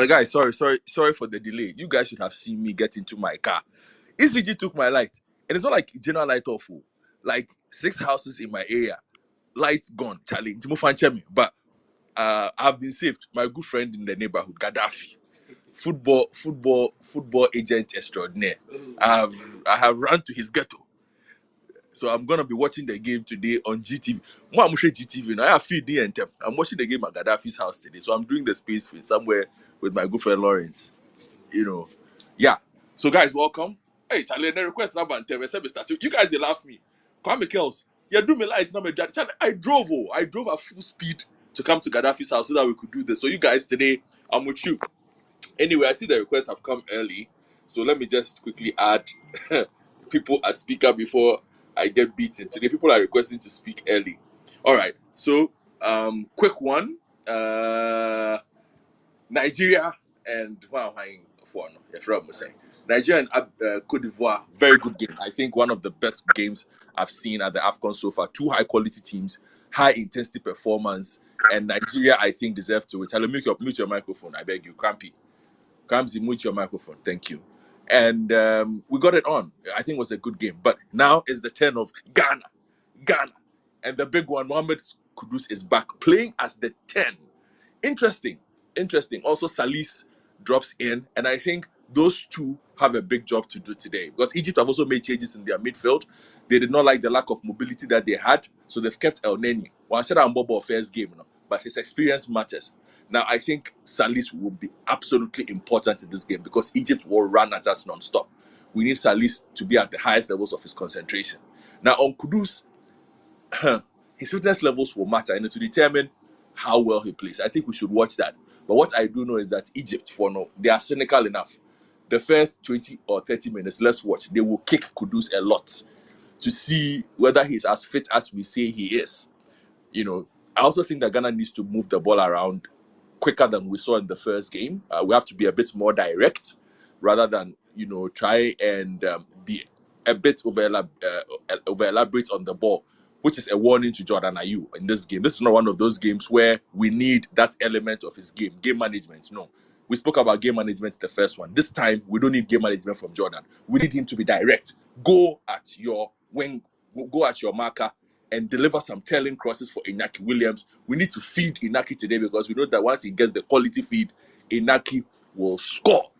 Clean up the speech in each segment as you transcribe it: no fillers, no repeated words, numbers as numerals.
Guys, sorry for the delay. You guys should have seen me get into my car. ECG took my light, and it's not like general light off. Like 6 houses in my area, light gone. Charlie, it's more fun, but I've been saved. My good friend in the neighborhood, Gaddafi, football agent extraordinaire. I have run to his ghetto, so I'm gonna be watching the game today on GTV. More I'm sure GTV now. I have feed the and I'm watching the game at Gaddafi's house today, so I'm doing the space feed somewhere with my good friend Lawrence. Yeah. So guys, welcome. Hey, Charlie, the request number and tell me, you guys they laugh me. Kwame Kells, yeah, do me lights number. Charlie, I drove at full speed to come to Gaddafi's house so that we could do this. So you guys today, I'm with you. Anyway, I see the requests have come early, so let me just quickly add people as speaker before I get beaten. Today, people are requesting to speak early. All right, so quick one. Nigeria and Nigeria and Cote d'Ivoire, very good game. I think one of the best games I've seen at the Afcon so far. Two high quality teams, high intensity performance, and Nigeria I think deserve to win. Tell me, mute your microphone. I beg you, Crampy. Kamsi, mute your microphone. Thank you. And we got it on. I think it was a good game. But now is the turn of Ghana. Ghana. And the big one, Mohamed Kudus is back playing as the 10. Interesting. Interesting. Also, Salis drops in. And I think those two have a big job to do today. Because Egypt have also made changes in their midfield. They did not like the lack of mobility that they had. So they've kept El Neni. Well, I said I'm Bobo first game, but his experience matters. Now, I think Salis will be absolutely important in this game because Egypt will run at us non-stop. We need Salis to be at the highest levels of his concentration. Now, on Kudus, his fitness levels will matter and to determine how well he plays. I think we should watch that. But what I do know is that Egypt, for now, they are cynical enough. The first 20 or 30 minutes, let's watch. They will kick Kudus a lot to see whether he's as fit as we say he is. I also think that Ghana needs to move the ball around quicker than we saw in the first game. We have to be a bit more direct rather than try and be a bit over elaborate on the ball, which is a warning to Jordan Ayew in this game. This is not one of those games where we need that element of his game management. No, we spoke about game management the first one. This time we don't need game management from Jordan. We need him to be direct. Go at your wing, go at your marker, and deliver some telling crosses for Inaki Williams. We need to feed Inaki today because we know that once he gets the quality feed, Inaki will score.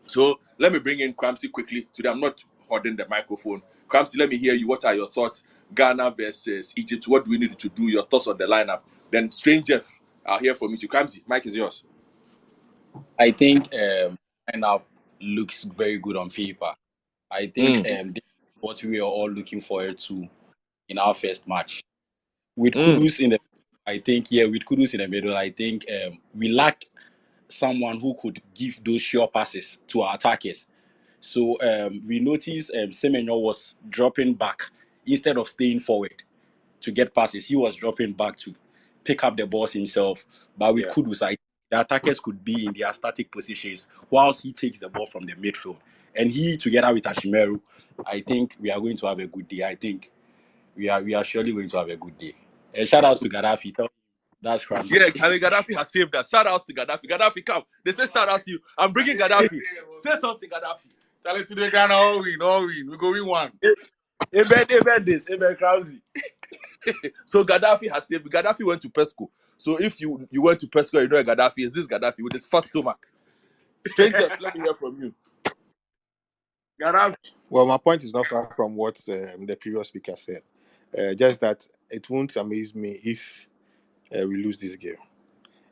So let me bring in Cramsey quickly. Today I'm not holding the microphone. Cramsey, let me hear you. What are your thoughts? Ghana versus Egypt. What do we need to do? Your thoughts on the lineup. Then Strange Jeff, I'll hear from you too. Cramsey, mic is yours. I think lineup looks very good on paper. I think this is what we are all looking forward to in our first match. With Kudus in the, with Kudus in the middle, I think we lacked someone who could give those sure passes to our attackers. So we noticed Semenyo was dropping back instead of staying forward to get passes. He was dropping back to pick up the balls himself. But with Kudus, the attackers could be in their static positions whilst he takes the ball from the midfield. And he, together with Ashimeru, I think we are going to have a good day. I think we are surely going to have a good day. And shout outs to Gaddafi. That's crazy. Yeah, Gaddafi has saved us. Shout outs to Gaddafi. Gaddafi, come. They say shout outs to you. I'm bringing Gaddafi. Say something, Gaddafi. Tell it today, Ghana all win. We go win one. Amen, Krause. So Gaddafi has saved. Gaddafi went to Pesco. So if you went to Pesco, you know a Gaddafi is this Gaddafi with his first stomach. Strangers, let me hear from you. Gaddafi. Well, my point is not far from what the previous speaker said. Just that it won't amaze me if we lose this game.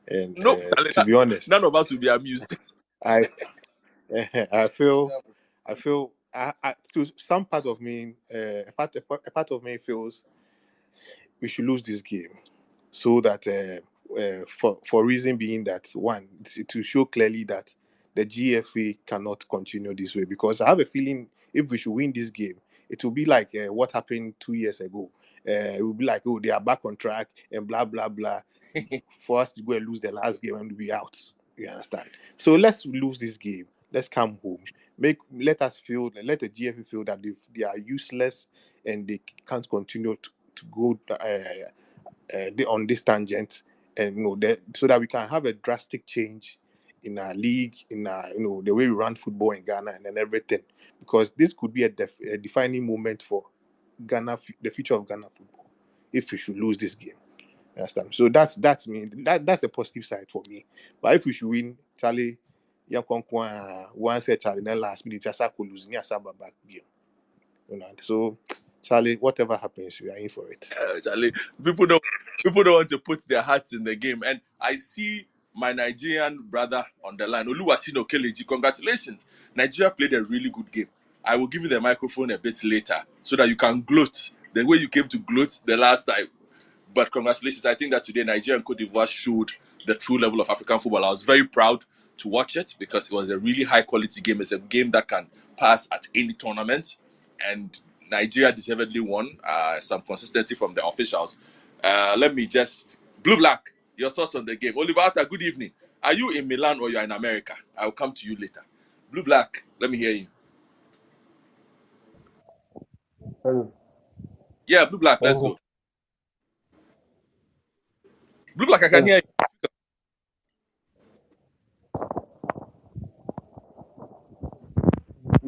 And to be honest, none of us will be amused. I feel to some part of me, a part of me feels we should lose this game, so that for reason being that one, to show clearly that the GFA cannot continue this way, because I have a feeling if we should win this game, it will be like what happened 2 years ago. It will be like, oh, they are back on track and blah blah blah, for us to go and lose the last game and be out. You understand? So let's lose this game. Let's come home. Let the GFA feel that they are useless and they can't continue to go on this tangent, and so that we can have a drastic change in our league, in our, the way we run football in Ghana and then everything, because this could be a defining moment for Ghana, the future of Ghana football, if we should lose this game. You understand? So that's me. That's the positive side for me. But if we should win, Charlie, one said Charlie, then last minute, Asa could lose, Asa back game. So Charlie, whatever happens, we are in for it. Charlie, people don't want to put their hearts in the game, and I see my Nigerian brother on the line, Oluwasino Keleji. Congratulations, Nigeria played a really good game. I will give you the microphone a bit later so that you can gloat the way you came to gloat the last time. But congratulations, I think that today Nigeria and Cote d'Ivoire showed the true level of African football. I was very proud to watch it because it was a really high quality game. It's a game that can pass at any tournament, and Nigeria deservedly won. Some consistency from the officials. Let me just Blue Black. Your thoughts on the game, Oliver Atta, good evening. Are you in Milan or you're in America? I'll come to you later. Blue Black, let me hear you. Hello. Yeah, Blue Black, let's Hello. go. Blue Black, I can Hello. hear you.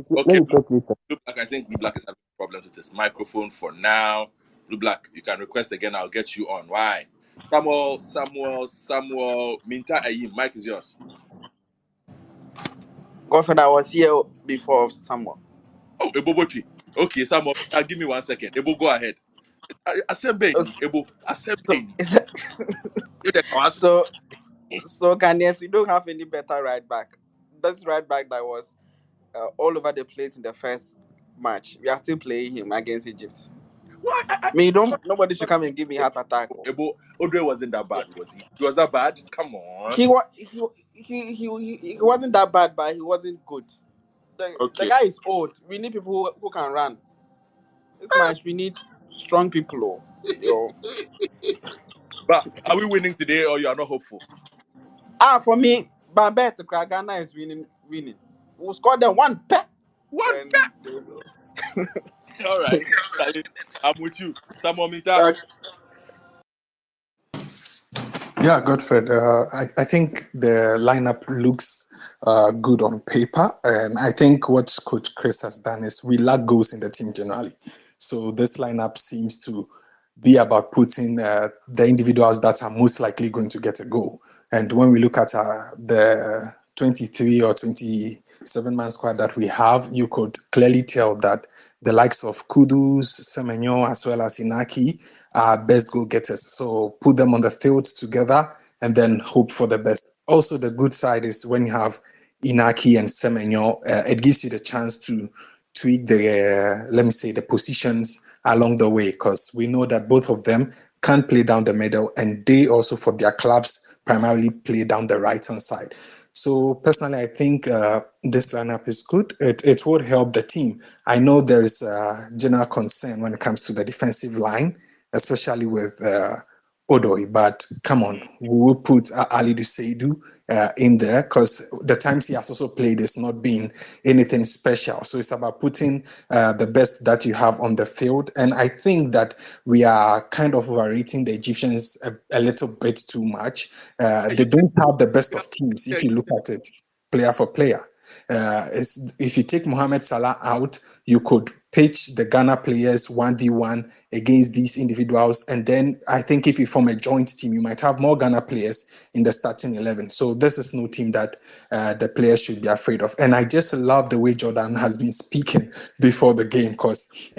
Let Okay, me talk later. Blue Black, I think Blue Black is having problems with his microphone for now. Blue Black, you can request again. I'll get you on. Why? Samuel, Minta Ayim, mic is yours. Godfrey, I was here before someone. Oh, Ebo Botri. Okay, Samuel, give me 1 second. Ebo, go ahead. Assemble, Ebo, So, assemble. You the cause? so Ghanaians, we don't have any better right back. That's right back that was all over the place in the first match. We are still playing him against Egypt. Why? Nobody should come and give me heart attack. Ebo, Odre wasn't that bad, was he? He was that bad? Come on. He wasn't that bad, but he wasn't good. The Okay. guy is old. We need people who can run. This match, we need strong people. Yo. But are we winning today or you are not hopeful? For me, my bet Ghana is winning. We'll score them one pet. One Then All right. Charlie, I'm with you. Samuel Minta. Yeah, Godfred. I think the lineup looks good on paper, and I think what Coach Chris has done is we lack goals in the team generally. So this lineup seems to be about putting the individuals that are most likely going to get a goal. And when we look at the 23 or 27 man squad that we have, you could clearly tell that the likes of Kudus, Semenyo, as well as Inaki are best goal getters. So put them on the field together and then hope for the best. Also, the good side is when you have Inaki and Semenyo, it gives you the chance to tweak the, let me say, the positions along the way, because we know that both of them can play down the middle, and they also, for their clubs, primarily play down the right-hand side. So personally, I think this lineup is good. It would help the team. I know there is general concern when it comes to the defensive line, especially with Odoi, but come on, we will put Ali Duseidu in there, because the times he has also played is not been anything special. So it's about putting the best that you have on the field. And I think that we are kind of overrating the Egyptians a little bit too much. They don't have the best of teams if you look at it player for player. If you take Mohamed Salah out, you could pitch the Ghana players 1v1 against these individuals. And then I think if you form a joint team, you might have more Ghana players in the starting 11. So this is no team that the players should be afraid of. And I just love the way Jordan has been speaking before the game, because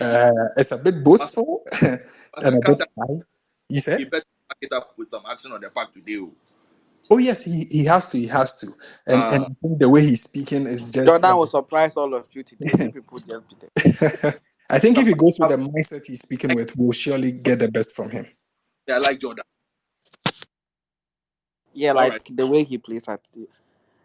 it's a bit boastful and a bit high. You said? He better back it up with some action on the park today. Oh yes, he has to, and I think the way he's speaking is just. Jordan will surprise all of you today. You people just be there. I think if he goes with the mindset he's speaking with, we'll surely get the best from him. Yeah, I like Jordan. Yeah, All like right. the way he plays at the.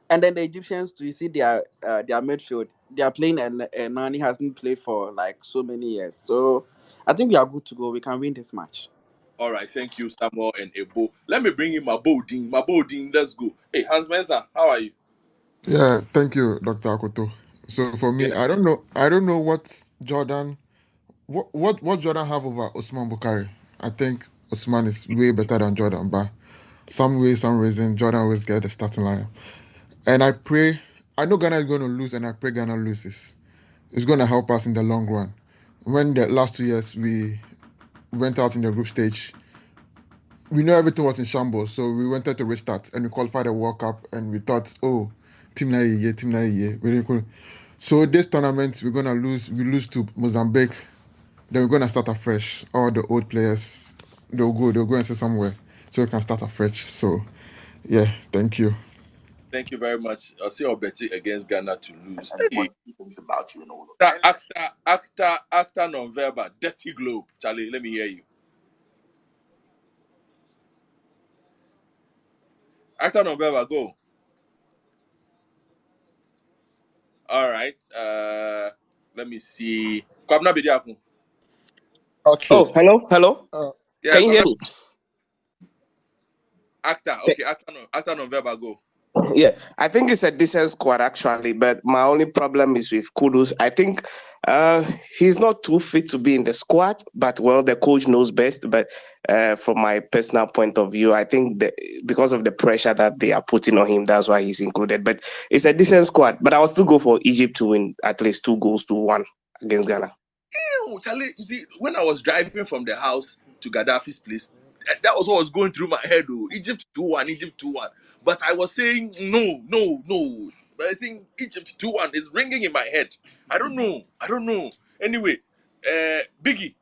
And then the Egyptians, do you see their midfield? They are playing, and Nani hasn't played for like so many years. So I think we are good to go. We can win this match. All right. Thank you, Samuel and Ebo. Let me bring in Mabodin. Mabodin, let's go. Hey, Hans Mensah, how are you? Yeah, thank you, Dr. Akoto. So for me, Yeah. I don't know what Jordan have over Osman Bukari. I think Osman is way better than Jordan, but some way, some reason, Jordan always get the starting lineup. And I know Ghana is going to lose, and I pray Ghana loses. It's going to help us in the long run. When the last 2 years we went out in the group stage, we know everything was in shambles, so we wanted to restart and we qualified the World Cup, and we thought, oh, team na ye, team na ye. So this tournament we're gonna lose. We lose to Mozambique, then we're gonna start afresh. All the old players, they'll go and sit somewhere, so we can start afresh. So, yeah, thank you. Thank you very much. I'll see our Betty against Ghana to lose. And Hey, what he thinks about you and all of that. actor non-verbal, dirty globe. Charlie, let me hear you. Actor non-verbal, go. All right. Let me see. Kwabna Bediakun. Okay. Oh, hello. Yeah, Can you hear Kwabna me? actor. Okay, actor non-verbal, go. Yeah, I think it's a decent squad actually, but my only problem is with Kudus. I think he's not too fit to be in the squad, but well, the coach knows best. But from my personal point of view, I think that because of the pressure that they are putting on him, that's why he's included. But it's a decent squad. But I'll still go for Egypt to win at least 2-1 against Ghana. Ew, Charlie, you see, when I was driving from the house to Gaddafi's place, that was what was going through my head. Oh, Egypt 2-1, Egypt 2-1. But I was saying, no, no, no. But I think Egypt 2-1 is ringing in my head. I don't know. Anyway, Biggie.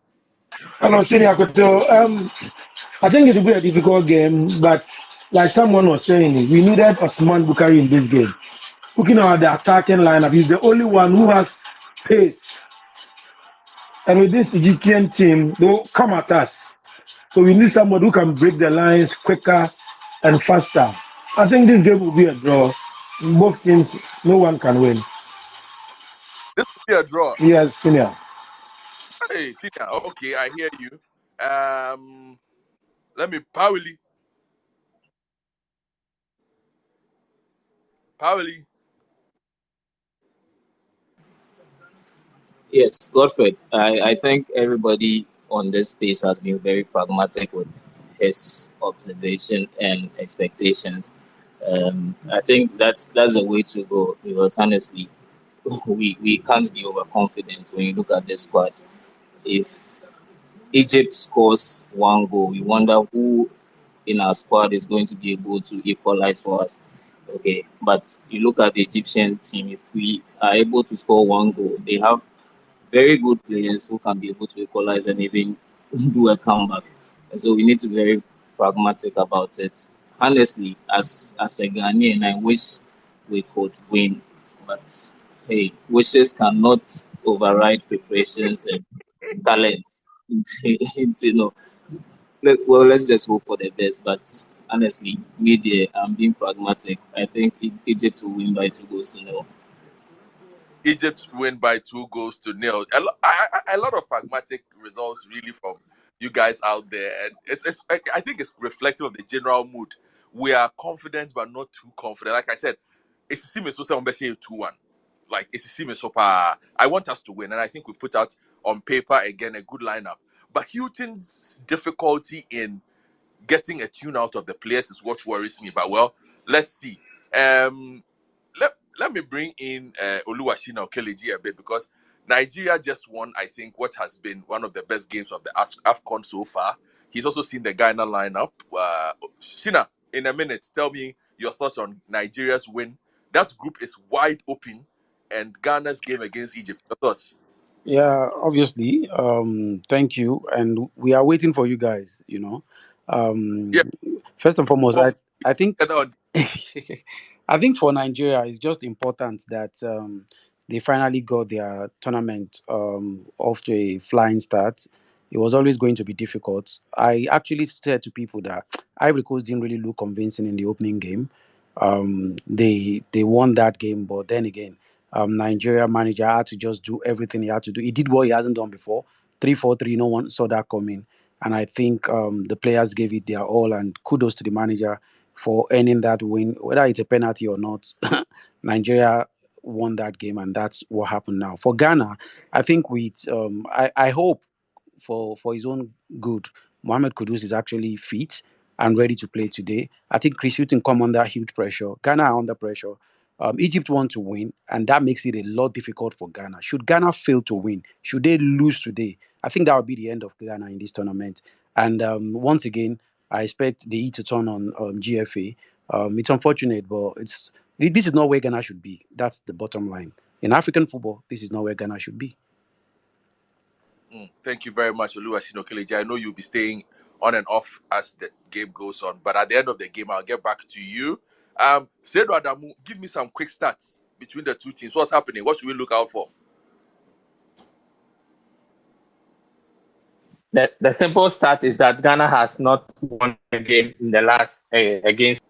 Hello, Senior Koto. I think it will be a difficult game, but like someone was saying, we needed Osman Bukari in this game. Looking at the attacking lineup, he's the only one who has pace. And with this Egyptian team, they'll come at us. So we need somebody who can break the lines quicker and faster. I think this game will be a draw. Both teams, no one can win. This will be a draw. Yes, Senior. Hey, senior. Okay, I hear you. Let me Powley. Yes, Godfred. I think everybody on this space has been very pragmatic with his observation and expectations. I think that's the way to go because honestly, we can't be overconfident when you look at this squad. If Egypt scores one goal, we wonder who in our squad is going to be able to equalize for us. Okay, but you look at the Egyptian team, if we are able to score one goal, they have very good players who can be able to equalize and even do a comeback. And so we need to be very pragmatic about it. Honestly, as a Ghanaian, I wish we could win, but hey, wishes cannot override preparations and talent. Let's just hope for the best. But honestly, media, I'm being pragmatic. I think Egypt will win by 2-0. Egypt win by 2-0. A lot of pragmatic results, really, from you guys out there, and I think it's reflective of the general mood. We are confident, but not too confident. Like I said, it's a so someone say 2-1. Like it's a so far. I want us to win, and I think we've put out on paper again a good lineup. But Houghton's difficulty in getting a tune out of the players is what worries me. But well, let's see. Um, let me bring in Oluwashina Okeleji a bit because Nigeria just won, I think, what has been one of the best games of the Afcon so far. He's also seen the Ghana lineup. Shina, in a minute, tell me your thoughts on Nigeria's win. That group is wide open, and Ghana's game against Egypt. Your thoughts? Yeah, obviously. Thank you, and we are waiting for you guys. Yeah, First and foremost, for I think together on. I think for Nigeria, it's just important that they finally got their tournament off to a flying start. It was always going to be difficult. I actually said to people that Ivory Coast didn't really look convincing in the opening game. They won that game, but then again, Nigeria manager had to just do everything he had to do. He did what he hasn't done before. 3-4-3, no one saw that coming, and I think the players gave it their all. And kudos to the manager for earning that win, whether it's a penalty or not. Nigeria won that game, and that's what happened now. For Ghana, I think I hope for his own good, Mohamed Kudus is actually fit and ready to play today. I think Chris Hughton come under huge pressure. Ghana are under pressure. Egypt want to win, and that makes it a lot difficult for Ghana. Should Ghana fail to win, should they lose today, I think that would be the end of Ghana in this tournament. And once again, I expect the E to turn on GFA. It's unfortunate, but this is not where Ghana should be. That's the bottom line. In African football, this is not where Ghana should be. Thank you very much, Oluwashino Kelechi. I know you'll be staying on and off as the game goes on, but at the end of the game, I'll get back to you. Seydou Adamu, give me some quick stats between the two teams. What's happening? What should we look out for? The simple stat is that Ghana has not won a game in the last against.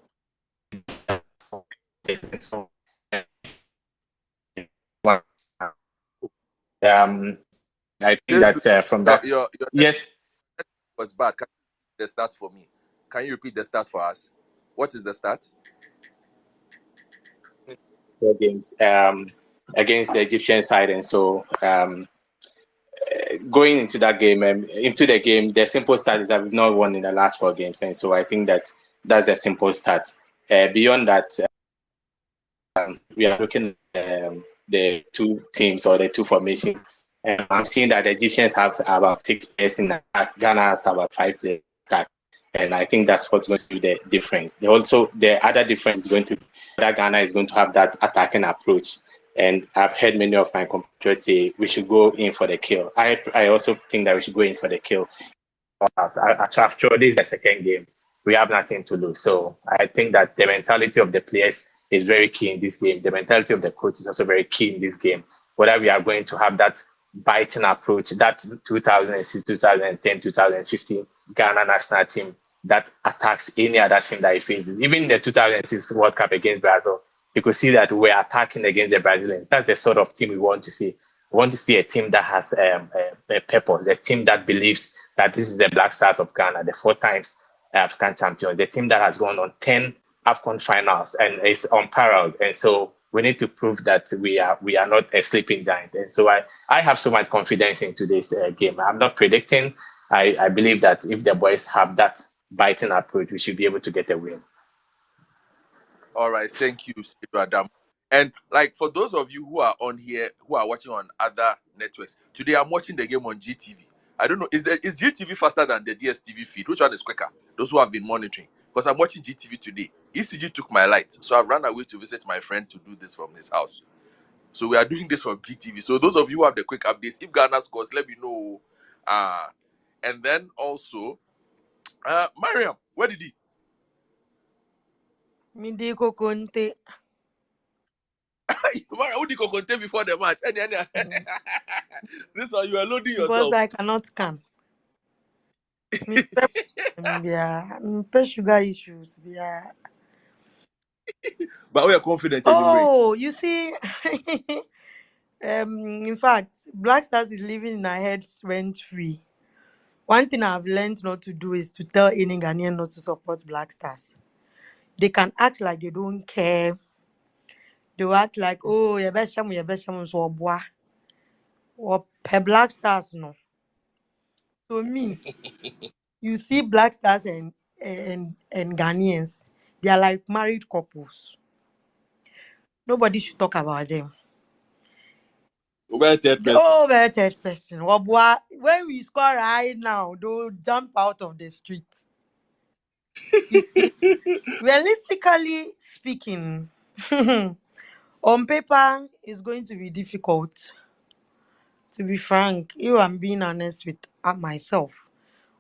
I think Seydou, that from that, your yes, was bad. Can you repeat the stat for me? Can you repeat the stat for us? What is the stat? games against the Egyptian side, and so going into that game, the simple stat is that we've not won in the last 4 games, and so I think that that's a simple stat. Beyond that, we are looking at the two teams or the two formations. I'm seeing that the Egyptians have about 6 players in attack, Ghana has about 5 players in attack. And I think that's what's going to be the difference. The other difference is going to be that Ghana is going to have that attacking approach. And I've heard many of my competitors say we should go in for the kill. I also think that we should go in for the kill. After this is the second game, we have nothing to lose. So I think that the mentality of the players is very key in this game. The mentality of the coach is also very key in this game. Whether we are going to have that biting approach, that 2006, 2010, 2015 Ghana national team that attacks any other team that it faces. Even in the 2006 World Cup against Brazil, you could see that we're attacking against the Brazilians. That's the sort of team we want to see. We want to see a team that has a purpose, a team that believes that this is the Black Stars of Ghana, the 4 times African champions, the team that has gone on 10 Afcon finals and is unparalleled. And so we need to prove that we are not a sleeping giant. And so I have so much confidence in today's game. I'm not predicting. I believe that if the boys have that biting approach, we should be able to get a win. All right, thank you, Seydou Adam. And like for those of you who are on here, who are watching on other networks, today I'm watching the game on GTV. I don't know, is GTV faster than the DSTV feed? Which one is quicker? Those who have been monitoring. Because I'm watching GTV today. ECG took my light, so I've run away to visit my friend to do this from his house. So we are doing this from GTV. So those of you who have the quick updates, if Ghana scores, let me know. And then also, Mariam, where did he? Mindiko Conte. Mariam, who did you contain before the match? This one, you are loading Because yourself. I cannot scan. Sugar issues. Yeah. But we are confident anyway. Oh, you see, in fact, Black Stars is living in our heads rent free. One thing I've learned not to do is to tell any Ghanaian not to support Black Stars. They can act like they don't care. They will act like, oh, you best so boy. Or per Black Stars, no. So me, you see Black Stars and Ghanaians, they are like married couples. Nobody should talk about them. We're third person. Oh, we're third person. Oh, boy, when we score right now, they'll jump out of the street. You see, realistically speaking, on paper, it's going to be difficult. To be frank, if I'm being honest with myself,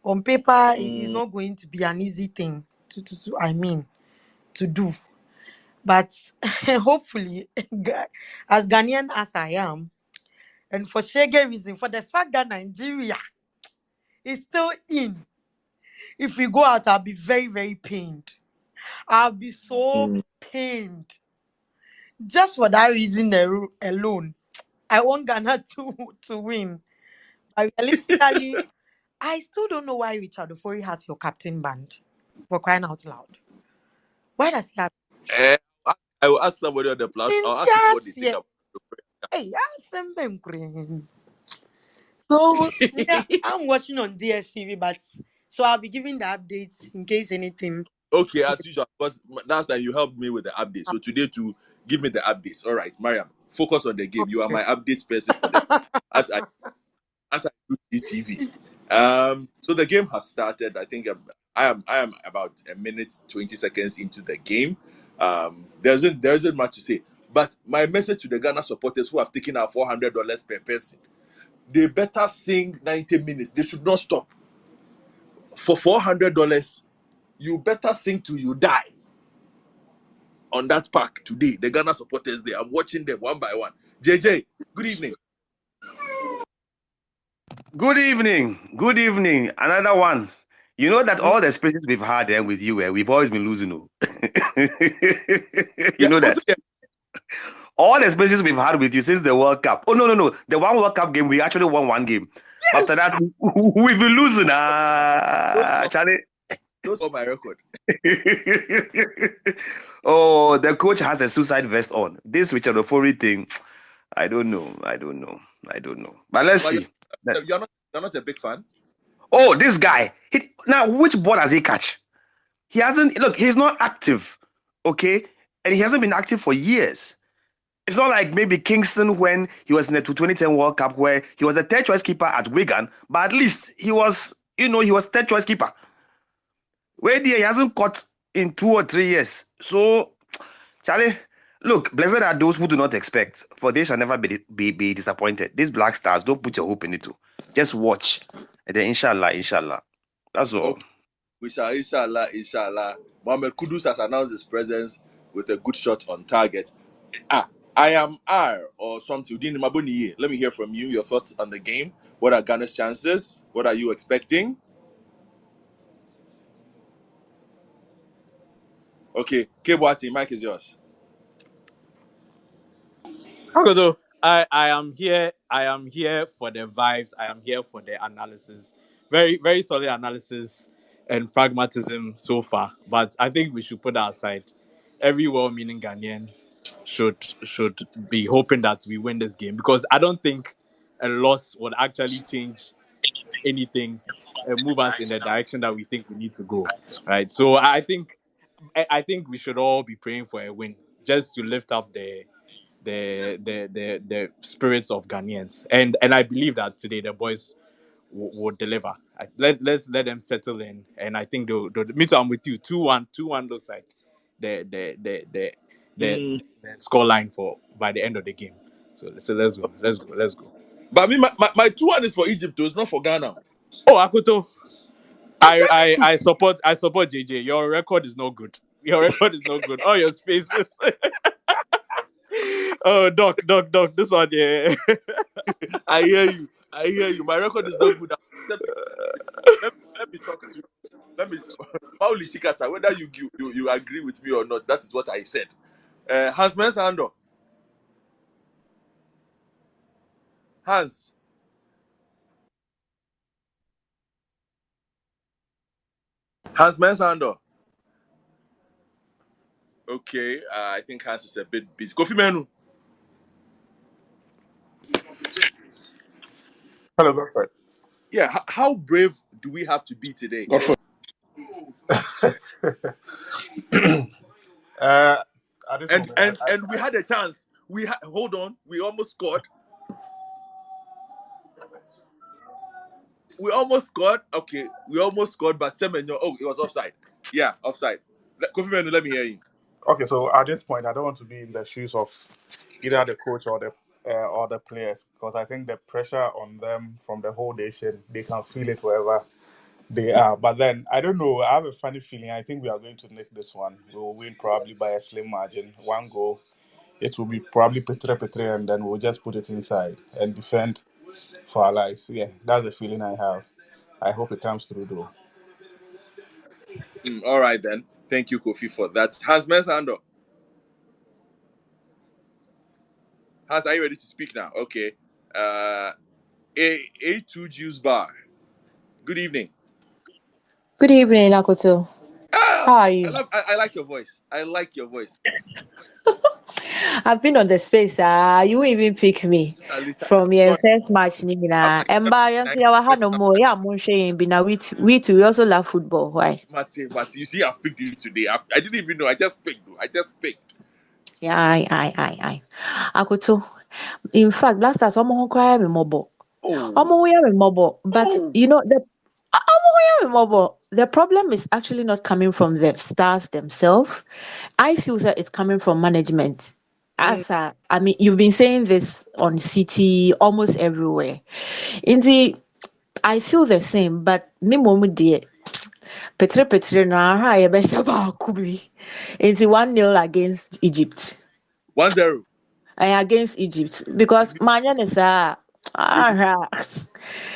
on paper, it is not going to be an easy thing to do. But hopefully, as Ghanaian as I am, and for sheer reason, for the fact that Nigeria is still in, if we go out, I'll be very, very pained. I'll be so pained. Just for that reason alone, I want Ghana to win. But realistically, I still don't know why Richard Ofori has your captain band, for crying out loud. Why does he have? I will ask somebody on the platform. I'll ask people what they think about it. Hey, ask them. So yeah, I'm watching on DSTV, but so I'll be giving the updates in case anything. Okay, as usual, because last time you helped me with the update. So today too, Give me the updates. All right, Mariam, focus on the game. You are my updates person for the as I do TV. So the game has started. I think I am about a minute 20 seconds into the game. There isn't much to say. But my message to the Ghana supporters who have taken our $400 per person, they better sing 90 minutes. They should not stop. For $400, you better sing till you die on that park today. The Ghana supporters there. I'm watching them one by one. JJ, good evening. Good evening. Good evening. Another one. You know that all the spaces we've had with you, we've always been losing. You Yeah, know that. also, yeah. All the spaces we've had with you since the World Cup. Oh, no. The one World Cup game, we actually won one game. Yes! After that, we've been losing. Charlie. Those are my record. Oh, the coach has a suicide vest on. This Richard Ofori thing, I don't know. But let's see. You're not a big fan? Oh, this guy. Now, which ball does he catch? He hasn't. Look, he's not active. Okay? And he hasn't been active for years. It's not like maybe Kingston when he was in the 2010 World Cup where he was the third choice keeper at Wigan, but at least he was third choice keeper. Where he hasn't caught in 2 or 3 years. So, Charlie, look, blessed are those who do not expect, for they shall never be disappointed. These Black Stars, don't put your hope in it too. Just watch. And then inshallah. That's all. Okay. We shall, inshallah. Mohamed Kudus has announced his presence with a good shot on target. I am R or something. Let me hear from you. Your thoughts on the game. What are Ghana's chances? What are you expecting? Okay, Kebwati, mic is yours. Akoto, I am here. I am here for the vibes. I am here for the analysis. Very, very solid analysis and pragmatism so far. But I think we should put that aside. Every well-meaning Ghanaian should be hoping that we win this game, because I don't think a loss would actually change anything and move us in the direction that we think we need to go. Right. So I think we should all be praying for a win, just to lift up the spirits of Ghanaians, and I believe that today the boys will deliver. Let's let them settle in, and I think they'll me too. I'm with you. 2-1 those sides. The score line for by the end of the game. So let's go. But I mean, my 2-1 is for Egypt, though. It's not for Ghana. Oh, Akoto, I support JJ. Your record is not good. All your spaces. Oh, Doc, this one, yeah. I hear you. My record is not good. Let me talk to you. Pauli Chikata, whether you agree with me or not, that is what I said. Hans Mensando. Hans Mensando. Okay, I think Hans is a bit busy. Kofi Menu. Hello, Godfrey. Yeah, how brave do we have to be today? At this moment, And we had a chance. Hold on. We almost scored. Okay, we almost scored, but Semenyo. Oh, it was offside. Yeah, offside. Kofi Menu, let me hear you. okay. So at this point, I don't want to be in the shoes of either the coach or the players, because I think the pressure on them from the whole nation, they can feel it wherever they are. But then I don't know. I have a funny feeling. I think we are going to nick this one. We will win probably by a slim margin, 1 goal. It will be probably Petre, and then we'll just put it inside and defend for our lives. Yeah, that's the feeling I have. I hope it comes through though. All right then. Thank you, Kofi, for that. Hans Mensando. Hans, are you ready to speak now? Okay. A2 Juice Bar. Good evening. Good evening, Akoto. How are you? I like your voice. I like your voice. I've been on the space. You won't even pick me from your first match. Nina. And by our hand no more. Yeah, I'm saying we too. We also love football. Why? Mate, you see, I've picked you today. I didn't even know. I just picked. Yeah, aye. Akoto. In fact, last time someone cry me mobile. Oh, Omo we are mobile. But oh. you know the problem is actually not coming from the stars themselves. I feel that it's coming from management. I mean, you've been saying this on CT almost everywhere. In the I feel the same, but me momu dear. Petre no aha yebesha baako bi. It's 1-0 against Egypt. 1-0. Against Egypt because manya ne saa You aha.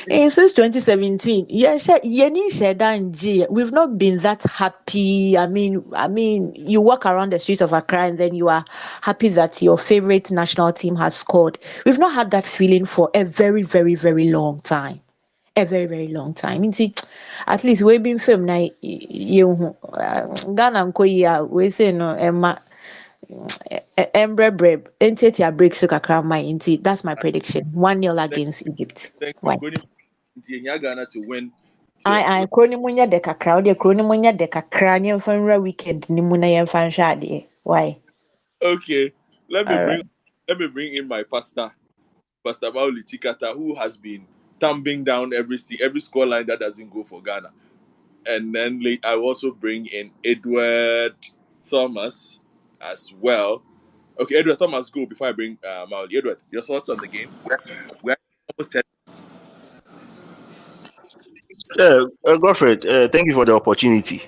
Since 2017, yeni sheda nji. We've not been that happy. I mean, you walk around the streets of Accra and then you are happy that your favorite national team has scored. We've not had that feeling for a very, very, very long time. A very, very long time. Nti, at least we've been film na you Ghana nko yi a we say no Emma Embre Entiety a break so kakra my inti. That's my prediction. 1-0 against Egypt. thank you. Why? Going to Ghana to win. Ai kuro no mu nyɛ dɛ kakra wode kuro no mu nyɛ dɛ kakra ne yɛmfa nwura weekend no mu na yɛmfa nhwɛ adeɛ why Okay, let me bring alright let me bring in my Pastor Mauli Chikata, who has been thumbing down every scoreline that doesn't go for Ghana. And then I also bring in Edward Thomas as well. Okay, Edward Thomas, go before I bring Mauli. Edward, your thoughts on the game? We're almost 10. Godfred, thank you for the opportunity.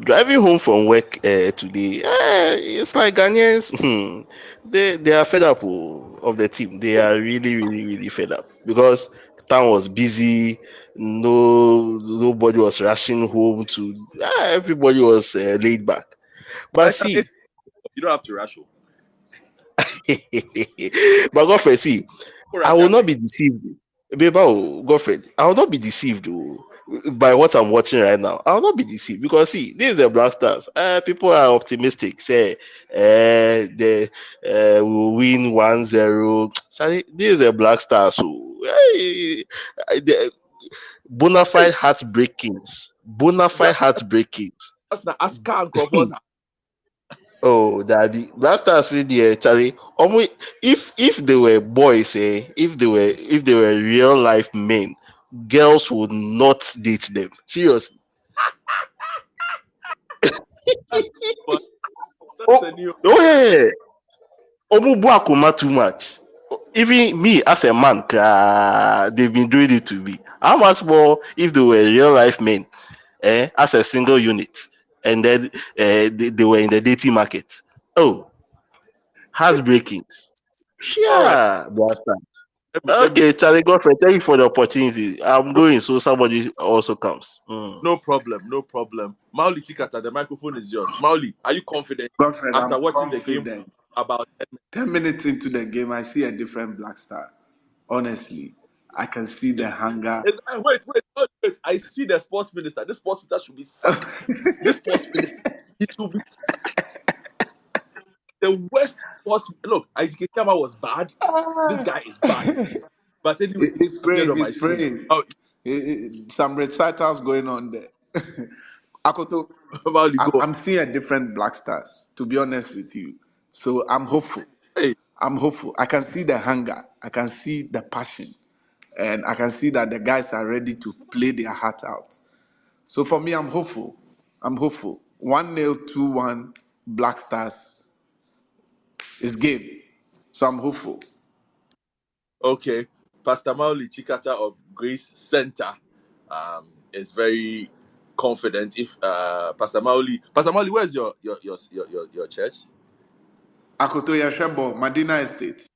Driving home from work today, it's like Ghanaians, they are fed up of the team. They are really, really, really fed up because town was busy. Nobody was rushing home to. Everybody was laid back. But But Charlie, see, you don't have to rush home. but Godfrey, see, Or I rush will home. not be deceived. Babe, Godfred, I will not be deceived by what I'm watching right now. I will not be deceived because see, this is the Black Stars. People are optimistic. Say, they will win 1-0. Sorry, this is the Black Stars. So, the bona fide heartbreakings. Bona fide That, heartbreakings. that's not Afcon Crawford. Oh, daddy, last time I see the Charlie. If they were boys, if they were real life men, girls would not date them. Seriously. That's but that's a Oh, new. oh yeah. Omu bu akoma too much. Even me as a man, they've been doing it to me. How much more if they were real life men, as a single unit, and then they were in the dating market. Oh, heartbreakings. All right, Yeah, blaster. let me Okay, Charlie Godfrey, thank you for the opportunity. I'm no, going, so somebody also comes. no problem, no problem. Mauli Chikata, the microphone is yours. Mauli, are you confident Godfred, after I'm watching the game for confident. about 10 minutes? 10 minutes into the game, I see a different Black Star. Honestly, I can see the hunger. Wait. I see the sports minister. This sports minister should be sacked. This sports minister, he should be the worst sports. Look, Isaac Kama was bad. This guy is bad. But anyway, He's appeared praying. on my He's screen. praying. Oh, Some recitals going on there. Akoto, Mauli, go. I'm seeing a different Black Stars, to be honest with you. So I'm hopeful. Hey, I'm hopeful. I can see the hunger. I can see the passion. And I can see that the guys are ready to play their heart out. So for me, I'm hopeful. I'm hopeful. 1-0, 2-1, Black Stars is game. So I'm hopeful. okay. Pastor Mauli Chikata of Grace Center is very confident. If Pastor Mauli, where's your church? Akoto Yashebo, Madina Estate.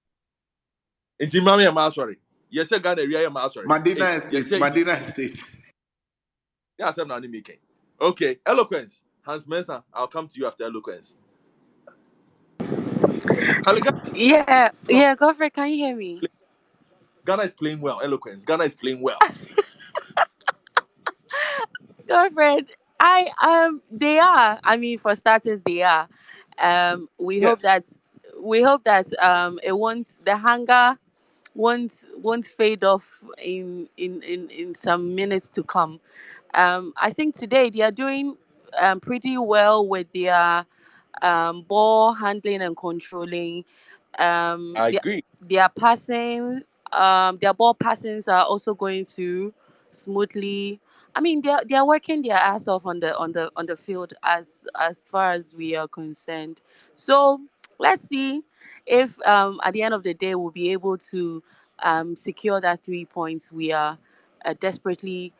In Timami, I'm sorry. Yes, sir, Ghana, I'm sorry. Hey, Madina yes, Estate. sir. Madina Estate. Yes, I'm not making. Okay, eloquence. Hans Mensah, I'll come to you after eloquence. Yeah, Godfrey, can you hear me? Ghana is playing well. Eloquence. Ghana is playing well. Godfrey, they are. I mean, for starters, they are. We hope Yes. that it won't the hunger won't fade off in some minutes to come. I think today they are doing pretty well with their ball handling and controlling. I Their, agree. their passing, their ball passings are also going through smoothly. I mean, they're working their ass off on the field as far as we are concerned. So let's see if at the end of the day we'll be able to secure that 3 points we are desperately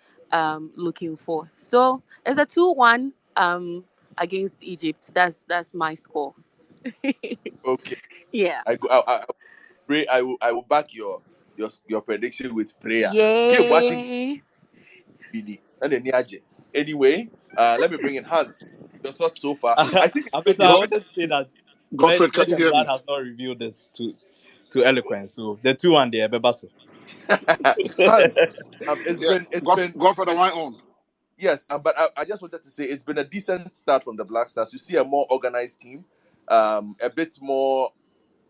looking for. So it's a 2-1 against Egypt. That's my score. Okay. Yeah. I go. I pray. I will back your prediction with prayer. Game watching Yay. Bini. Anyway, let me bring in Hans. Your thoughts so far? I think After I Go, it's wanted to say that Godfred, can flesh you and hear blood me? has not revealed this to eloquence. So the 2-1 there, Bebaso. been Hans. Yeah, Godfred, am I on? Yes, but I just wanted to say it's been a decent start from the Black Stars. You see a more organized team, a bit more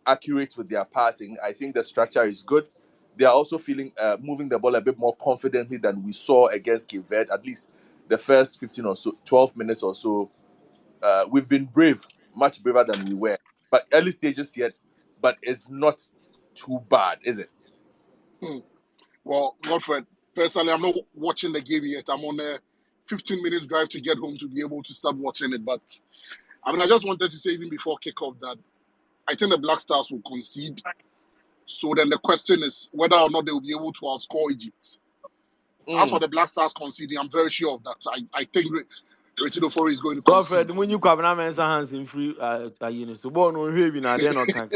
accurate with their passing. I think the structure is good. They are also feeling moving the ball a bit more confidently than we saw against Cape Verde. At least the first 15 or so, 12 minutes or so, we've been brave, much braver than we were. But early stages yet, but it's not too bad, is it? Hmm. Well, Godfred, personally, I'm not watching the game yet. I'm on a 15 minutes drive to get home to be able to start watching it. But I mean, I just wanted to say even before kickoff that I think the Black Stars will concede. So then the question is whether or not they will be able to outscore Egypt. As for Mm. the Black Stars conceding, I'm very sure of that. I think Richard Ofori is going to concede. Godfred, when you come now, men's hands in free, you know, so born on heavy now, they're not can.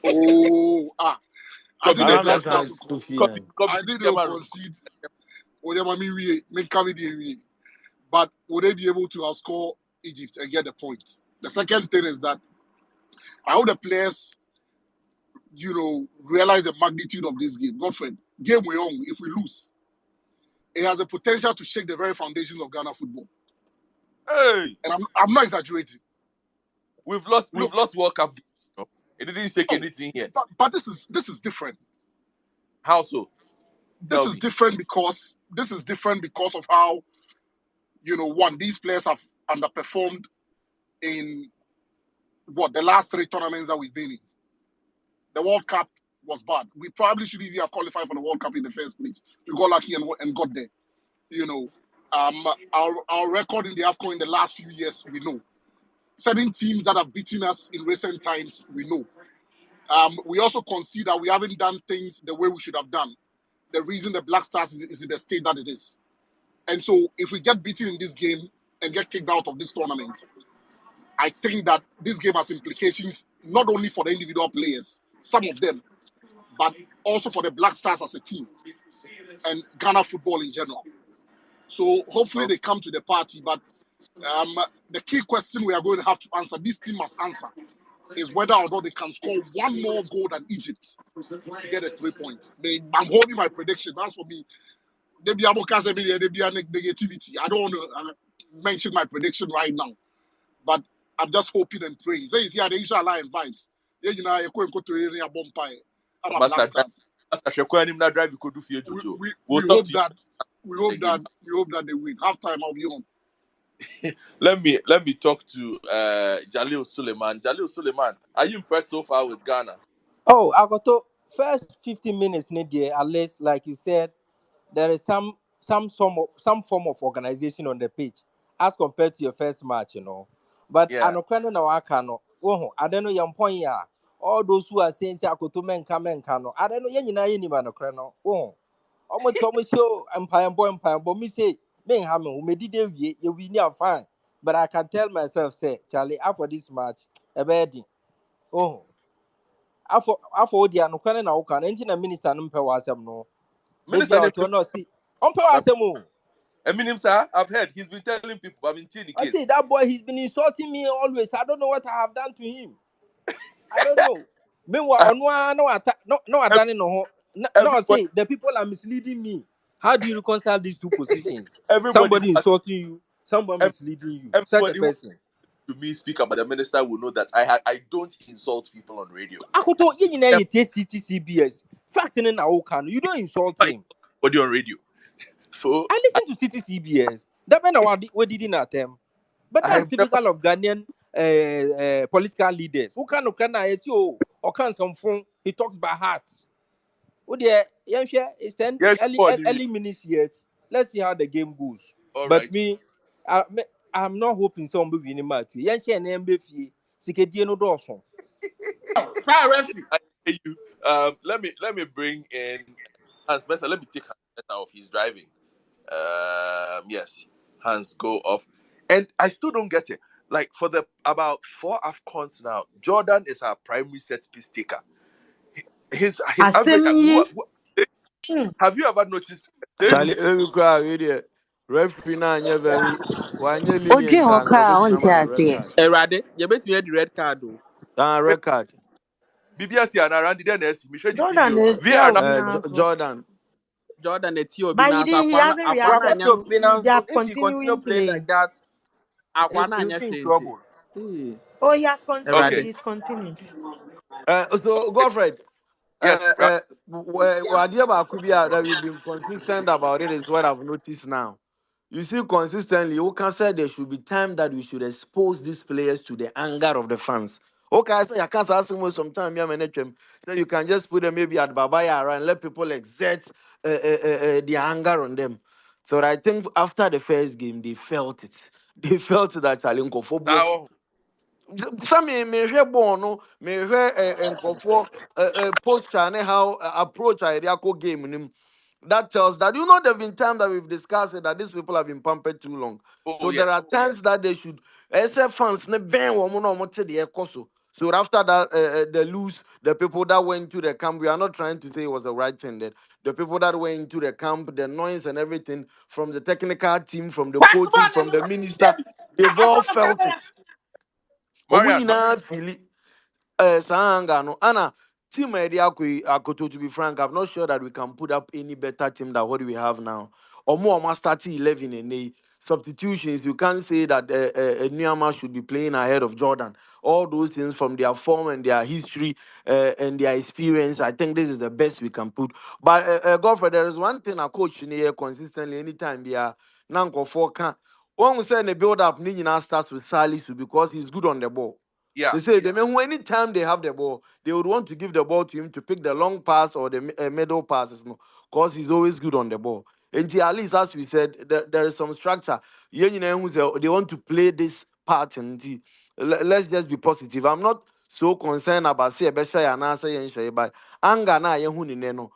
Oh, I think the Covenant, Black Men's Stars hands will to concede. fee. I think they will concede. But would they be able to outscore Egypt and get the points? The second thing is that I hope the players, realize the magnitude of this game. Godfred, game we're on, if we lose, it has the potential to shake the very foundations of Ghana football. Hey, And I'm not exaggerating. we've lost Look, World Cup. It didn't shake oh, anything here. but this is different. How so? This Tell is me. different because of how one, these players have underperformed in the last three tournaments that we've been in. The World Cup was bad. We probably should even have qualified for the World Cup in the first place. We got lucky and got there. Our record in the Afcon in the last few years, we know. Certain teams that have beaten us in recent times, we know. We also consider we haven't done things the way we should have done. The reason the Black Stars is in the state that it is. And so if we get beaten in this game and get kicked out of this tournament, I think that this game has implications not only for the individual players, some of them, but also for the Black Stars as a team and Ghana football in general. So hopefully they come to the party. But the key question we are going to have to answer, this team must answer, is whether or not they can score one more goal than Egypt to get a 3 points. I'm holding my prediction. That's for me. Maybe I'm negativity. I don't want to mention my prediction right now, but I'm just hoping and praying. So you see, the inshallah and vibes. Yeah, you're going to area bumpire. I'm a Black Master Stars. drive you could do for you, We, Jojo. we, We'll we talk hope to you that we hope the that game. we hope that they win. Halftime, I'll be on. Let me talk to Jalil Suleiman. Jalil Suleiman, are you impressed so far with Ghana? Oh, I got to first 15 minutes, Nadia, at least, like you said, there is some form of organization on the pitch as compared to your first match, you know. But I Yeah. know kind of I can I don't know your point yeah. All those who are saying say I could to men come and cano. I don't know any man no. Oh, almost show empire boy me say men have me did you we near fine. But I can tell myself say Charlie after this match a bad oh after the anokwane na woka na nti na minister no mpɛ wasɛm no Minister ebia name, ɔtɔ no si ɔmpɛ wasɛm o I mean him, sir. I've heard he's been telling people. I've been seeing the I case. say that boy he's been insulting me always. I don't know what I have done to him. I don't know. Meanwhile, Uh, no, I ev- done no. No, everybody, say the people are misleading me. How do you reconcile these two positions? everybody who Somebody has, insulting you, someone ev- misleading you. Such a everybody who person. to me speak about the minister will know that I don't insult people on radio. Akoto, you know, you take CTCBS. Fact in can you don't insult Everybody him. on radio. So I listen to CTCBS. That man, what did in at them. But I that's have never typical of Ghanaian political leaders. Who can organize you or can some phone? He talks by heart. Oh dear, yeah, it's then Yes, Paul, early minutes yet. Let's see how the game goes. all But right. me, I'm not hoping somebody win the match. Yeah, she and MBF. Sikedi no Dawson. Fire referee. I hear you. Let me bring in Hans Messer. Let me take Hans Messer off. He's driving. Yes, Hans go off. And I still don't get it. Like for the about 4 Afcons now, Jordan is our primary set piece taker. His average. Asemyi. Have you ever noticed? Charlie, let me cry with you. Referee now, you very. Why you Oje lenient and okra obey onti number a red ase. card? Erade, you bet me the red card though. Red card. BBS and around the DNS, Michelle the Jordan TV. is VAR now. Obi Nanso. Jordan. Jordan the T.O.B. But now, so he hasn't reacted. Aquana T.O.B. They are If he continue continuing playing play. like that, Aquana He'll Anya be in Shinty. trouble. Oh, he has continued. Okay. Erade. He's continued. So, Godfred, Yes. idea about Kubia that we've been consistent about it is what I've noticed now. You see, consistently, Oka said there should be time that we should expose these players to the anger of the fans. Okay, I say I can't ask him sometime, yeah, man, so you can just put them maybe at Babaya and let people exert the anger on them. So I think after the first game, they felt it. They felt that Chalinko for Now, some me hear born me hear nkofo posture ne how approach ideako game nim. That tells that there have been times that we've discussed it, that these people have been pampered too long. oh So there yes. are times that they should SF fans ne ben wo mo no mo te de ekoso. So after that they lose the people that went to the camp. We are not trying to say it was the right thing that the people that went into the camp, the noise and everything from the technical team, from the coaches, from the minister, they've all felt it. Omu Marian, nyinaa fili saa no ana team a akoto, to be frank, I'm not sure that we can put up any better team than what we have now. Omo start 11 and substitutions. You can't say that Niyama should be playing ahead of Jordan. All those things from their form and their history and their experience, I think this is the best we can put. But Godfrey, there is one thing a coach in here consistently anytime they are nanko for can. One will say the build up Nina starts with Salisu because he's good on the ball. yeah. They say the men anytime they have the ball, they would want to give the ball to him to pick the long pass or the middle passes, no, because he's always good on the ball. And at least, as we said, there is some structure. They want to play this part, and let's just be positive. I'm not so concerned about say and answer, but anger na no.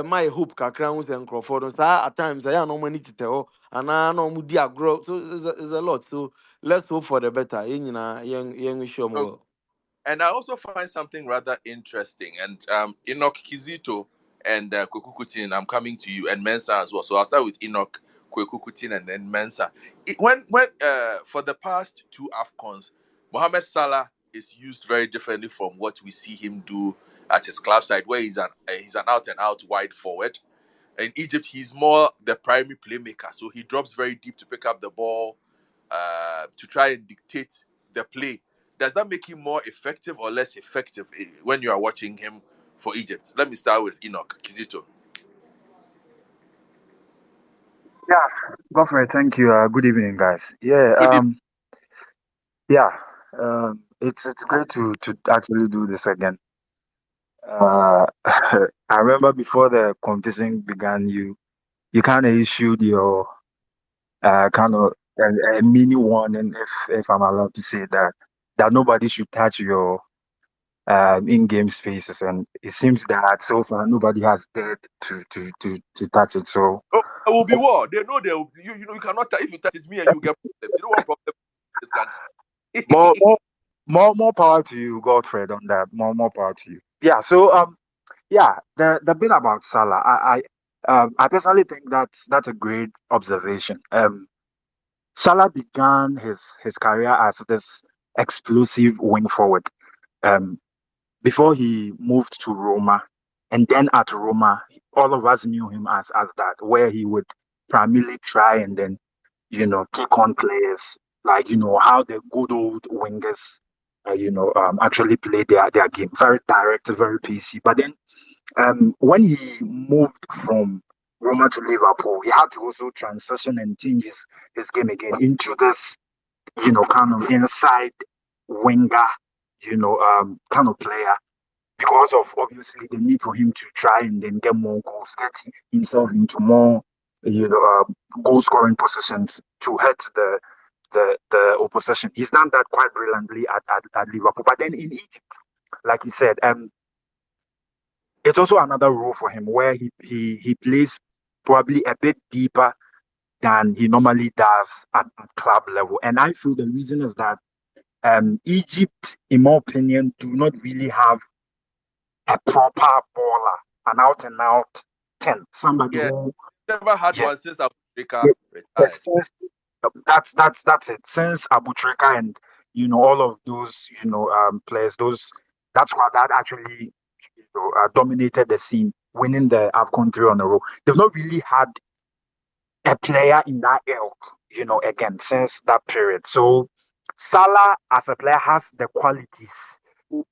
My hope kakra hu se nkrofo no at times I no money to tell and I no mu di agro, so it's a lot. So let's hope for the better. Yen wish you Okay. well. And I also find something rather interesting. And Enoch Kizito and Kwekukutin, I'm coming to you, and Mensa as well. So I'll start with Enoch, Kwekukutin, and then Mensa. When for the past 2 Afcons, Mohamed Salah is used very differently from what we see him do at his club side, where he's an out and out wide forward. In Egypt, he's more the primary playmaker, so he drops very deep to pick up the ball, to try and dictate the play. Does that make him more effective or less effective when you are watching him for Egypt? Let me start with Enoch Kizito. Yeah, Godfrey, thank you. Good evening, guys. Yeah, Good evening. yeah. It's great to actually do this again. I remember before the competition began, you kind of issued your kind of a mini warning, if I'm allowed to say that nobody should touch your in-game spaces, and it seems that so far nobody has dared to touch it. So. Oh, there will be war. They know there will be, you cannot touch. If you touch it, me and you get problems. You don't want problems in this More, country. more, more power to you, Godfred, on that. More power to you. Yeah. So, yeah, the bit about Salah, I personally think that's a great observation. Salah began his career as this explosive wing forward. Um, before he moved to Roma, and then at Roma, all of us knew him as that, where he would primarily try and then take on players like, how the good old wingers, actually play their game. Very direct, very PC. But then when he moved from Roma to Liverpool, he had to also transition and change his game again into this, kind of inside. winger, kind of player because of obviously the need for him to try and then get more goals, get himself into more, goal scoring positions to hurt the opposition. He's done that quite brilliantly at Liverpool. But then in Egypt, like you said, it's also another role for him where he plays probably a bit deeper than he normally does at club level. And I feel the reason is that Egypt, in my opinion, do not really have a proper baller, an out and out 10, somebody Yeah, who, never had yeah, one since Africa yeah, retired. since, that's it. Since Abu Trika and all of those players, that squad that actually dominated the scene, winning the Afcon 3 on a row. They've not really had a player in that ilk, again, since that period. So Salah as a player has the qualities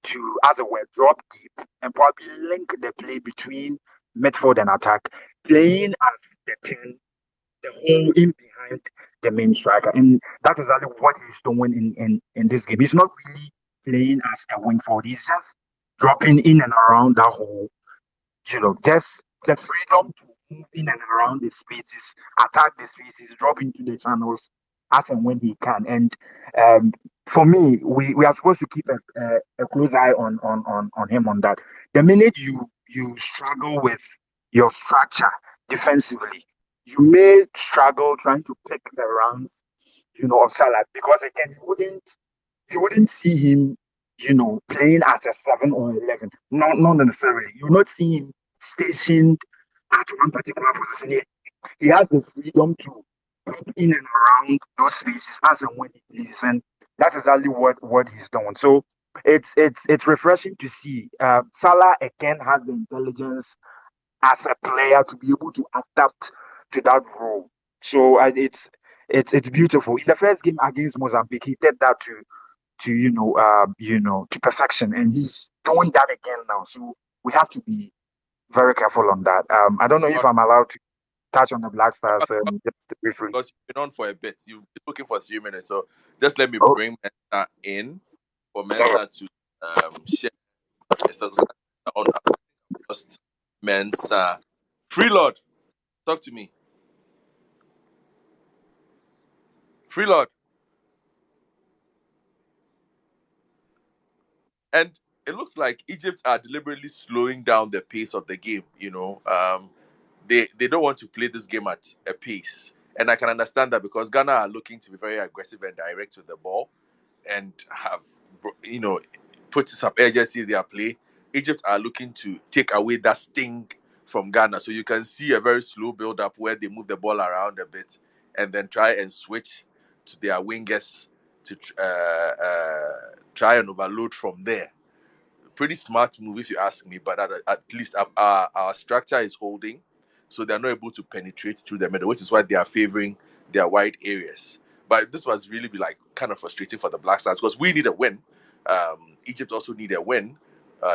to, as it were, drop deep and probably link the play between midfield and attack, playing as the 10, the whole in behind the main striker. And that's exactly what he's doing in this game. He's not really playing as a wing forward. He's just dropping in and around that whole, just the freedom to move in and around the spaces, attack the spaces, drop into the channels as and when he can. And um, for me, we are supposed to keep a close eye on him on that. The minute you struggle with your structure defensively, you may struggle trying to pick the runs, of Salah because again, you wouldn't see him, playing as a 7 or 11. Not necessarily. You will not see him stationed at one particular position. He has the freedom to pop in and around those spaces as and when he pleases, and that's exactly what he's doing. So it's refreshing to see. Salah again has the intelligence as a player to be able to adapt to that role. So it's beautiful. In the first game against Mozambique, he did that to to perfection, and he's doing that again now. So we have to be very careful on that. I don't know All if right, I'm allowed to touch on the Black Stars just briefly. because you've been on for a bit. You've been looking for 3 minutes, so just let me Oh, bring Mensa in for Mensa to share his thoughts on just Mensa. Freelord, talk to me. Freelord. And it looks like Egypt are deliberately slowing down the pace of the game. They don't want to play this game at a pace, and I can understand that because Ghana are looking to be very aggressive and direct with the ball, and have put some urgency in their play. Egypt are looking to take away that sting from Ghana, so you can see a very slow build up where they move the ball around a bit and then try and switch to their wingers to try and overload from there. Pretty smart move if you ask me, but at least our structure is holding, so they're not able to penetrate through the middle, which is why they are favoring their wide areas. But this was really be like kind of frustrating for the Black Stars because we need a win. Egypt also need a win,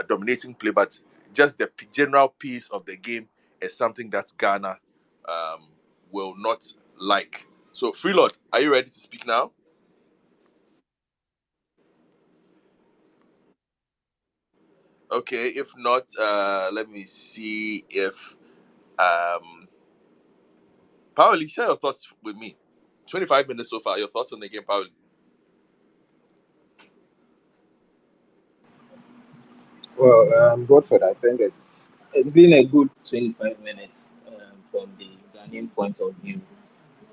dominating play, but just the general pace of the game is something that Ghana um, will not like. So, Freelord, are you ready to speak now? Okay, if not, let me see if Pauli, share your thoughts with me. 25 minutes so far. Your thoughts on the game, Pauli? Well, Godford, I think it's been a good 25 minutes from the Ghanaian point of view.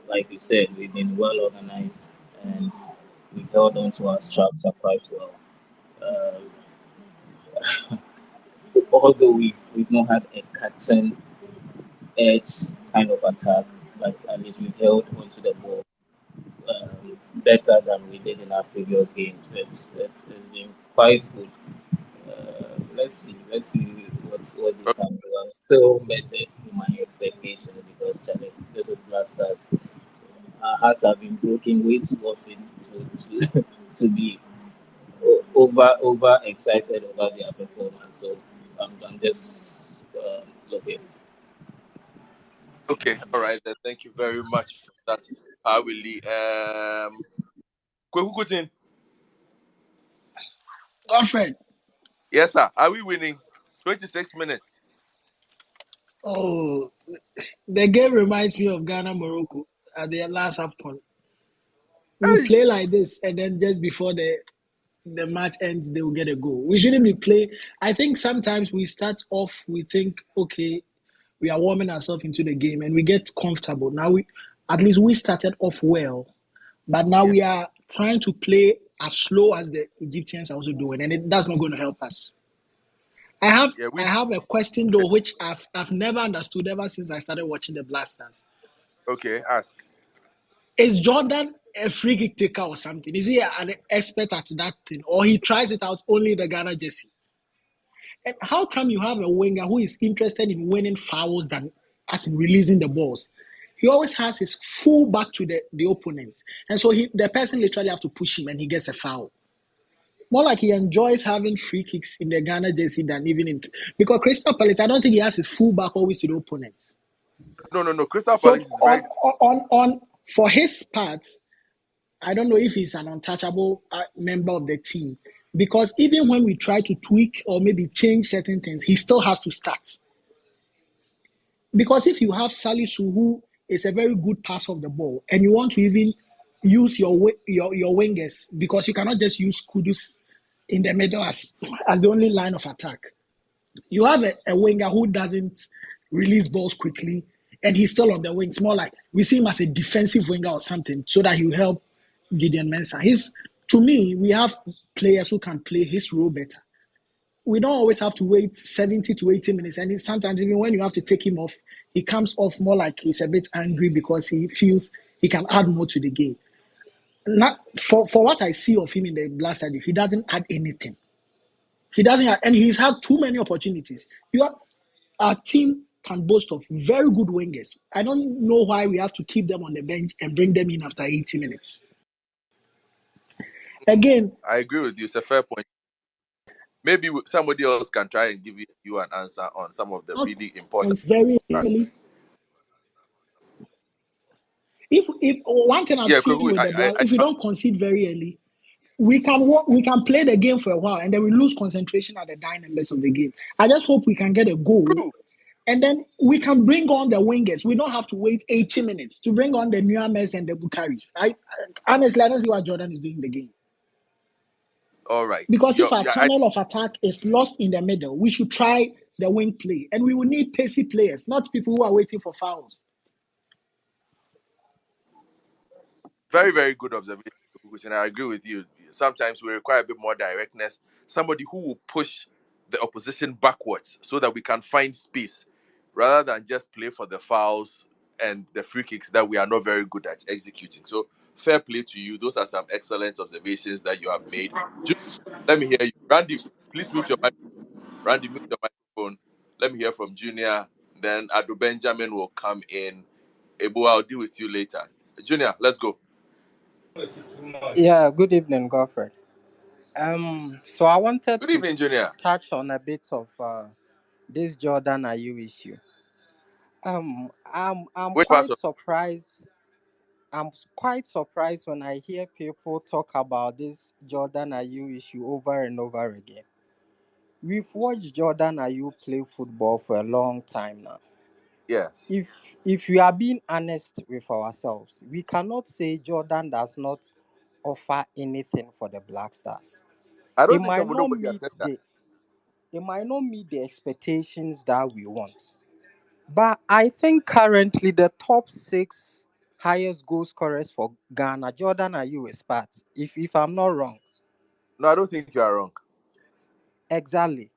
Like you said, we've been well organized and we've held on to our structure quite well. Although we've not had a cutting edge kind of attack, but at least we've held onto the ball better than we did in our previous games. It's been quite good. Let's see what they can do. I'm still measured in my expectations because Charlie, this is Black Stars. Our hearts have been broken way too often to be over excited about their performance. So I'm just looking. Okay, all right. Then thank you very much for that, Pauli. Kweku Kutin, Godfred. Yes, sir. Are we winning? 26 minutes. Oh, the game reminds me of Ghana Morocco at the last Afcon. We Hey, play like this, and then just before the match ends, they will get a goal. We shouldn't be play. I think sometimes we start off, we think, okay, we are warming ourselves into the game, and we get comfortable. Now at least we started off well, but now yeah, we are trying to play as slow as the Egyptians are also doing, and that's not going to help us. I have yeah. I We have a question though, which I've never understood ever since I started watching the Blasters. okay. Ask. Is Jordan a free kick taker or something? Is he an expert at that thing, or he tries it out only in the Ghana jersey? And how come you have a winger who is interested in winning fouls than as in releasing the balls? He always has his full back to the opponent, and so the person literally have to push him, and he gets a foul. More like he enjoys having free kicks in the Ghana jersey than even in because Crystal Palace. I don't think he has his full back always to the opponents. No, no, no. Crystal So Palace is very good. on for his part, I don't know if he's an untouchable member of the team because even when we try to tweak or maybe change certain things, he still has to start. Because if you have Salisu, who is a very good passer of the ball, and you want to even use your wingers, because you cannot just use Kudus in the middle as the only line of attack. You have a winger who doesn't release balls quickly, and he's still on the wings. More like we see him as a defensive winger or something, so that he'll help Gideon Mensah. To me, we have players who can play his role better. We don't always have to wait 70 to 80 minutes. And sometimes even when you have to take him off, he comes off more like he's a bit angry because he feels he can add more to the game. Not for what I see of him in the last study, he doesn't add anything. He doesn't add, and he's had too many opportunities. Our team can boast of very good wingers. I don't know why we have to keep them on the bench and bring them in after 80 minutes. Again, I agree with you. It's a fair point. Maybe somebody else can try and give you an answer on some of the not really important it's very aspects. early. If one thing I've Yeah, seen with the Black, if we I don't concede very early, we can play the game for a while and then we lose concentration at the dying embers of the game. I just hope we can get a goal true. and then we can bring on the wingers. We don't have to wait 80 minutes to bring on the Nuames and the Bukaris. Honestly, I don't see what Jordan is doing in the game. All right. Because if our Yeah, I channel of attack is lost in the middle, we should try the wing play. And we will need pacey players, not people who are waiting for fouls. very, very good observation, and I agree with you. Sometimes we require a bit more directness. Somebody who will push the opposition backwards so that we can find space, rather than just play for the fouls and the free kicks that we are not very good at executing. So fair play to you. Those are some excellent observations that you have made. Let me hear you, Randy. Please mute your mic. Randy, mute your microphone. Let me hear from Junior. Then Adu Benjamin will come in. Ebu, I'll deal with you later. Junior, let's go. Yeah, good evening, Godfrey. So I wanted Good to evening, Junior. touch on a bit of this Jordan Ayew issue. I'm Which part quite of surprised. I'm quite surprised when I hear people talk about this Jordan Ayew issue over and over again. We've watched Jordan Ayew play football for a long time now. yes? If if we are being honest with ourselves, we cannot say Jordan does not offer anything for the Black Stars. I It don't think might not nobody has meet said that. the it might not meet the expectations that we want. But I think currently the top six highest goal scorers for Ghana, Jordan Ayew is part. If I'm not wrong. No, I don't think you are wrong. Exactly.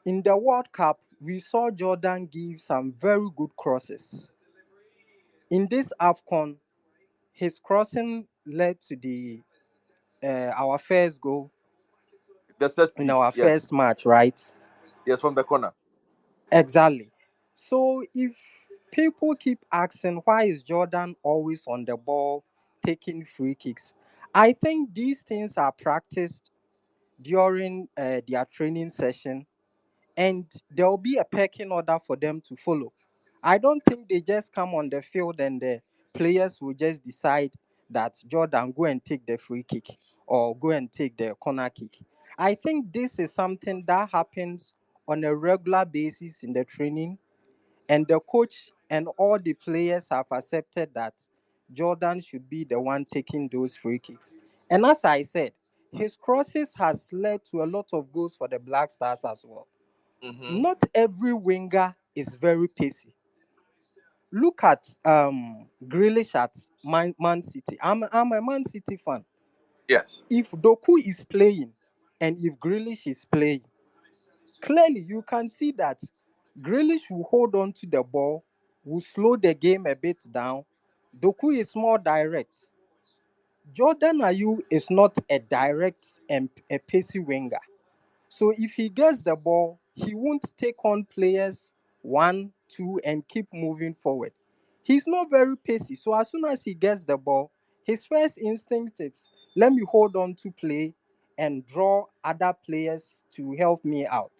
In the World Cup, we saw Jordan give some very good crosses. In this AFCON, his crossing led to the our first goal The set in our piece, yes. first match, right? Yes, from the corner. Exactly. So if people keep asking why is Jordan always on the ball taking free kicks, I think these things are practiced during their training session, and there will be a pecking order for them to follow. I don't think they just come on the field and the players will just decide that Jordan go and take the free kick or go and take the corner kick. I think this is something that happens on a regular basis in the training, and the coach and all the players have accepted that Jordan should be the one taking those free kicks. And as I said, his crosses has led to a lot of goals for the Black Stars as well. Mm-hmm. Not every winger is very pacey. Look at Grealish at Man City. I'm a Man City fan. Yes. If Doku is playing and if Grealish is playing, clearly you can see that Grealish will hold on to the ball, will slow the game a bit down. Doku is more direct. Jordan Ayew is not a direct and a pacey winger. So if he gets the ball, he won't take on players one, two, and keep moving forward. He's not very pacey. So as soon as he gets the ball, his first instinct is let me hold on to play and draw other players to help me out.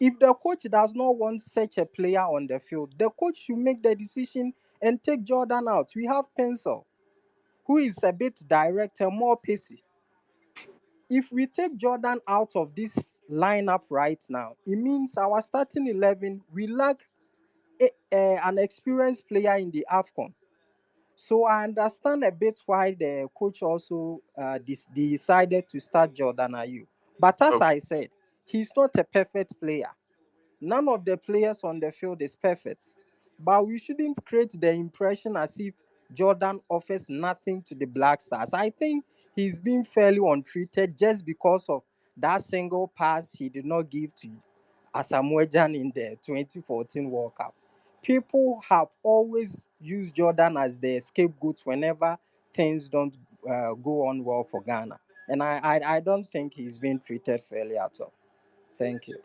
If the coach does not want such a player on the field, the coach should make the decision and take Jordan out. We have Pencil, who is a bit direct and more pacey. If we take Jordan out of this lineup right now, it means our starting 11, we lack an experienced player in the Afcon. So I understand a bit why the coach also decided to start Jordan Ayew. But as Okay. I said, he's not a perfect player. None of the players on the field is perfect. But we shouldn't create the impression as if Jordan offers nothing to the Black Stars. I think he's been fairly untreated just because of that single pass he did not give to Asamoah in the 2014 World Cup. People have always used Jordan as the scapegoat whenever things don't go on well for Ghana. And I don't think he's been treated fairly at all. Thank you.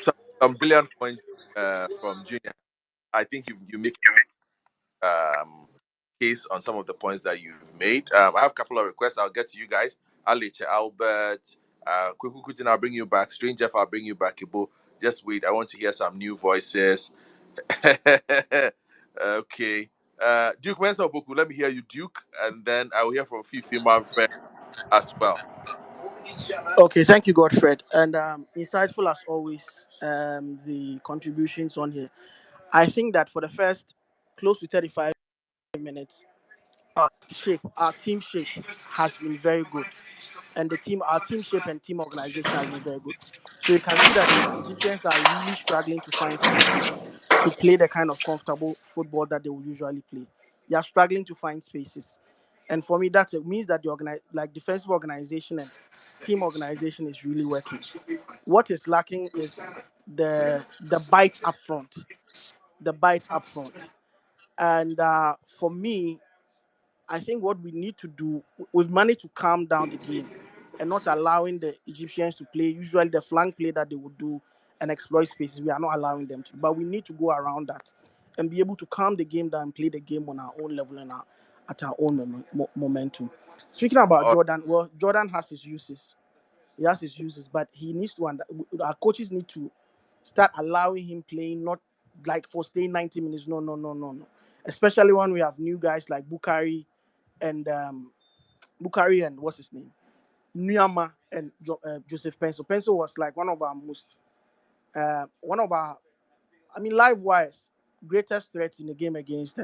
Some brilliant points from Junior. I think you make case on some of the points that you've made. I have a couple of requests. I'll get to you guys. Aliche, Albert, Kweku Kutin, I'll bring you back. Strange Jeff, I'll bring you back. Ibo. Just wait. I want to hear some new voices. Okay. Duke Mensa Boku, let me hear you, Duke. And then I will hear from Fifi Manfred as well. Okay, thank you, Godfred, and insightful as always. The contributions on here. I think that for the first close to 35 minutes, our team shape has been very good, and our team shape and team organization has been very good. So you can see that the Egyptians are really struggling to find spaces to play the kind of comfortable football that they will usually play. They are struggling to find spaces, and for me, that means that defensive organization and team organization is really working. What is lacking is the bite up front, the bite up front, and for me, I think what we need to do, we've managed to calm down the game and not allowing the Egyptians to play. Usually, the flank play that they would do and exploit spaces, we are not allowing them to. But we need to go around that and be able to calm the game down and play the game on our own level and at our own momentum. Speaking about All Jordan, well, Jordan has his uses. He has his uses, but he needs to. Our coaches need to start allowing him playing, not like for staying 90 minutes. No, no, no, no, no. Especially when we have new guys like and Bukari and what's his name, Nyama and Joseph Pencil. Pencil was like one of our, I mean, live wise, greatest threats in the game against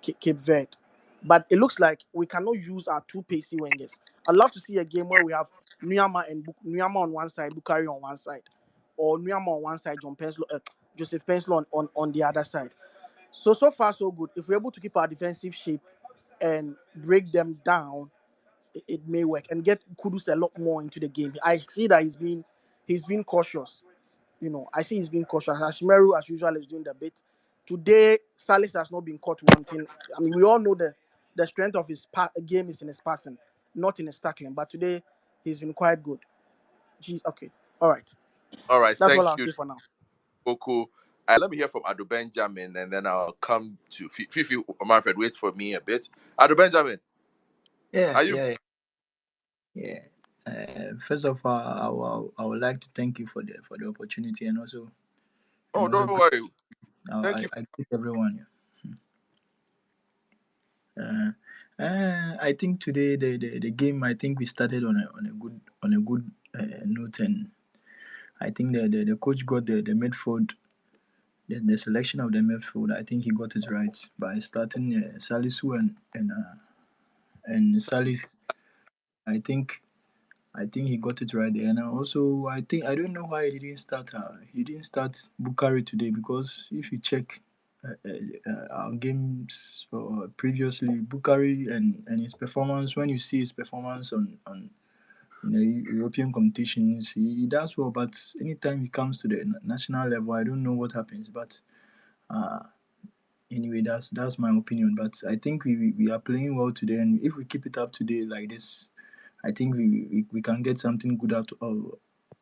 Cape Verde. But it looks like we cannot use our two pacey wingers. I'd love to see a game where we have Nyama on one side, Bukari on one side, or Nyama on one side, Joseph Pencil on the other side. So far so good. If we're able to keep our defensive shape and break them down, it may work and get Kudus a lot more into the game. I see that he's been cautious. I see he's been cautious. Ashmeru, as usual, is doing the bit. Today, Salis has not been caught wanting. I mean, we all know the strength of his game is in his passing, not in his tackling. But today, he's been quite good. Jeez, okay, all right. right. That's all Thank I'll you, say for now. Boku. Let me hear from Ado Benjamin, and then I'll come to Fifi Manfred. Wait for me a bit. Ado Benjamin, Yeah, are you? yeah, yeah. First of all, I would like to thank you for the opportunity and also Oh, don't great. worry. Thank you. I greet everyone. I think today the game, I think we started on a good note, and I think the coach got the midfield, the selection of the midfield. I think he got it right by starting Salisu and Salif. I think he got it right there. And also, I don't know why he didn't start. He didn't start Bukari today, because if you check our games previously, Bukari and his performance. When you see his performance on European competitions, he does well. But anytime he comes to the national level, I don't know what happens. But uh, anyway, that's my opinion. But I think we are playing well today, and if we keep it up today like this, I think we can get something good out of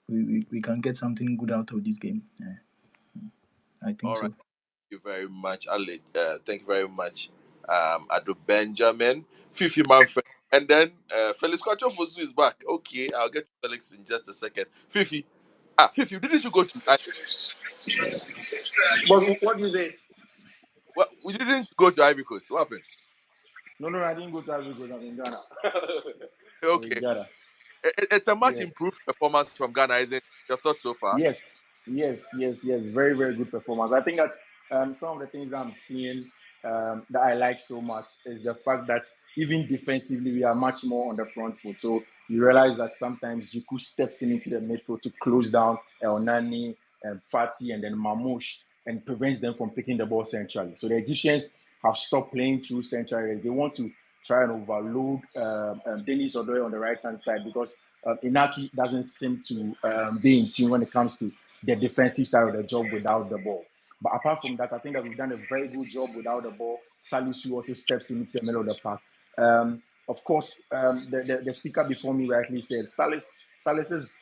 we can get something good out of this game. Yeah, I think All right. so. Thank you very much, Ali. Thank you very much, Ado Benjamin, Fifi Manfred, and then Felix Kwachofosu is back. Okay, I'll get to Felix in just a second. Fifi, Fifi, didn't you go to? What do you say? Well, we didn't go to Ivory Coast. What happened? No, I didn't go to Africa. I'm in Ghana. I'm in Okay, Ghana. it's a much Yeah. improved performance from Ghana, isn't it? Your thoughts so far? Yes. Very, very good performance. I think that some of the things I'm seeing that I like so much is the fact that even defensively, we are much more on the front foot. So you realize that sometimes Jiku steps into the midfield to close down El Nani, Fati, and then Mamouche, and prevents them from picking the ball centrally. So the Egyptians have stopped playing through central areas. They want to try and overload Denis Odoye on the right hand side, because Inaki doesn't seem to be in tune when it comes to the defensive side of the job without the ball. But apart from that, I think that we've done a very good job without the ball. Salisu also steps into the middle of the park. Of course, the speaker before me rightly said Salis's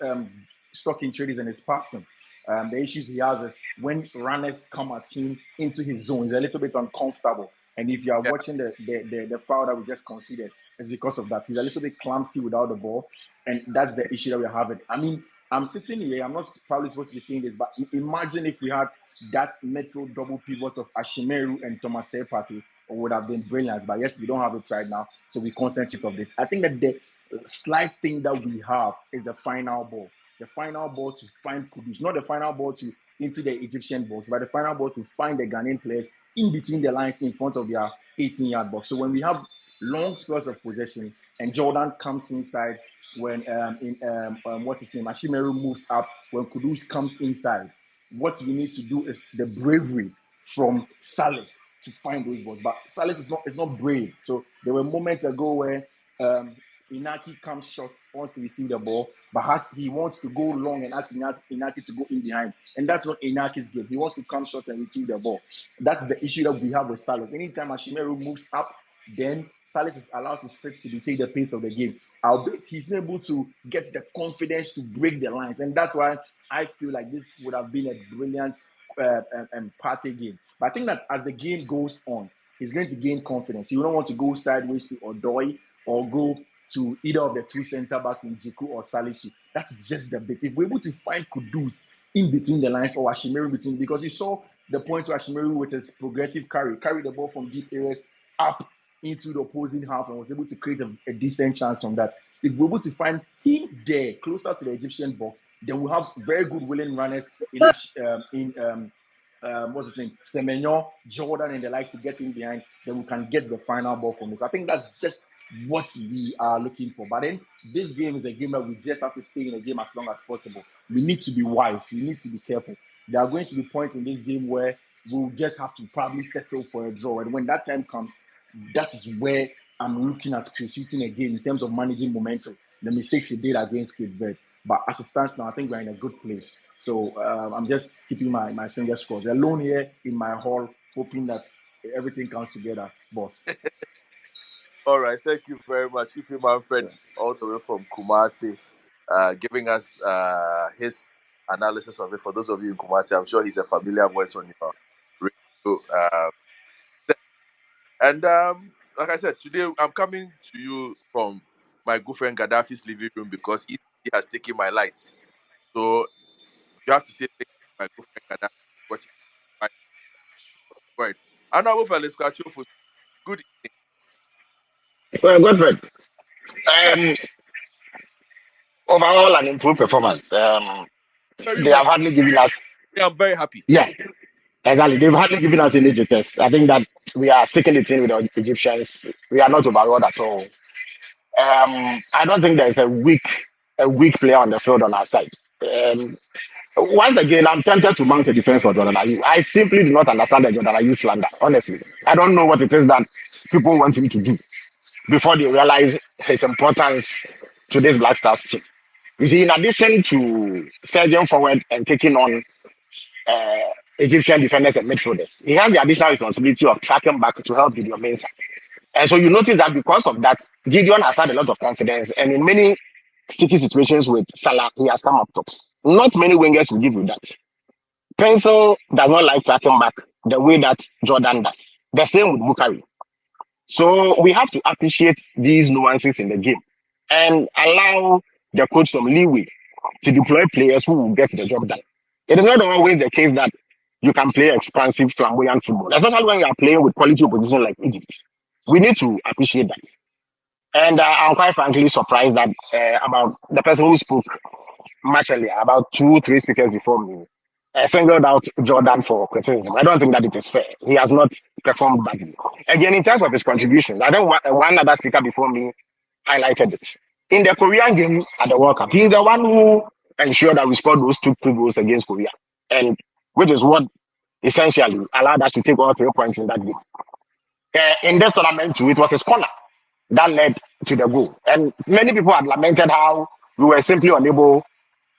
stock in trade is in his passing. The issues he has is when runners come at him into his zone, he's a little bit uncomfortable. And if you are Yeah. watching the foul that we just conceded, it's because of that. He's a little bit clumsy without the ball, and that's the issue that we're having. I mean, I'm sitting here, I'm not probably supposed to be saying this, but imagine if we had that midfield double pivot of Ashimeru and Thomas Partey, it would have been brilliant. But yes, we don't have it right now, so we concentrate on this. I think that the slight thing that we have is the final ball. The final ball to find Kudus, not the final ball to into the Egyptian box, but the final ball to find the Ghanaian players in between the lines in front of their 18-yard box. So when we have long spells of possession and Jordan comes inside, when what's his name, Ashimeru moves up, when Kudus comes inside, what we need to do is the bravery from Salis to find those balls. But Salis is not brave. So there were moments ago where Inaki comes short, wants to receive the ball, but he wants to go long and ask Inaki to go in behind. And that's not Inaki's game. He wants to come short and receive the ball. That's the issue that we have with Salis. Anytime Ashimeru moves up, then Salis is allowed to sit to dictate the pace of the game. Albeit he's not able to get the confidence to break the lines. And that's why I feel like this would have been a brilliant party game. But I think that as the game goes on, he's going to gain confidence. He don't want to go sideways to Odoi or go to either of the two center backs in Jiku or Salisu. That's just the bit. If we're able to find Kudus in between the lines or Ashimeru between, because we saw the point where Ashimeru with his progressive carry the ball from deep areas up into the opposing half and was able to create a decent chance from that. If we're able to find him there closer to the Egyptian box, then we'll have very good willing runners in what's his name, Semenyo, Jordan, and the likes to get in behind. Then we can get the final ball from this. I think that's just what we are looking for. But then this game is a game that we just have to stay in the game as long as possible. We need to be wise. We need to be careful. There are going to be points in this game where we'll just have to probably settle for a draw. And when that time comes, that is where I'm looking at creating again in terms of managing momentum. The mistakes he did against Cape Verde. But as it stands now, I think we're in a good place. So I'm just keeping my fingers crossed. Alone here in my hall, hoping that everything comes together, boss. All right, thank you very much, Fifi Manfred, all the way from Kumasi, giving us his analysis of it. For those of you in Kumasi, I'm sure he's a familiar voice on your radio. And like I said, today I'm coming to you from my good friend Gaddafi's living room because he has taken my lights. So you have to say thank you to my good friend Gaddafi for watching. Right. And now for good evening. Well, Godfred, um, overall an improved performance. Very They have much. hardly given us, Yeah, I'm very happy. yeah, exactly. They've hardly given us any test. I think that we are sticking the team with the Egyptians. We are not overawed at all. I don't think there's a weak player on the field on our side. Um, Once again, I'm tempted to mount a defense for Jordan Ayew. I simply do not understand the Jordan Ayew slander. Honestly, I don't know what it is that people want him to do before they realize his importance to this Black Stars team. You see, in addition to surging forward and taking on uh, Egyptian defenders and midfielders, he has the additional responsibility of tracking back to help Gideon Mensah. And so you notice that because of that, Gideon has had a lot of confidence, and in many sticky situations with Salah, he has come up tops. Not many wingers will give you that. Pencil does not like tracking back the way that Jordan does. The same with Bukari. So we have to appreciate these nuances in the game and allow the coach some leeway to deploy players who will get the job done. It is not always the case that you can play expansive, flamboyant football, especially when you are playing with quality opposition like Egypt. We need to appreciate that. And I'm quite frankly surprised that about the person who spoke much earlier, about two, three speakers before me, singled out Jordan for criticism. I don't think that it is fair. He has not performed badly. Again, in terms of his contributions, I think one other speaker before me highlighted it. In the Korean game at the World Cup, he's the one who ensured that we scored those two goals against Korea, and which is what essentially allowed us to take all 3 points in that game. In this tournament, too, it was his corner that led to the goal. And many people had lamented how we were simply unable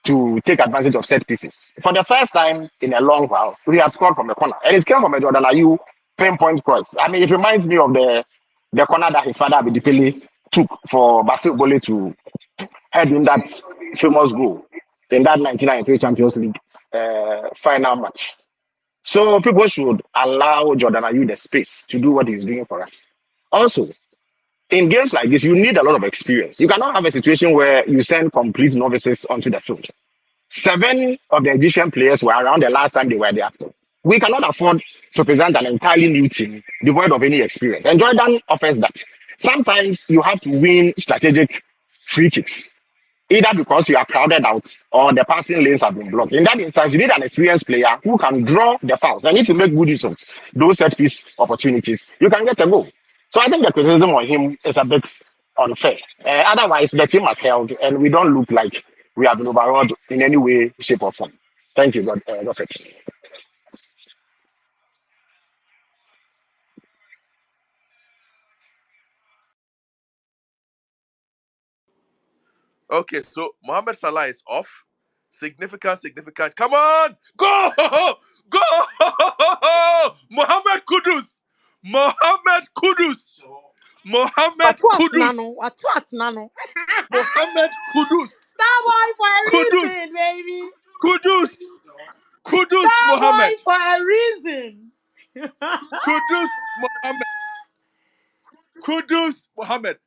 to take advantage of set pieces. For the first time in a long while, we have scored from a corner. And it came from a Jordan Ayew pinpoint cross. I mean, it reminds me of the corner that his father Abidipele took for Basil Bole to head in that famous goal in that 1993 Champions League final match. So people should allow Jordan Ayew the space to do what he's doing for us. Also, in games like this, you need a lot of experience. You cannot have a situation where you send complete novices onto the field. 7 of the Egyptian players were around the last time they were there. We cannot afford to present an entirely new team devoid of any experience. And Jordan offers that. Sometimes you have to win strategic free kicks, either because you are crowded out or the passing lanes have been blocked. In that instance, you need an experienced player who can draw the fouls. And if you make good use of those set piece opportunities, you can get a goal. So I think the criticism on him is a bit unfair. Otherwise, the team has held, and we don't look like we have been overawed in any way, shape, or form. Thank you, Godfrey. Okay, so Mohamed Salah is off. Significant. Come on! Go! Go! Mohamed Kudus! Mohamed Kudus! Mohamed What Kudus! nano? What nano? Mohamed Kudus! That boy for a reason, Kudus! baby. Kudus! Kudus That Mohamed! boy for a reason. Kudus Mohamed! Kudus Mohamed!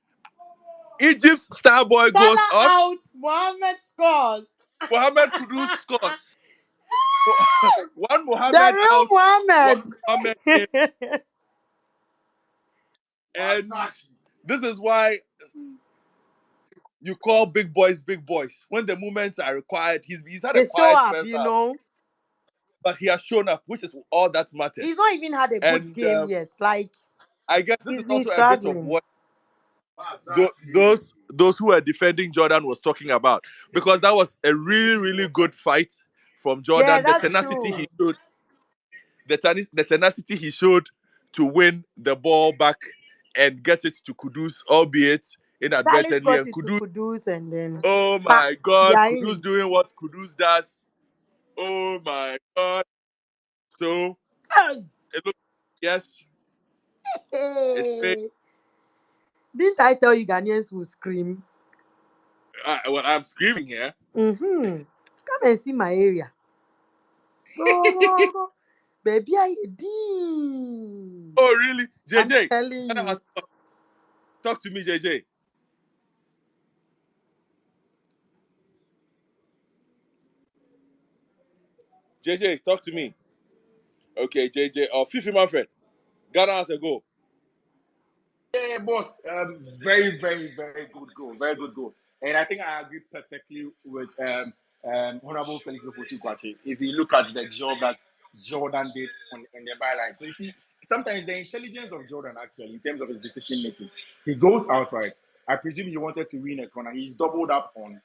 Egypt's star boy goes Salah off. out. Mohammed scores. Mohamed Kudus scores. One The Mohamed real out, one Mohammed. Mohamed in. And this is why you call big boys big boys. When the moments are required, he's had a They show quiet up, first you half, know. but he has shown up, which is all that He's matters. not even had a good And game yet. Like, I guess this he's is been also a bit of struggling. what those who were defending Jordan was talking about, because that was a really good fight from Yeah, Jordan. The that's tenacity true. he showed, the tenacity he showed to win the ball back and get it to Kudus, albeit Salis inadvertently. got And it to Kudus, Kudus and then oh pa, my God, yeah, Kudus in. doing what Kudus does. Oh my God. So, Hey, it looks, yes, it's great. hey. Didn't I tell you Ghanaians will scream? Well, I'm screaming here. Mm-hmm. Come and see my area. Go. Baby, I did. Oh, really? I'm JJ, telling Ghana you. has talk to me, JJ. JJ, talk to me. Okay, JJ. Oh, Fifi, my friend. Ghana has a goal. Yeah, boss. Very good goal. Very good goal. And I think I agree perfectly with Honorable Felix Ofosu-Kwakye. If you look at the job that Jordan did in the byline. So you see, sometimes the intelligence of Jordan actually, in terms of his decision making, he goes outside. I presume he wanted to win a corner. He's doubled up on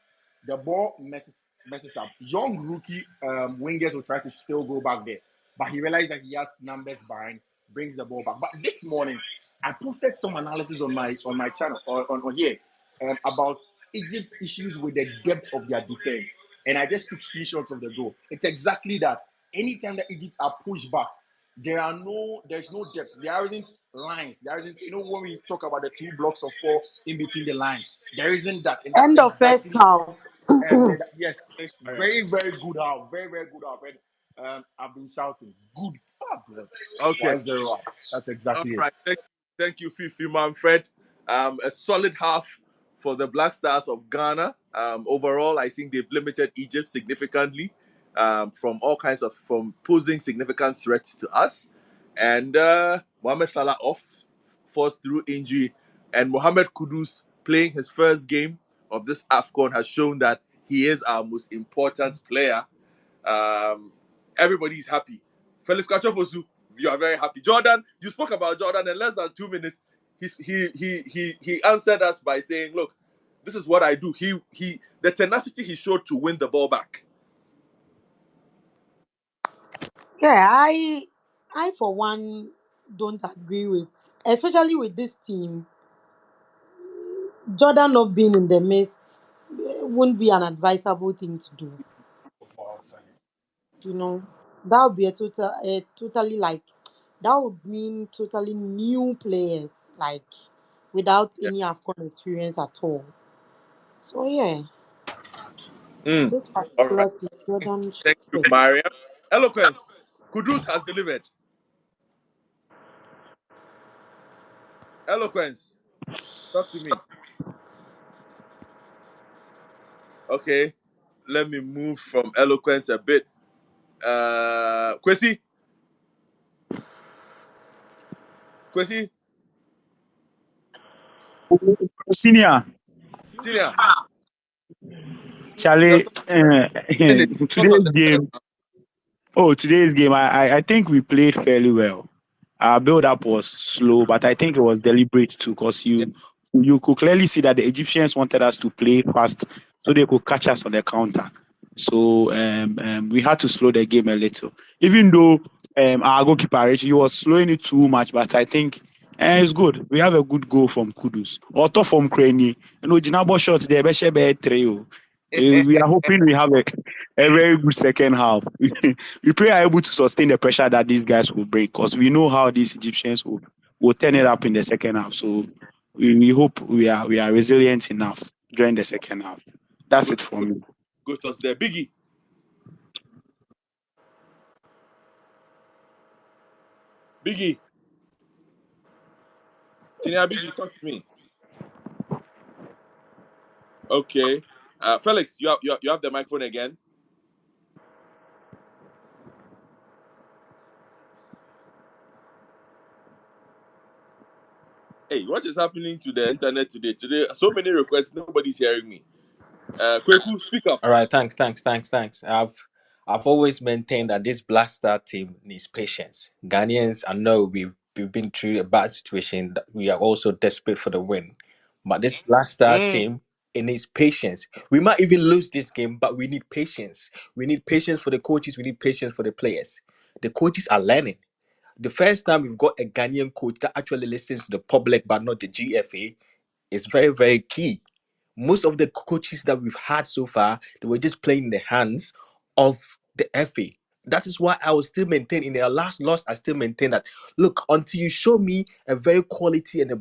the ball, messes up. Young rookie wingers will try to still go back there, but he realized that he has numbers behind, brings the ball back. But this morning, I posted some analysis on my channel on here about Egypt's issues with the depth of their defense, and I just took screenshots of the goal. It's exactly that. Anytime that Egypt are pushed back, there's no depth. There isn't lines. There isn't, when we talk about the 2 blocks of 4 in between the lines, there isn't that, and that's End of first exactly half. yes, Thank you, Mariam. very very good half, very very good half. And I've been shouting, good. Oh, God. Okay. 1-0 up. That's All exactly it. right. Thank you, Fifi Manfred. A solid half for the Black Stars of Ghana. Overall, I think they've limited Egypt significantly from posing significant threats to us. And Mohamed Salah off, forced through injury, and Mohamed Kudus playing his first game of this Afcon has shown that he is our most important player. Everybody's happy. Felix Kachofosu, you are very happy. Jordan, you spoke about Jordan in less than 2 minutes. He answered us by saying, "Look, this is what I do." The tenacity he showed to win the ball back. Yeah, I for one don't agree with, especially with this team. Jordan not being in the mix wouldn't be an advisable thing to do. You know, that would be totally like that would mean totally new players, like without Yeah. any Afcon experience at all. So yeah, Mm. this All right. particular team, Jordan should Thank you, stay. Mariam. Eloquence. Kudus has delivered. Eloquence. Talk to me. Okay. Let me move from eloquence a bit. Kwesi. Kwesi. Senior, Senior. You're Charlie, talking the thoughts of today's the first game. half. Oh, today's game, I think we played fairly well. Our build up was slow, but I think it was deliberate too, because Yeah. you could clearly see that the Egyptians wanted us to play fast so they could catch us on the counter. So we had to slow the game a little. Even though our goalkeeper Richie, he was slowing it too much, but I think it's good. We have a good goal from Kudus. Auto from Craney. Jinabo shot there, Beshe be three. We are hoping we have a very good second half. We pray are able to sustain the pressure that these guys will bring, because we know how these Egyptians will turn it up in the second half. So we hope we are resilient enough during the second half. That's Good, it for good, me. good toss there. Biggie. Biggie. Senior Biggie, talk to me. Okay. Felix, you have the microphone again. Hey, what is happening to the internet today? Today, so many requests, nobody's hearing me. Kweku, speak up. All right, thanks. I've always maintained that this Black Star team needs patience. Ghanaians, I know we've been through a bad situation. That we are also desperate for the win, but this Black Star Mm. team, it needs patience. We might even lose this game, but we need patience. We need patience for the coaches. We need patience for the players. The coaches are learning. The first time we've got a Ghanaian coach that actually listens to the public, but not the GFA, is very, very key. Most of the coaches that we've had so far, they were just playing in the hands of the FA. That is why I will still maintain in their last loss. I still maintain that. Look, until you show me a very quality and a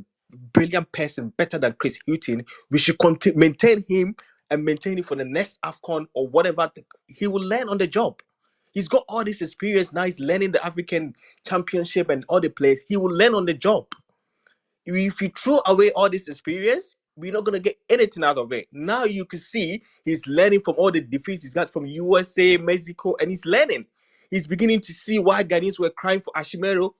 brilliant person better than Chris Hughton, we should maintain him and maintain him for the next Afcon or whatever. He will learn on the job. He's got all this experience now. He's learning the African Championship and all the players. He will learn on the job. If you throw away all this experience, we're not gonna get anything out of it. Now you can see he's learning from all the defeats he's got from USA, Mexico, and he's learning. He's beginning to see why Ghanaians were crying for Ashimero.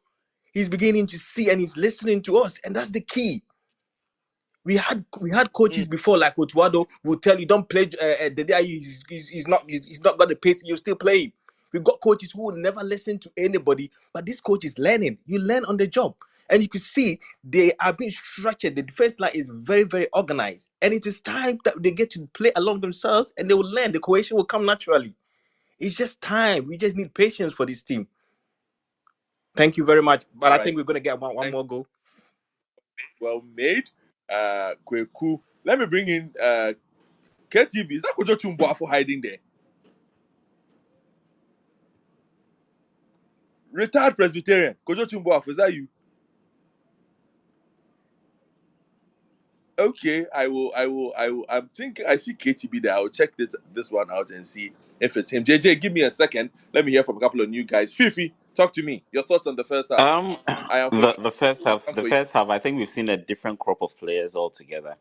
He's beginning to see and he's listening to us, and that's the key. We had coaches before like Otuado will tell you don't play the day he's not got the pace, you still play him. We've got coaches who will never listen to anybody, but this coach is learning. You learn on the job. And you can see they are being structured. The defense line is very, very organized. And it is time that they get to play along themselves and they will learn. The cohesion will come naturally. It's just time. We just need patience for this team. Thank you very much. But I think we're going to get one more goal. Well made. Kweku. Let me bring in KTB. Is that Kojo Chumboa for hiding there? Retired Presbyterian. Kojo Chumboa, is that you? Okay, I'm thinking I see KTB there. I'll check this one out and see if it's him. JJ, give me a second. Let me hear from a couple of new guys. Fifi, talk to me. Your thoughts on the first half. Um, I am for the sure. the first half, I'm the for you. first half, I think we've seen a different crop of players altogether.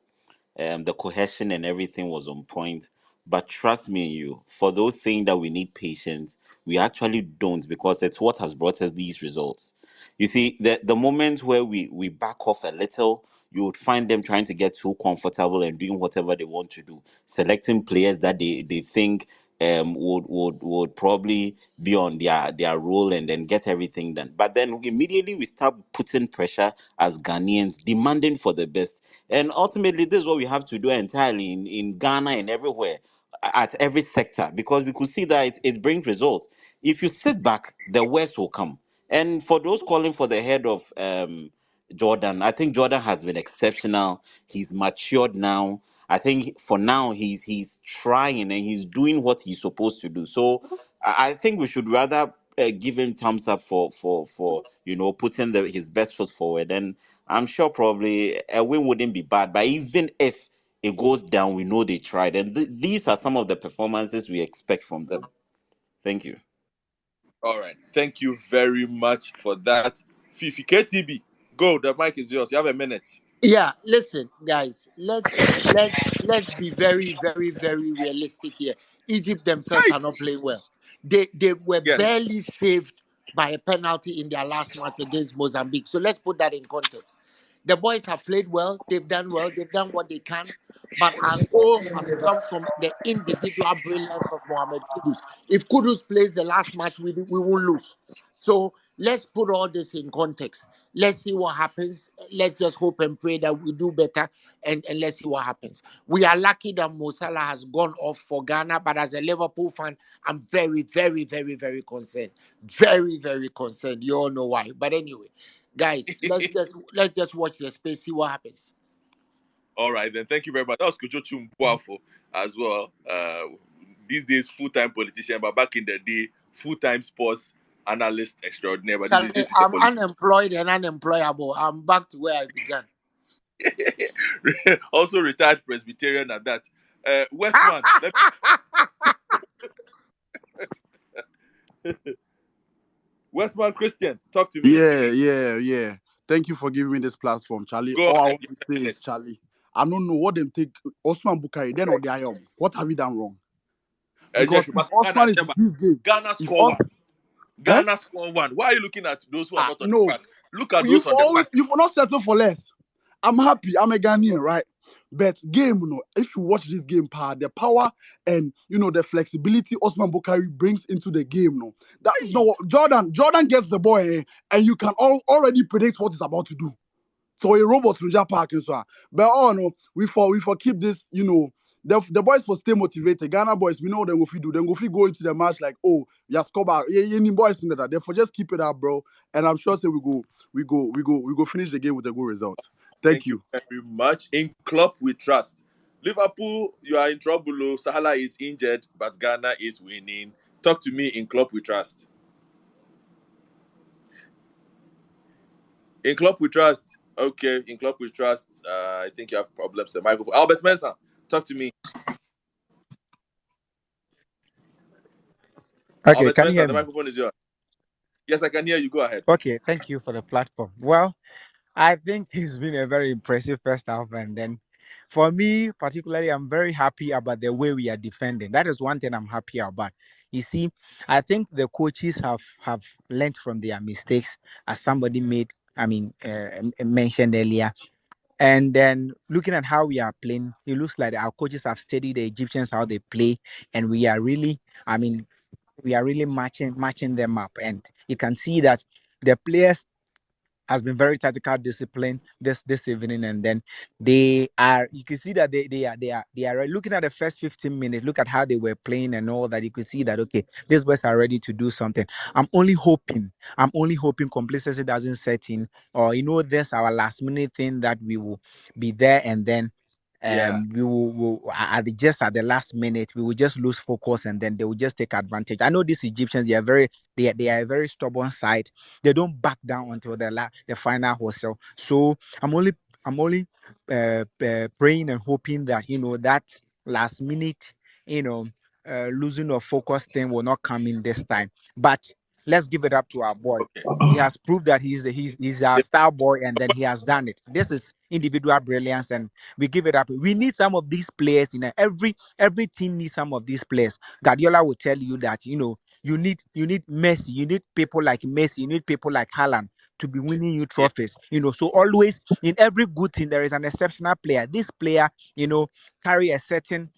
The cohesion and everything was on point. But trust me, you, for those saying that we need patience, we actually don't, because it's what has brought us these results. You see, the moment where we back off a little, you would find them trying to get too comfortable and doing whatever they want to do, selecting players that they think would probably be on their role and then get everything done. But then immediately we start putting pressure as Ghanaians, demanding for the best. And ultimately, this is what we have to do entirely in Ghana and everywhere, at every sector, because we could see that it brings results. If you sit back, the worst will come. And for those calling for the head of Jordan, I think Jordan has been exceptional. He's matured now. I think for now he's trying and he's doing what he's supposed to do. So I think we should rather give him thumbs up for putting his best foot forward. And I'm sure probably a win wouldn't be bad. But even if it goes down, we know they tried, and these are some of the performances we expect from them. Thank you. All right. Thank you very much for that. Fifi, KTB, go. The mic is yours. You have a minute. Yeah, listen, guys, let's be very, very, very realistic here. Egypt themselves Hey. are not playing well. They were Yes. barely saved by a penalty in their last match against Mozambique. So let's put that in context. The boys have played well, they've done well, they've done what they can, but our goal must come from the individual brilliance of Mohamed Kudus. If Kudus plays the last match, we won't lose. So let's put all this in context. Let's see what happens. Let's just hope and pray that we do better, and let's see what happens. We are lucky that Mo Salah has gone off for Ghana, but as a Liverpool fan, I'm very, very, very, very concerned. Very, very concerned. You all know why. But anyway, guys, let's just watch the space, see what happens. All right, then. Thank you very much. That was Kojo Chumboa as well. These days, full-time politician, but back in the day, full-time sports analyst extraordinaire. But Charlie, this is a I'm politician. unemployed and unemployable. I'm back to where I began. Also retired Presbyterian at that. Westman, Westman Christian, talk to me. Yeah. Thank you for giving me this platform, Charlie. Go All I ahead. want You to have say a is, minute. Charlie, I don't know what them take Osman Bukari, then or the IOM. What have we done wrong? Because if Osman is in this game, Ghana if score Os one. eh? Ghana score one. Why are you looking at those who are not on the No, park? Look at those on the park. you will not settle for less. I'm happy. I'm a Ghanaian, right? But game, if you watch this game, the power and the flexibility Osman Bukari brings into the game, that is not what Jordan gets the ball, and you can already predict what he's about to do. So a robot to Park and so on. But no, we for keep this, the boys for stay motivated. Ghana boys, we know them if we do. Then if we go into the match like, oh, yeah, score back. Yeah, boys in that. Therefore, just keep it up, bro. And I'm sure say we go finish the game with a good result. Thank Thank you you. very much. In club we trust. Liverpool, you are in trouble. Salah is injured, but Ghana is winning. Talk to me. In club we trust. In club we trust. Okay, in club we trust. I think you have problems. The microphone. Albert Spencer, talk to me. Okay, Albert can you Spencer, hear the me? microphone is yours. Yes, I can hear you. Go ahead, please. Okay, thank you for the platform. Well, I think it's been a very impressive first half, and then for me particularly, I'm very happy about the way we are defending. That is one thing I'm happy about. You see, I think the coaches have learned from their mistakes, as somebody mentioned earlier. And then looking at how we are playing, it looks like our coaches have studied the Egyptians how they play, and we are really, I mean, we are really matching them up, and you can see that the players has been very tactical discipline this evening, and then they are, you can see that they are looking at the first 15 minutes, look at how they were playing and all that. You can see that okay, these boys are ready to do something. I'm only hoping complacency doesn't set in, or there's our last minute thing that we will be there, and then Yeah. we will just at the last minute we will just lose focus, and then they will just take advantage. I know these Egyptians, they are a very stubborn side. They don't back down until the final whistle. So I'm only praying and hoping that that last minute, you know losing of focus thing will not come in this time. But let's give it up to our boy. Okay. He has proved that he's our Yeah. star boy, and then he has done it. This is individual brilliance, and we give it up. We need some of these players. Every team needs some of these players. Guardiola will tell you that you need Messi, you need people like Messi, you need people like Haaland to be winning you Yeah. trophies. So always in every good team there is an exceptional player. This player, carry a certain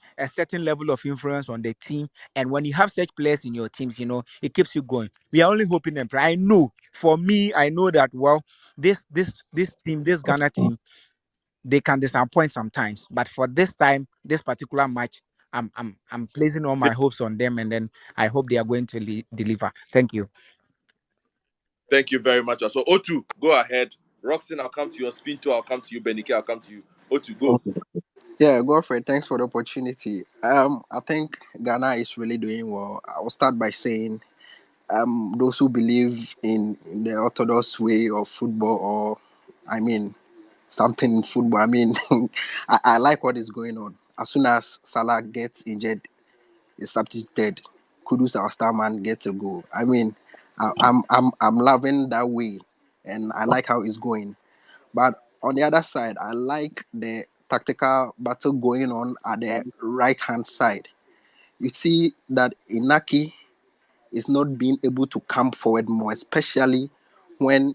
level of influence on the team. And when you have such players in your teams, it keeps you going. We are only hoping and pray. I know, for me, I know that well, this team, this Ghana team, they can disappoint sometimes. But for this time, this particular match, I'm placing all Yeah. my hopes on them, and then I hope they are going to deliver. Thank you. Thank you very much. So O2, go ahead. Roxton, I'll come to you. Spinto, I'll come to you. Benike, I'll come to you. O2, go. Okay. Yeah, Godfrey, thanks for the opportunity. I think Ghana is really doing well. I will start by saying, those who believe in the orthodox way of football, or I mean, something in football. I mean, I like what is going on. As soon as Salah gets injured, is substituted, Kudus, our star man, gets a goal. I mean, I'm loving that way, and I like how it's going. But on the other side, I like the tactical battle going on at the right hand side. You see that Inaki is not being able to come forward more, especially when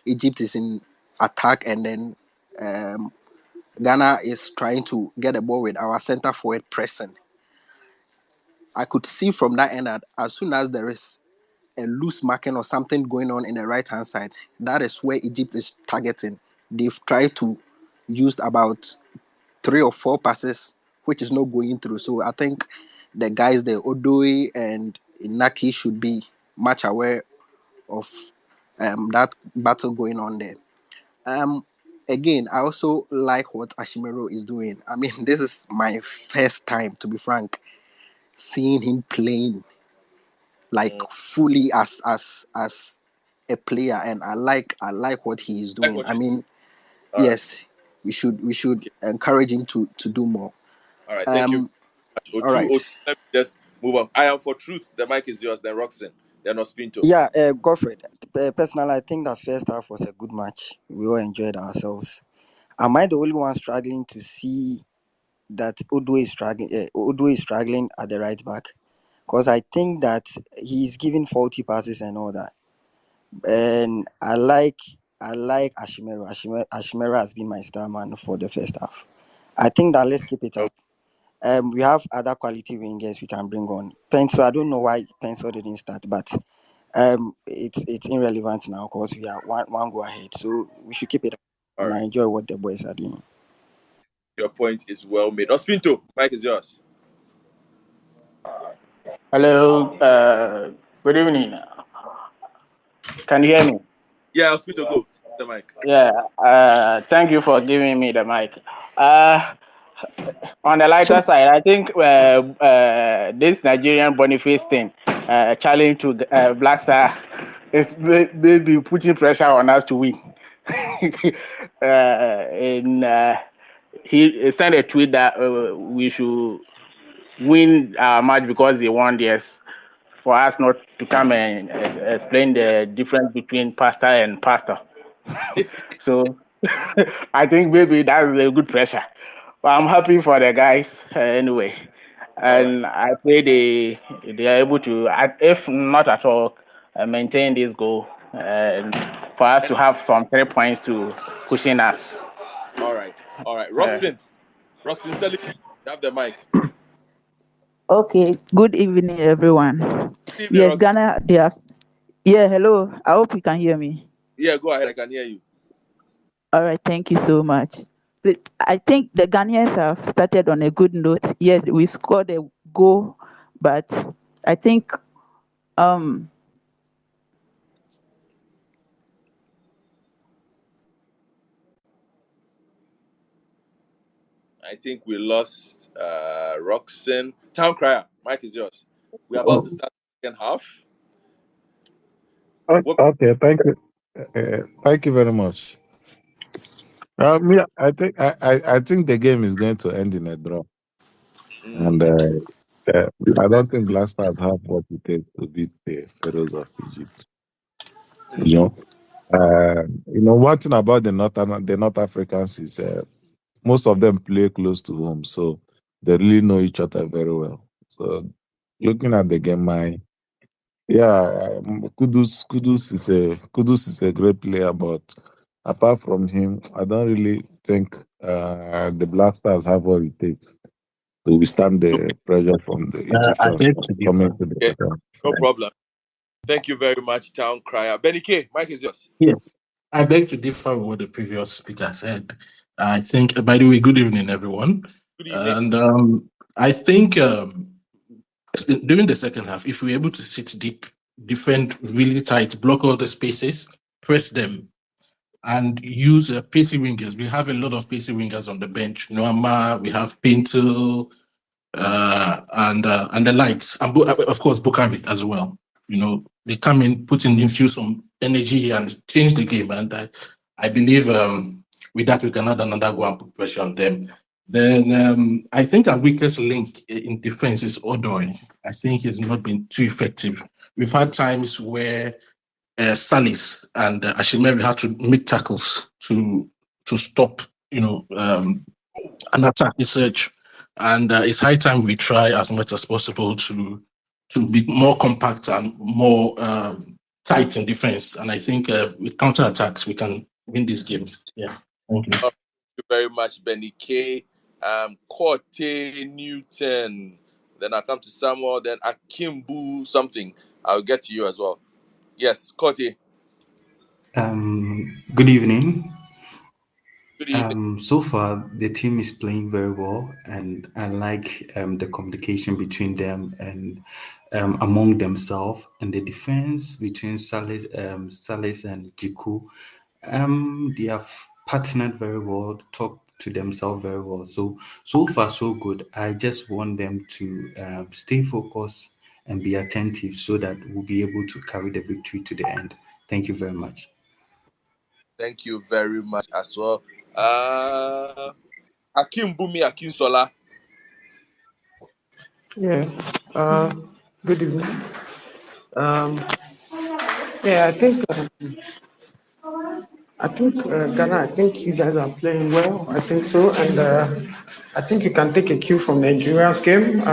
Egypt is in attack, and then um, Ghana is trying to get the ball with our center forward pressing. I could see from that end that as soon as there is a loose marking or something going on in the right hand side, that is where Egypt is targeting. They've tried to use about 3 or 4 passes, which is not going through. So I think the guys, the Odoi and Inaki, should be much aware of that battle going on there. Um, Again, I also like what Ashimero is doing. I mean, this is my first time, to be frank, seeing him playing like Mm. fully as a player, and I like what he is Like doing. what I you mean, All right. yes, we should Okay. encourage him to do more. All right. Thank you Um, very much. all O2, right. O2. Let me just move on. I am for truth. The mic is yours. Then Roxton. Then Ospinto. Yeah, Godfrey. Personally, I think that first half was a good match. We all enjoyed ourselves. Am I the only one struggling to see that Odo is struggling at the right back? Because I think that he's giving faulty passes and all that. And I like Ashimero. Ashimero has been my star man for the first half. I think that let's keep it Okay. up. We have other quality wingers we can bring on. Pencil, I don't know why Pencil didn't start, but it's irrelevant now because we are one go ahead. So we should keep it up, All and I right. enjoy what the boys are doing. Your point is well made. Ospinto, mic is yours. Hello, good evening. Can you hear me? Yeah, Ospinto, go. The mic. Yeah, thank you for giving me the mic. Uh, on the lighter side, I think this Nigerian Boniface thing, challenge to Black Star, is maybe putting pressure on us to win. And he sent a tweet that we should win our match because they won theirs. For us not to come and explain Yeah. the difference between pastor and pastor. So I think maybe that's a good pressure. But I'm happy for the guys anyway. All right. And I pray they are able to, if not at all, maintain this goal and for us And to have some 3 points to cushion us. All right, Roxanne, Sally, you have the mic. Okay, good evening, everyone. Good evening, Yes, Roxanne. Ghana, they have. Yeah, hello. I hope you can hear me. Yeah, go ahead. I can hear you. All right, thank you so much. I think the Ghanaians have started on a good note. Yes, we've scored a goal, but I think um I think we lost Roxanne. Town Crier, mic is yours. We're about to Oh, start the second half. What? okay, thank you. Thank you very much. Yeah, I think the game is going to end in a draw, Mm, and I don't think Black Stars have what it takes to beat the Pharaohs of Egypt. mm, You one thing about the North Africans is most of them play close to home, so they really know each other very well. So, looking at the game, Kudus is a great player, but apart from him, I don't really think the Black Stars have what it takes to withstand the pressure from the I Egyptians beg to coming differ. to the okay, second. no problem. Thank you very much, Town Crier. Benny K, mic is yours. Yes, I beg to differ with what the previous speaker said. I think, by the way, good evening, everyone. Good evening. And I think during the second half, if we're able to sit deep, defend really tight, block all the spaces, press them, and use pacey wingers. We have a lot of pacey wingers on the bench. Noama, we have Pinto, and the likes, and of course Bukari as well. They come in, put in, infuse some energy and change the game. And I believe with that we can add another go and put pressure on them. Then I think our weakest link in defense is Odoi. I think he's not been too effective. We've had times where Salis and Ashimeri had to make tackles to stop, an attack research. And it's high time we try as much as possible to be more compact and more tight in defense. And I think with counter attacks we can win this game. Yeah, thank you. Thank you very much, Benny K. Corte Newton. Then I come to Samuel. Then Akimbu something. I'll get to you as well. Yes, Corte. Good evening. Good evening. So far, the team is playing very well, and I like the communication between them and among themselves, and the defense between Salis and Jiku. They have partnered very well, talked to themselves very well. So far, so good. I just want them to stay focused and be attentive so that we'll be able to carry the victory to the end. Thank you very much. Thank you very much as well. Akim Bumi Akinsola. Yeah. Uh, Good evening. Um, yeah, I think Ghana. I think you guys are playing well. I think so, and I think you can take a cue from Nigeria's game.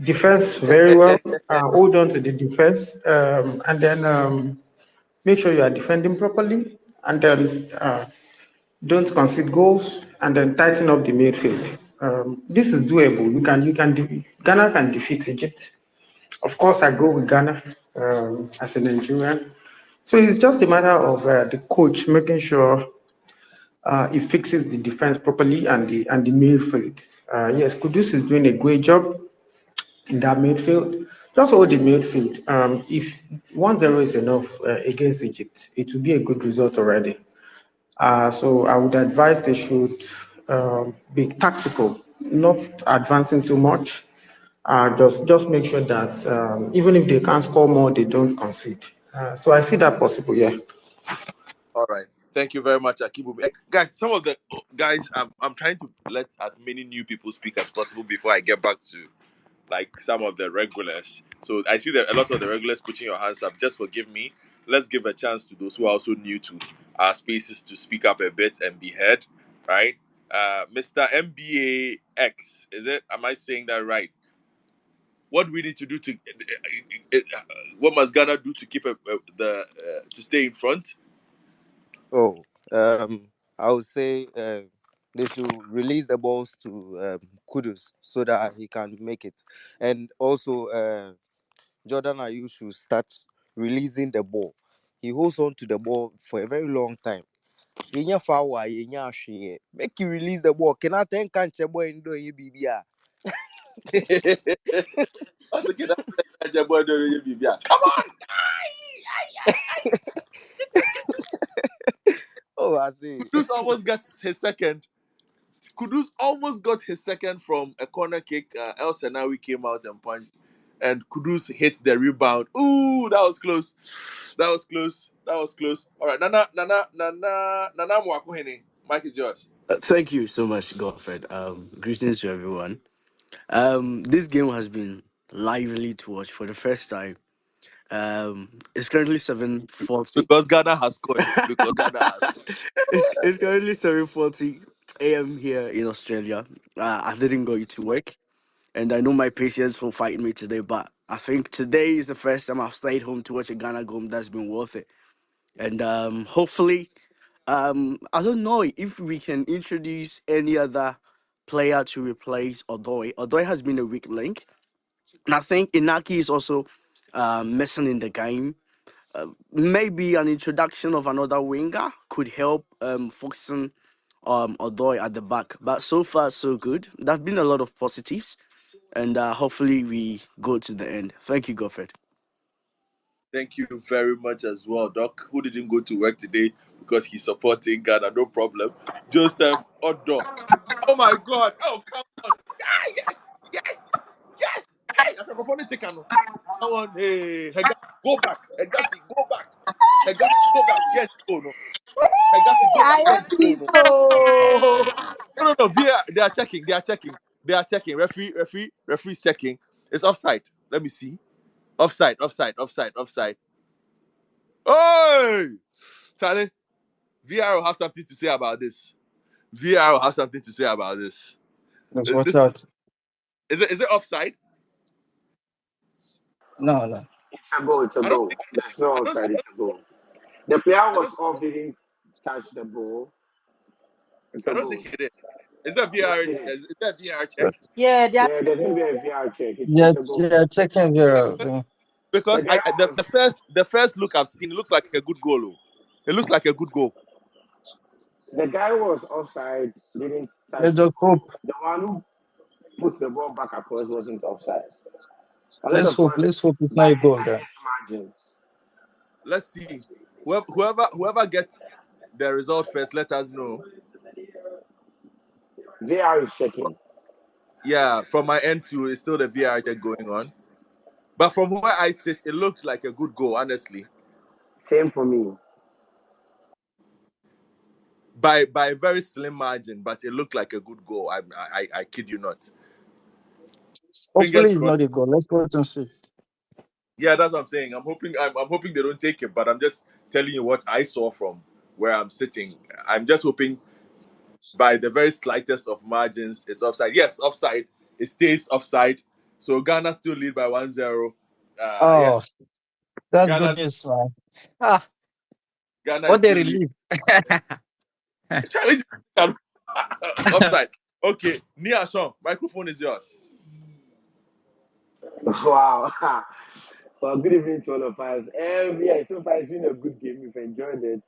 Defense very well. Hold on to the defense, and then make sure you are defending properly, and then don't concede goals, and then tighten up the midfield. This is doable. Ghana can defeat Egypt. Of course, I go with Ghana as a Nigerian. So it's just a matter of the coach making sure he fixes the defense properly and the midfield. Yes, Kudus is doing a great job in that midfield. Just hold the midfield. If 1-0 is enough against Egypt, it will be a good result already. So I would advise they should be tactical, not advancing too much. Just make sure that even if they can't score more, they don't concede. So I see that possible. Yeah. All right. Thank you very much, Akim Bumi. Guys, some of the guys, I'm trying to let as many new people speak as possible before I get back to like some of the regulars. So I see that a lot of the regulars putting your hands up. Just forgive me. Let's give a chance to those who are also new to our spaces to speak up a bit and be heard. Right? Mr. MBAX, is it? Am I saying that right? What do we need to do to? What must Ghana do to keep to stay in front? Oh, I would say they should release the balls to Kudus so that he can make it. And also, Jordan Ayew should start releasing the ball. He holds on to the ball for a very long time. Yenya foul, yenya hwee. Make you release the ball. Can I think can't boy ndo ye bibia? Once again, that's boy don't really be here. Come on! Oh, I see. Kudus almost got his second. Kudus almost got his second from a corner kick. El Senawi came out and punched, and Kudus hit the rebound. Ooh, that was close. That was close. That was close. All right, Nana Mwakuhene. Mike is yours. Thank you so much, Godfred. Greetings to everyone. This game has been lively to watch for the first time. It's currently 7:40. Because Ghana has scored. Because Ghana has scored. It's currently 7:40 a.m. here in Australia. I didn't go to work, and I know my patients will fight me today, but I think today is the first time I've stayed home to watch a Ghana game that's been worth it. And hopefully, I don't know if we can introduce any other player to replace Odoi. Odoi has been a weak link, and I think Inaki is also missing in the game. Maybe an introduction of another winger could help focusing Odoi at the back. But so far, so good. There have been a lot of positives, and hopefully we go to the end. Thank you, Godfred. Thank you very much as well, Doc, who didn't go to work today because he's supporting Ghana. No problem. Joseph Odo. Oh my God. Oh, come on. Ah, yes. Yes. Yes. Hey, I'm going to take Come on. Hey, Hegasi, go back. Hegasi, go back. Hegasi, go back. Yes. Oh, no. Hegasi, go back. I Yes. am Oh, please. no. Oh. No, no, no. VR, they are checking. They are checking. They are checking. Referee's checking. It's offside. Let me see. Offside, offside, offside, offside. Hey! Charlie, VR will have something to say about this. VR will have something to say about this. Let's watch This out. is it offside? No, no. It's a goal. It's a I don't goal. think There's no I don't offside. It's a goal. The player I was don't off, didn't touch the ball. It's a I don't goal. think it is. Is that Yes, VR it is. is that VR check? But Yeah, they are Yeah, there's going to checking. be a VR check. yeah, It's a goal. yeah, checking the The Because guy the, was. the first look I've seen, it looks like a good goal. Oh. It looks like a good goal. The guy was offside, didn't touch let's the just ball. hope. The one who put the ball back across wasn't offside. Unless, Let's of hope. course, Let's hope it's by not a the goal then. tiniest margins. Let's see. Whoever gets the result first, let us know. VR is checking. Yeah, from my end too, it's still the VR check going on. But from where I sit, it looks like a good goal, honestly. Same for me. By a very slim margin, but it looked like a good goal. I kid you not. Fingers Hopefully it's crossed. not a goal. Let's wait and see. Yeah, that's what I'm saying. I'm hoping they don't take it, but I'm just telling you what I saw from where I'm sitting. I'm just hoping by the very slightest of margins it's offside. Yes, offside. It stays offside. So Ghana still lead by 1-0. Oh, Yes. that's good Ghana news, man. Ah, Ghana is what a still lead. relief. Challenge offside. Okay, Nia Sean, microphone is yours. Wow. Well, good evening to all of us. Yeah, so far it's been a good game. We've enjoyed it.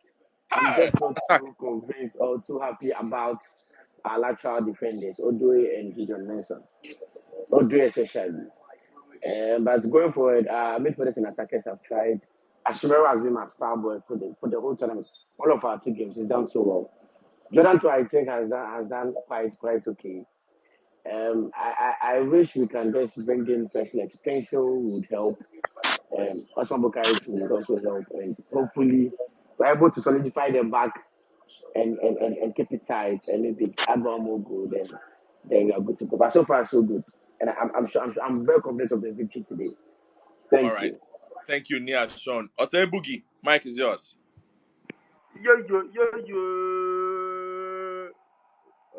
I'm Hi, just not attack. too convinced or too happy about our lateral defenders, Odoi and Gideon Nelson. Odoi especially. But going forward, midfielders and attackers have tried. Ashimero has been my star boy for the whole tournament. All of our two games, he's done so well. Jordan too, I think, has done quite okay. I wish we can just bring in fresh legs. Pencil would help. Osman Bukari too would also help, and hopefully we're able to solidify them back and keep it tight. And if they add one more goal, then we are good to go. But so far so good, and I'm sure I'm very confident of the victory today. All Thank right. you. Thank you, Nia Sean. Osei Boogie, Mike is yours. Yo, yo, yo, yo.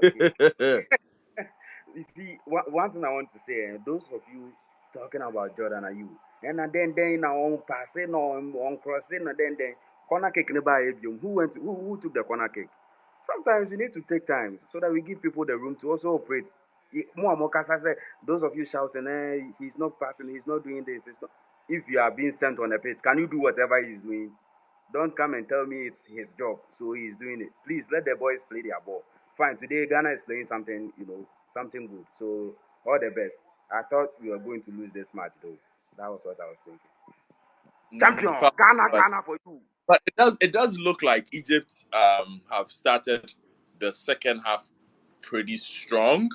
Okay. You see, one thing I want to say, those of you talking about Jordan are you. And then now on passing on crossing and then corner kick in the by who took the corner kick? Sometimes you need to take time so that we give people the room to also operate. More and more, Kasa said, those of you shouting, he's not passing, he's not doing this. It's not. If you are being sent on a pitch, can you do whatever he's doing? Don't come and tell me it's his job, so he's doing it. Please let the boys play their ball. Fine, today Ghana is playing something, something good. So all the best. I thought we were going to lose this match though. That was what I was thinking. Champion, Ghana, But Ghana for you. but it does look like Egypt have started the second half pretty strong.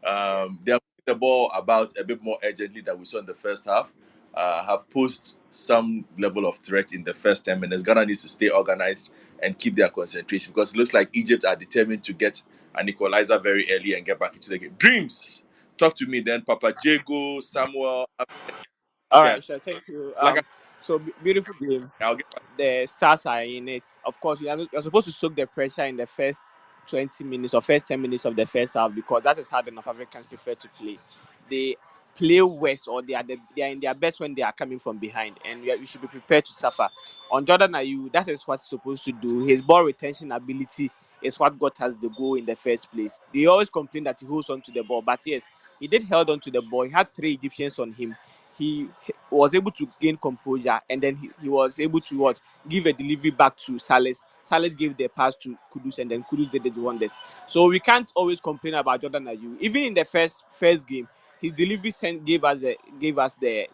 They're moving the ball about a bit more urgently than we saw in the first half. Have posed some level of threat in the first 10 minutes. Ghana needs to stay organized and keep their concentration because it looks like Egypt are determined to get an equalizer very early and get back into the game. Dreams, talk to me then, Papa Jago, Samuel. All right, Yes, so thank you. like Beautiful game. I'll get back. The stars are in it. Of course, you're supposed to soak the pressure in the first 20 minutes or first 10 minutes of the first half because that is how the North Africans prefer to play. They play worse or they are in their best when they are coming from behind, and you should be prepared to suffer. On Jordan Ayew, that is what he's supposed to do. His ball retention ability is what got us the goal in the first place. They always complain that he holds on to the ball, but yes, he did hold on to the ball. He had 3 Egyptians on him. He was able to gain composure, and then he was able to give a delivery back to Salas. Salas gave the pass to Kudus, and then Kudus did the wonders. So we can't always complain about Jordan Ayew. Even in the first game, his delivery gave us the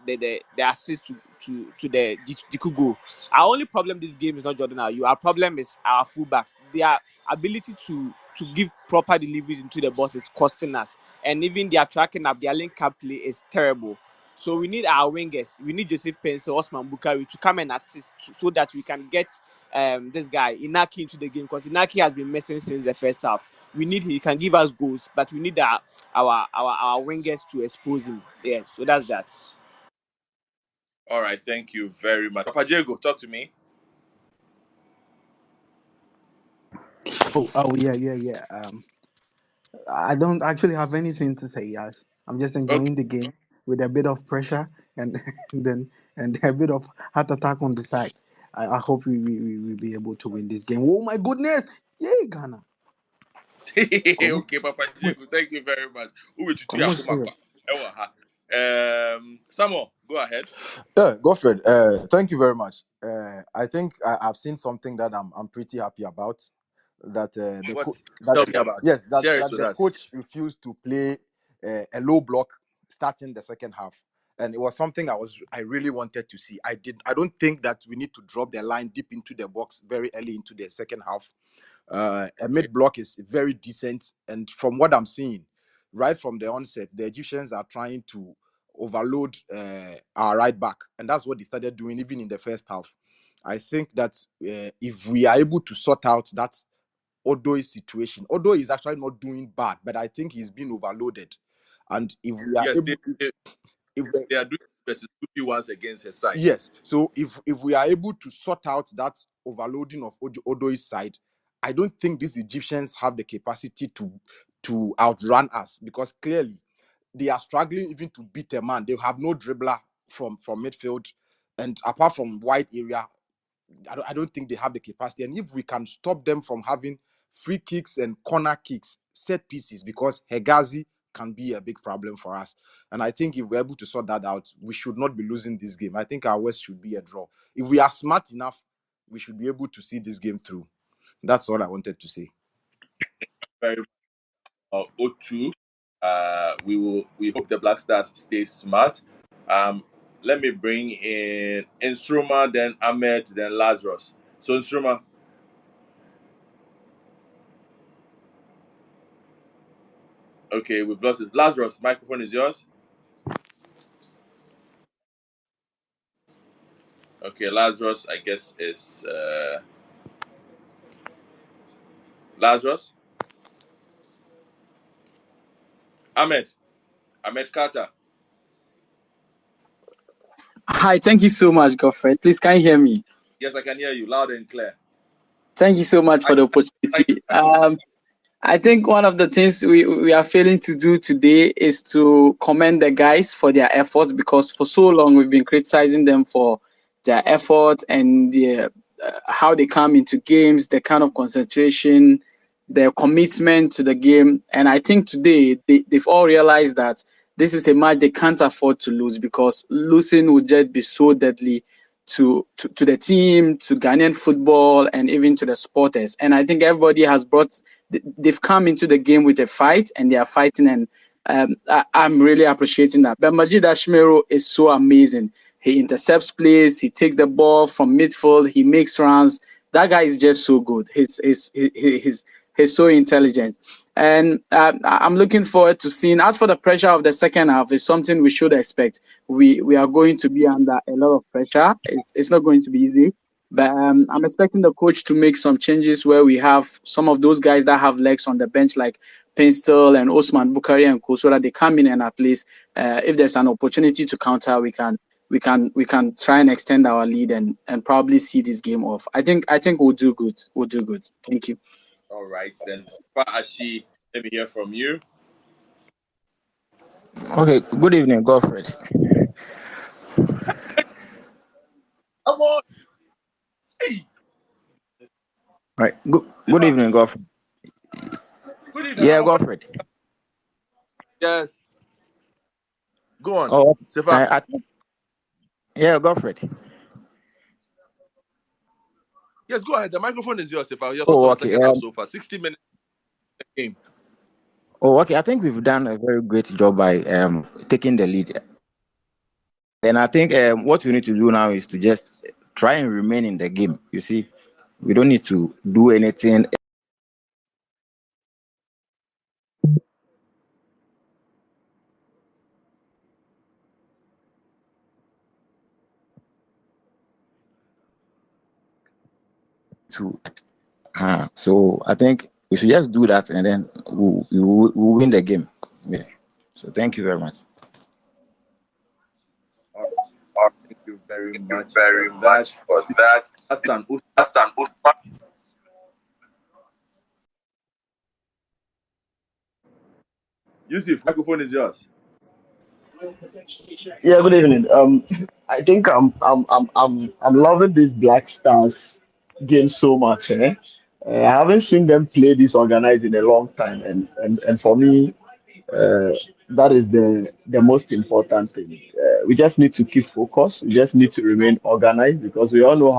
assist to the Jiku goal. Our only problem this game is not Jordan Ayew. Our problem is our fullbacks. Their ability to give proper deliveries into the box is costing us, and even their tracking up, their link up play is terrible. So we need our wingers. We need Joseph Pencil, Osman Bukari to come and assist so that we can get this guy Inaki into the game because Inaki has been missing since the first half. He can give us goals, but we need our wingers to expose him. Yeah, so that's that. All right, thank you very much. Papa Jago, talk to me. Oh, yeah. I don't actually have anything to say. Yes, I'm just Okay. enjoying the game with a bit of pressure and and a bit of heart attack on the side. I hope we will be able to win this game. Oh my goodness! Yay, Ghana! Come, Okay, Papa come, Jago, thank you very much. come on, serious. Samuel, go ahead. Yeah, Godfred, thank you very much. I think I've seen something that I'm pretty happy about. That What? Tell me about it. yes, Share it that with the us. coach refused to play a low block starting the second half, and it was something I really wanted to see. I don't think that we need to drop the line deep into the box very early into the second half. A Okay. mid block is very decent, and from what I'm seeing, right from the onset, the Egyptians are trying to overload our right back, and that's what they started doing even in the first half. I think that if we are able to sort out that Odo's situation, Odo is actually not doing bad, but I think he's been overloaded, and if we are Yes, able to, if they are doing versus 2v1s against his side. yes. So if we are able to sort out that overloading of Odo's side, I don't think these Egyptians have the capacity to outrun us because clearly they are struggling even to beat a man. They have no dribbler from midfield, and apart from wide area, I don't think they have the capacity. And if we can stop them from having free kicks and corner kicks, set pieces, because Hegazi can be a big problem for us. And I think if we're able to sort that out, we should not be losing this game. I think our West should be a draw. If we are smart enough, we should be able to see this game through. That's all I wanted to say. Very O2. We hope the Black Stars stay smart. Let me bring in Instruma, then Ahmed, then Lazarus. So Instruma, okay, we've lost it. Lazarus, microphone is yours. Okay, Lazarus, I guess is Lazarus. Ahmed Carter. Hi, thank you so much, Godfrey. Please, can you hear me? Yes, I can hear you loud and clear. Thank you so much for the opportunity. I think one of the things we are failing to do today is to commend the guys for their efforts, because for so long we've been criticizing them for their effort and how they come into games, the kind of concentration their commitment to the game. And I think today they've all realized that this is a match they can't afford to lose, because losing would just be so deadly to the team, to Ghanaian football, and even to the supporters. And I think everybody has they've come into the game with a fight, and they are fighting. And I'm really appreciating that. But Majid Ashmero is so amazing. He intercepts plays, he takes the ball from midfield, he makes runs. That guy is just so good. He's so intelligent. And I'm looking forward to seeing. As for the pressure of the second half, is something we should expect. We are going to be under a lot of pressure. It's not going to be easy. But I'm expecting the coach to make some changes where we have some of those guys that have legs on the bench, like Pinstel and Osman Bukari and Co, so that they come in, and at least if there's an opportunity to counter, we can try and extend our lead and probably see this game off. I think we'll do good. We'll do good. Thank you. All right, then. Sifa Ashi, let me hear from you. Okay, good evening, Godfred. Come on. Hey. Right. Good Sifa, evening, Godfred. good evening. Yeah, Godfred. Yes. Go on. Oh, Sifa. I think, yeah, Godfred. Yes, go ahead. The microphone is yours, Sifa. Your thoughts Oh, on the okay. second half so far? 60 minutes game. Oh, okay. I think we've done a very great job by taking the lead. And I think what we need to do now is to just try and remain in the game. You see, we don't need to do anything to. So I think we should just do that, and then we'll win the game. Yeah. So thank you very much. All right. Thank you very much for that. Hassan, Yusuf, microphone is yours. Yeah, good evening. I think I'm loving these Black Stars game so much. I haven't seen them play this organized in a long time, and for me, uh, that is the most important thing. We just need to keep focus. We just need to remain organized, because we all know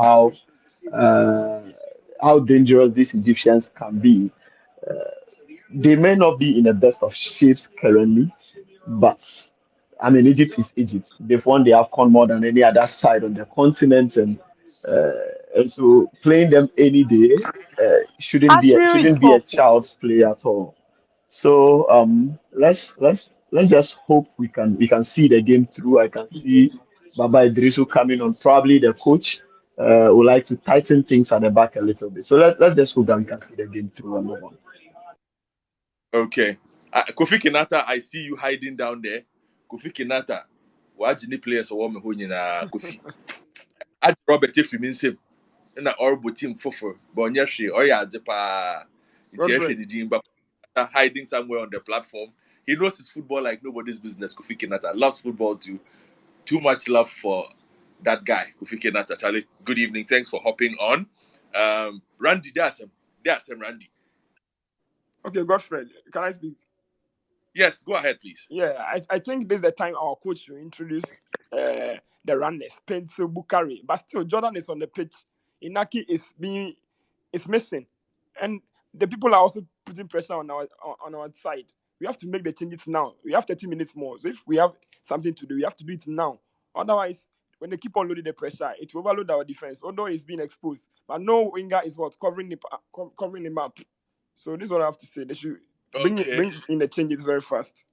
uh, how dangerous these Egyptians can be. They may not be in the best of shapes currently, but I mean, Egypt is Egypt. They've won the Afcon more than any other side on the continent, uh, and so playing them any day Ashmere is shouldn't be a awful. child's play at all. So let's just hope we can see the game through. I can see Baba Idrisu coming on. Probably the coach would like to tighten things at the back a little bit. So let's just hope that we can see the game through and move on. Okay. Kofi Kinata, I see you hiding down there. Kofi Kinata, wajini players or woman who na Kofi. Add Robert if you mean him. Na orbo team fofo. But onyeshi, oya adepa. Intieshi Godfrey. ni jimba. Hiding somewhere on the platform. He knows his football like nobody's business. Kofi Kinata loves football too. Too much love for that guy, Kofi Kinata. Charlie, good evening. Thanks for hopping on. Randy, there's some Randy. Okay, Godfred, can I speak? Yes, go ahead, please. Yeah, I think this is the time our coach will introduce the runners, Pencil Bukari. But still, Jordan is on the pitch. Inaki is missing, and the people are also putting pressure on our side. We have to make the changes now. We have 30 minutes more. So if we have something to do, we have to do it now. Otherwise, when they keep on loading the pressure, it will overload our defense. Although it's being exposed, but no winger is what covering him up. So this is what I have to say. They should Okay. bring in the changes very fast.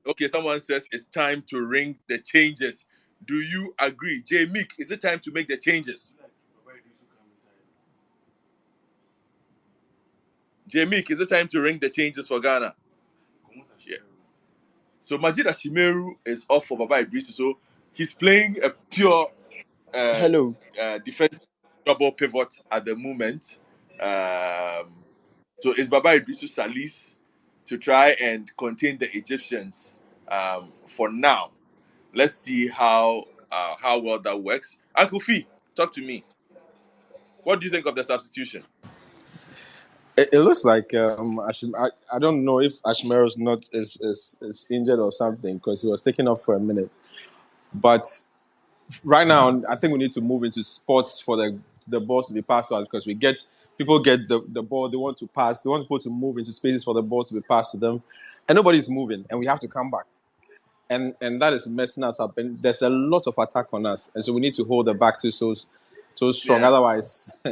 Okay, someone says it's time to ring the changes. Do you agree? J Meek, is it time to make the changes? J Meek, is it time to ring the changes for Ghana? Yeah. So Majid Ashimeru is off for Baba Idris. So he's playing a pure uh, Hello. defense double pivot at the moment. Um, so it's Baba Idrisu Salis to try and contain the Egyptians for now. Let's see how well that works. Uncle Fee, talk to me. What do you think of the substitution? It looks like I don't know if Ashmero's not is injured or something because he was taken off for a minute. But right now, I think we need to move into sports for the balls to be passed out because people get the ball, they want to pass, they want people to move into spaces for the balls to be passed to them, and nobody's moving, and we have to come back. And that is messing us up. And there's a lot of attack on us, and so we need to hold the back to so strong. Yeah. Otherwise,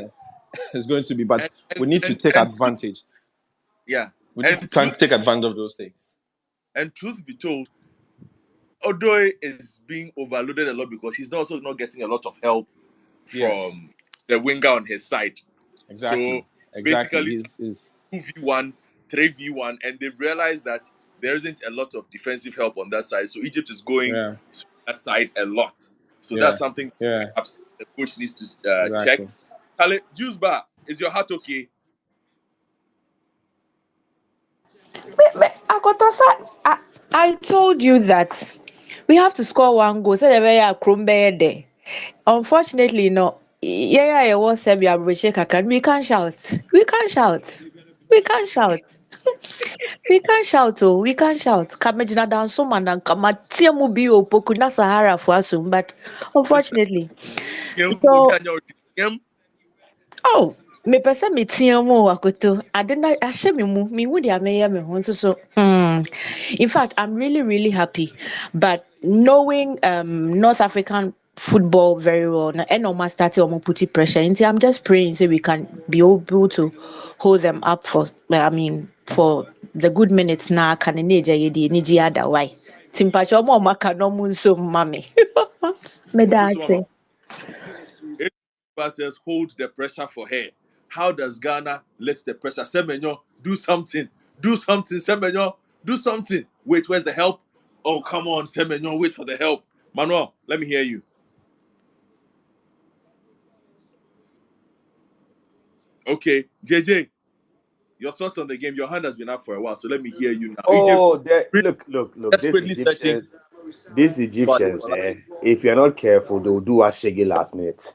it's going to be. But And we need to take advantage. Yeah. We need to take advantage of those things. And truth be told, Odoi is being overloaded a lot because he's also not getting a lot of help Yes, from the winger on his side. So exactly. basically, He's 2v1, 3v1, and they've realized that there isn't a lot of defensive help on that side. So Egypt is going yeah, to that side a lot. So that's yeah, something yeah, perhaps the coach needs to check. exactly. Ale, Juice Bar, is your heart okay? Akotosa, I told you that we have to score one goal. So there. Unfortunately, no. Yeah, it was Serbia, we can't shout. We can't shout. We can't shout. We can't shout. Oh, we can't shout. Kamejina dan so man dan kamatia mu bi opoku na Sahara for us, but unfortunately, so oh, mepɛ sɛ meteɛ mu o akoto. Ade na ahyɛ me mu. Mehu deɛ mɛyɛ me ho nso so. In fact, I'm really, really happy. But knowing North African football very well, and almost started putting pressure into, I'm just praying so we can be able to hold them up for the good minutes now. Can any other why? Timpacho mo maka no mun so mami. Medase. Says hold the pressure for her. How does Ghana let the pressure? Semenyo, do something. Do something, Semenyo. Do something. Wait, where's the help? Oh, come on, Semenyo, wait for the help. Manuel, let me hear you. Okay, JJ, your thoughts on the game. Your hand has been up for a while, so let me hear you now. Egypt, Oh, look. This desperately searching. Egyptians, if you're not careful, they'll do a shaggy last minute.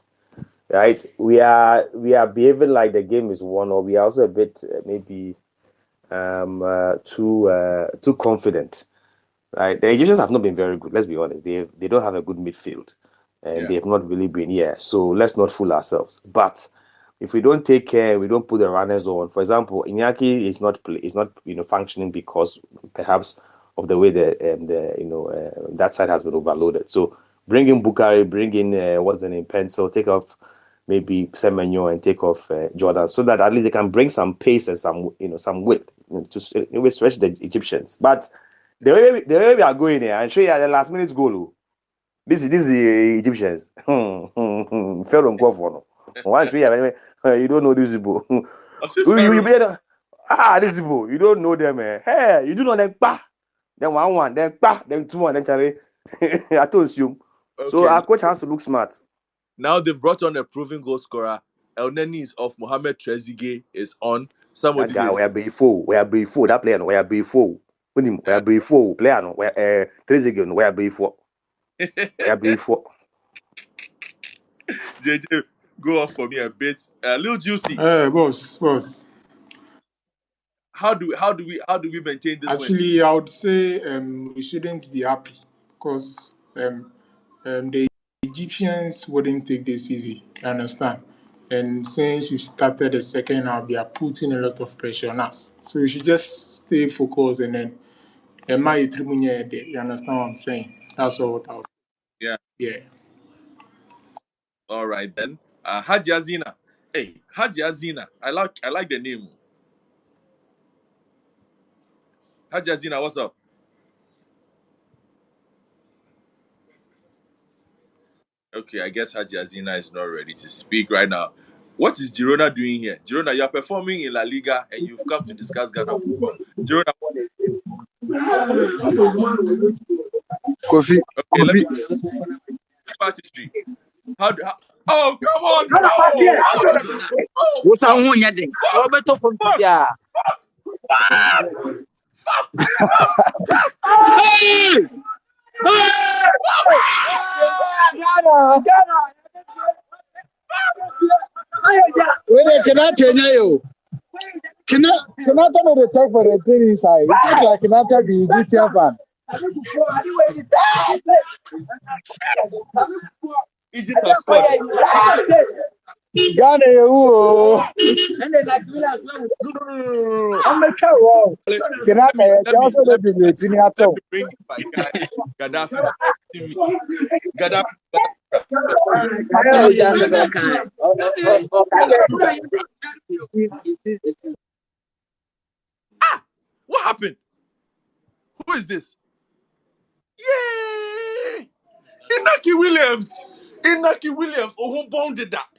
Right? We are behaving like the game is won, or we are also a bit maybe too confident. Right? The Egyptians have not been very good. Let's be honest. They don't have a good midfield, and they have not really been here. So let's not fool ourselves. But if we don't take care, we don't put the runners on. For example, Iñaki is not functioning because perhaps of the way that side has been overloaded. So bring in Bukari, bring in what's the name, Pencil, take off maybe Semenyo and take off Jordan, so that at least they can bring some pace and some width to stretch the Egyptians. But the way we are going here, I'm sure you had the last minute goal. This is the Egyptians. Fair on no. One tree, you don't know this people. You better this people. You don't know them, man. Hey, you do know them. Then one, then then two, then Charlie. I told you. Okay. So our coach has to look smart. Now they've brought on a proven goal scorer. El Neni is off. Mohamed Trezeguet is on. Somebody that guy, we are before. That player, we are before. We are before. Player, no, Trezeguet, we are before. We are before. JJ, go off for me a bit. Little Juicy. Boss. How do we maintain this win? Actually, I would say we shouldn't be happy because the Egyptians wouldn't take this easy. You understand? And since we started the second half, they are putting a lot of pressure on us. So we should just stay focused and then you understand what I'm saying? That's all I was saying. Yeah. All right then. Haji Azina. Hey, Haji Azina. I like the name. Haji Azina, what's up? Okay, I guess Haji Azina is not ready to speak right now. What is Girona doing here? Girona, you are performing in La Liga and you've come to discuss Ghana football. Girona. Kofi. Okay, let me artistry. Oh, come on! What's our one yet? Roberto from Tia. Hey! Kinata no dey talk for the thing inside. It looks like Kinata be Egyptian fan. Egypt have scored. Ghana, oh. No. Kinata, they also Let don't be waiting at me all. bring my guy Gaddafi back to me. Gaddafi. What happened? Who is this? Yay! Inaki Williams. Oh, who bonded that?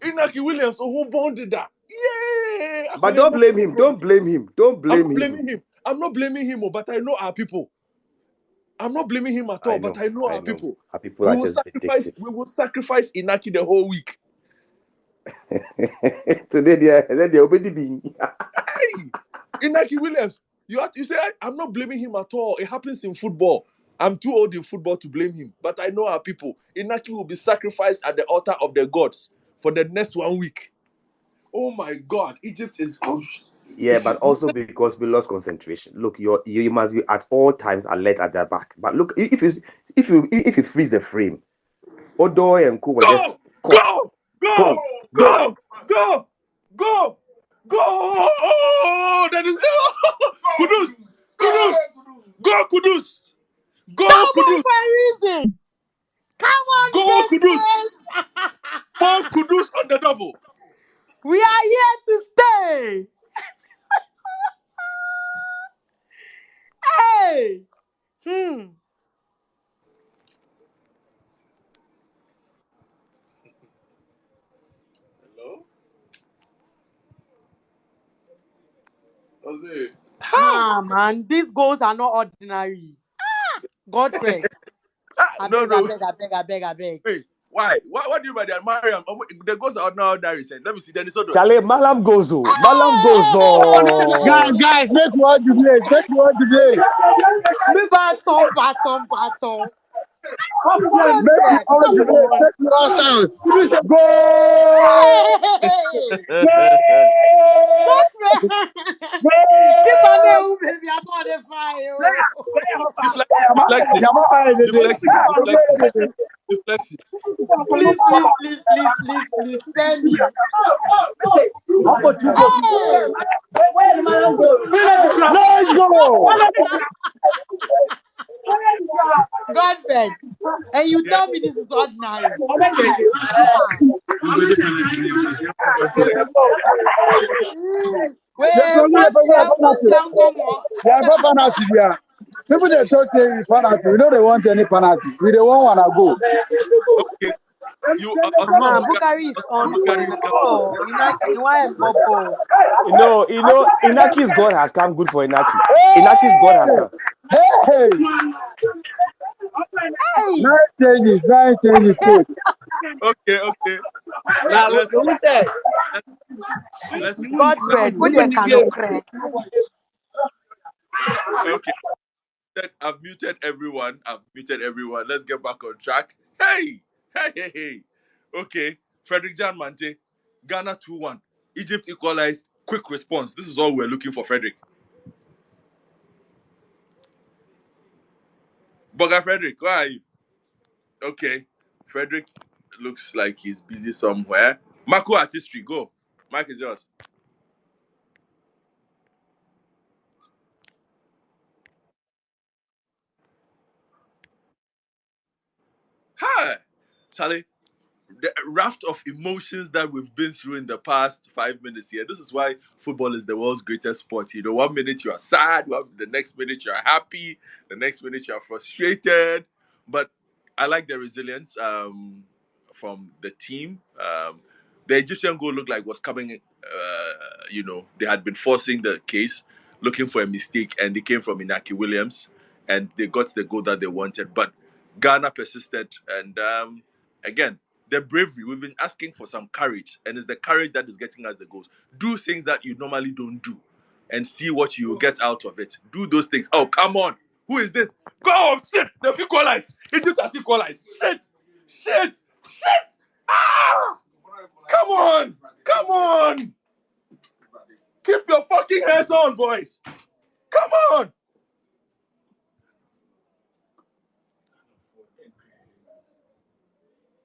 Inaki Williams. Oh, who bonded that? Yay! But don't blame him. Don't blame him. Don't blame him. I'm not blaming him, but I know our people. I'm not blaming him at all, but I know our people. Our people are just vindictive. We will sacrifice Inaki the whole week. Today they're already being. Hey, Inaki Williams, you say I'm not blaming him at all. It happens in football. I'm too old in football to blame him, but I know our people. Inaki will be sacrificed at the altar of the gods for the next 1 week. Oh my God, Egypt is. Yeah, but also because we lost concentration. Look, you must be at all times alert at their back. But look, if you freeze the frame, Odoi and Co were just go. Oh, that is Kudus. Go Kudus. Go Kudus. For a reason. Come on, Go Kudus. Kudus. Go Kudus on the double. We are here to stay. Hey. Hello? Jose. Ah, man, these goals are not ordinary. Godfrey. I beg. Hey, why? What do you mean by that? Mariam, the goals are not ordinary. Let me see. Then it's Chale, Malam Gozo. Malam Gozo. Guys, make one debate. Me baton. Make one Come debate. on. Take us out. Go! Hey. Godfrey. Keep on there, baby. I'm on the fire. Deflection. Please, spare me. Hey! Let's go! Godfrey, and you tell me this is ordinary. People they talk say penalty. We don't want any penalty. We don't want to go. Okay. Bukari is on. Inaki's God has come good for Inaki. Inaki's God has come. Hey! Nice changes. Okay. Now, who said? Let's Godfrey, put your canoe. Okay. I've muted everyone. Let's get back on track. Hey. Okay. Frederick Jan Mante, Ghana 2-1. Egypt equalized. Quick response. This is all we're looking for, Frederick. Boga Frederick, where are you? Okay. Frederick looks like he's busy somewhere. Marco Artistry, go. Mike is yours. Hi, Charlie. The raft of emotions that we've been through in the past 5 minutes here. This is why football is the world's greatest sport. 1 minute you are sad, the next minute you are happy, the next minute you are frustrated. But I like the resilience from the team. The Egyptian goal looked like was coming. They had been forcing the case, looking for a mistake, and they came from Inaki Williams, and they got the goal that they wanted. But Ghana persisted, and again, the bravery. We've been asking for some courage, and it's the courage that is getting us the goals. Do things that you normally don't do, and see what you get out of it. Do those things. Oh, come on! Who is this? Go! Shit! They've equalized. Egypt has equalized. Shit! Ah! Come on! Keep your fucking heads on, boys. Come on.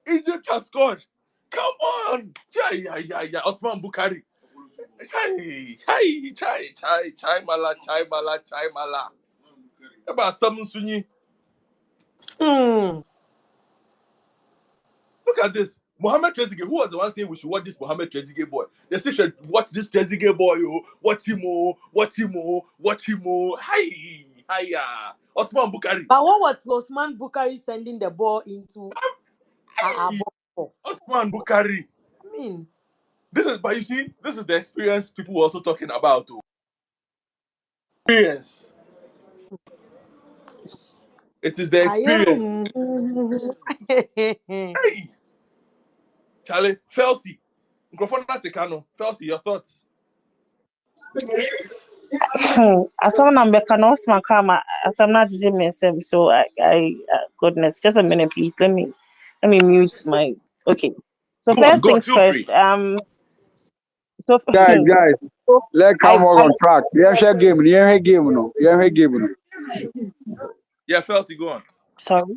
Egypt has scored. Come on. Yeah. Osman Bukhari. Chai, mala. About Samun Sunyi. Look at this. Mohamed Trezeguet, who was the one saying we should watch this Mohamed Trezeguet boy? They say should watch this Trezeguet boy, watch him, watch him. Hiya. Osman Bukhari. But what was Osman Bukhari sending the ball into our Hey, ball? Osman Bukhari. I mean, But you see, this is the experience people were also talking about. Experience. It is the experience. Hey, Charlie, Felsi. Microphone Felsi, your thoughts? Asam na mbeka na Osman kama asam na jiji mesem. So goodness, just a minute, please. Let me mute my. Okay. So Go on, first things feel free. first. So Guys, so let's come I on track. Yeah, share game. Yeah, game. No. Yeah, game. Yeah, Felsi, go on. sorry.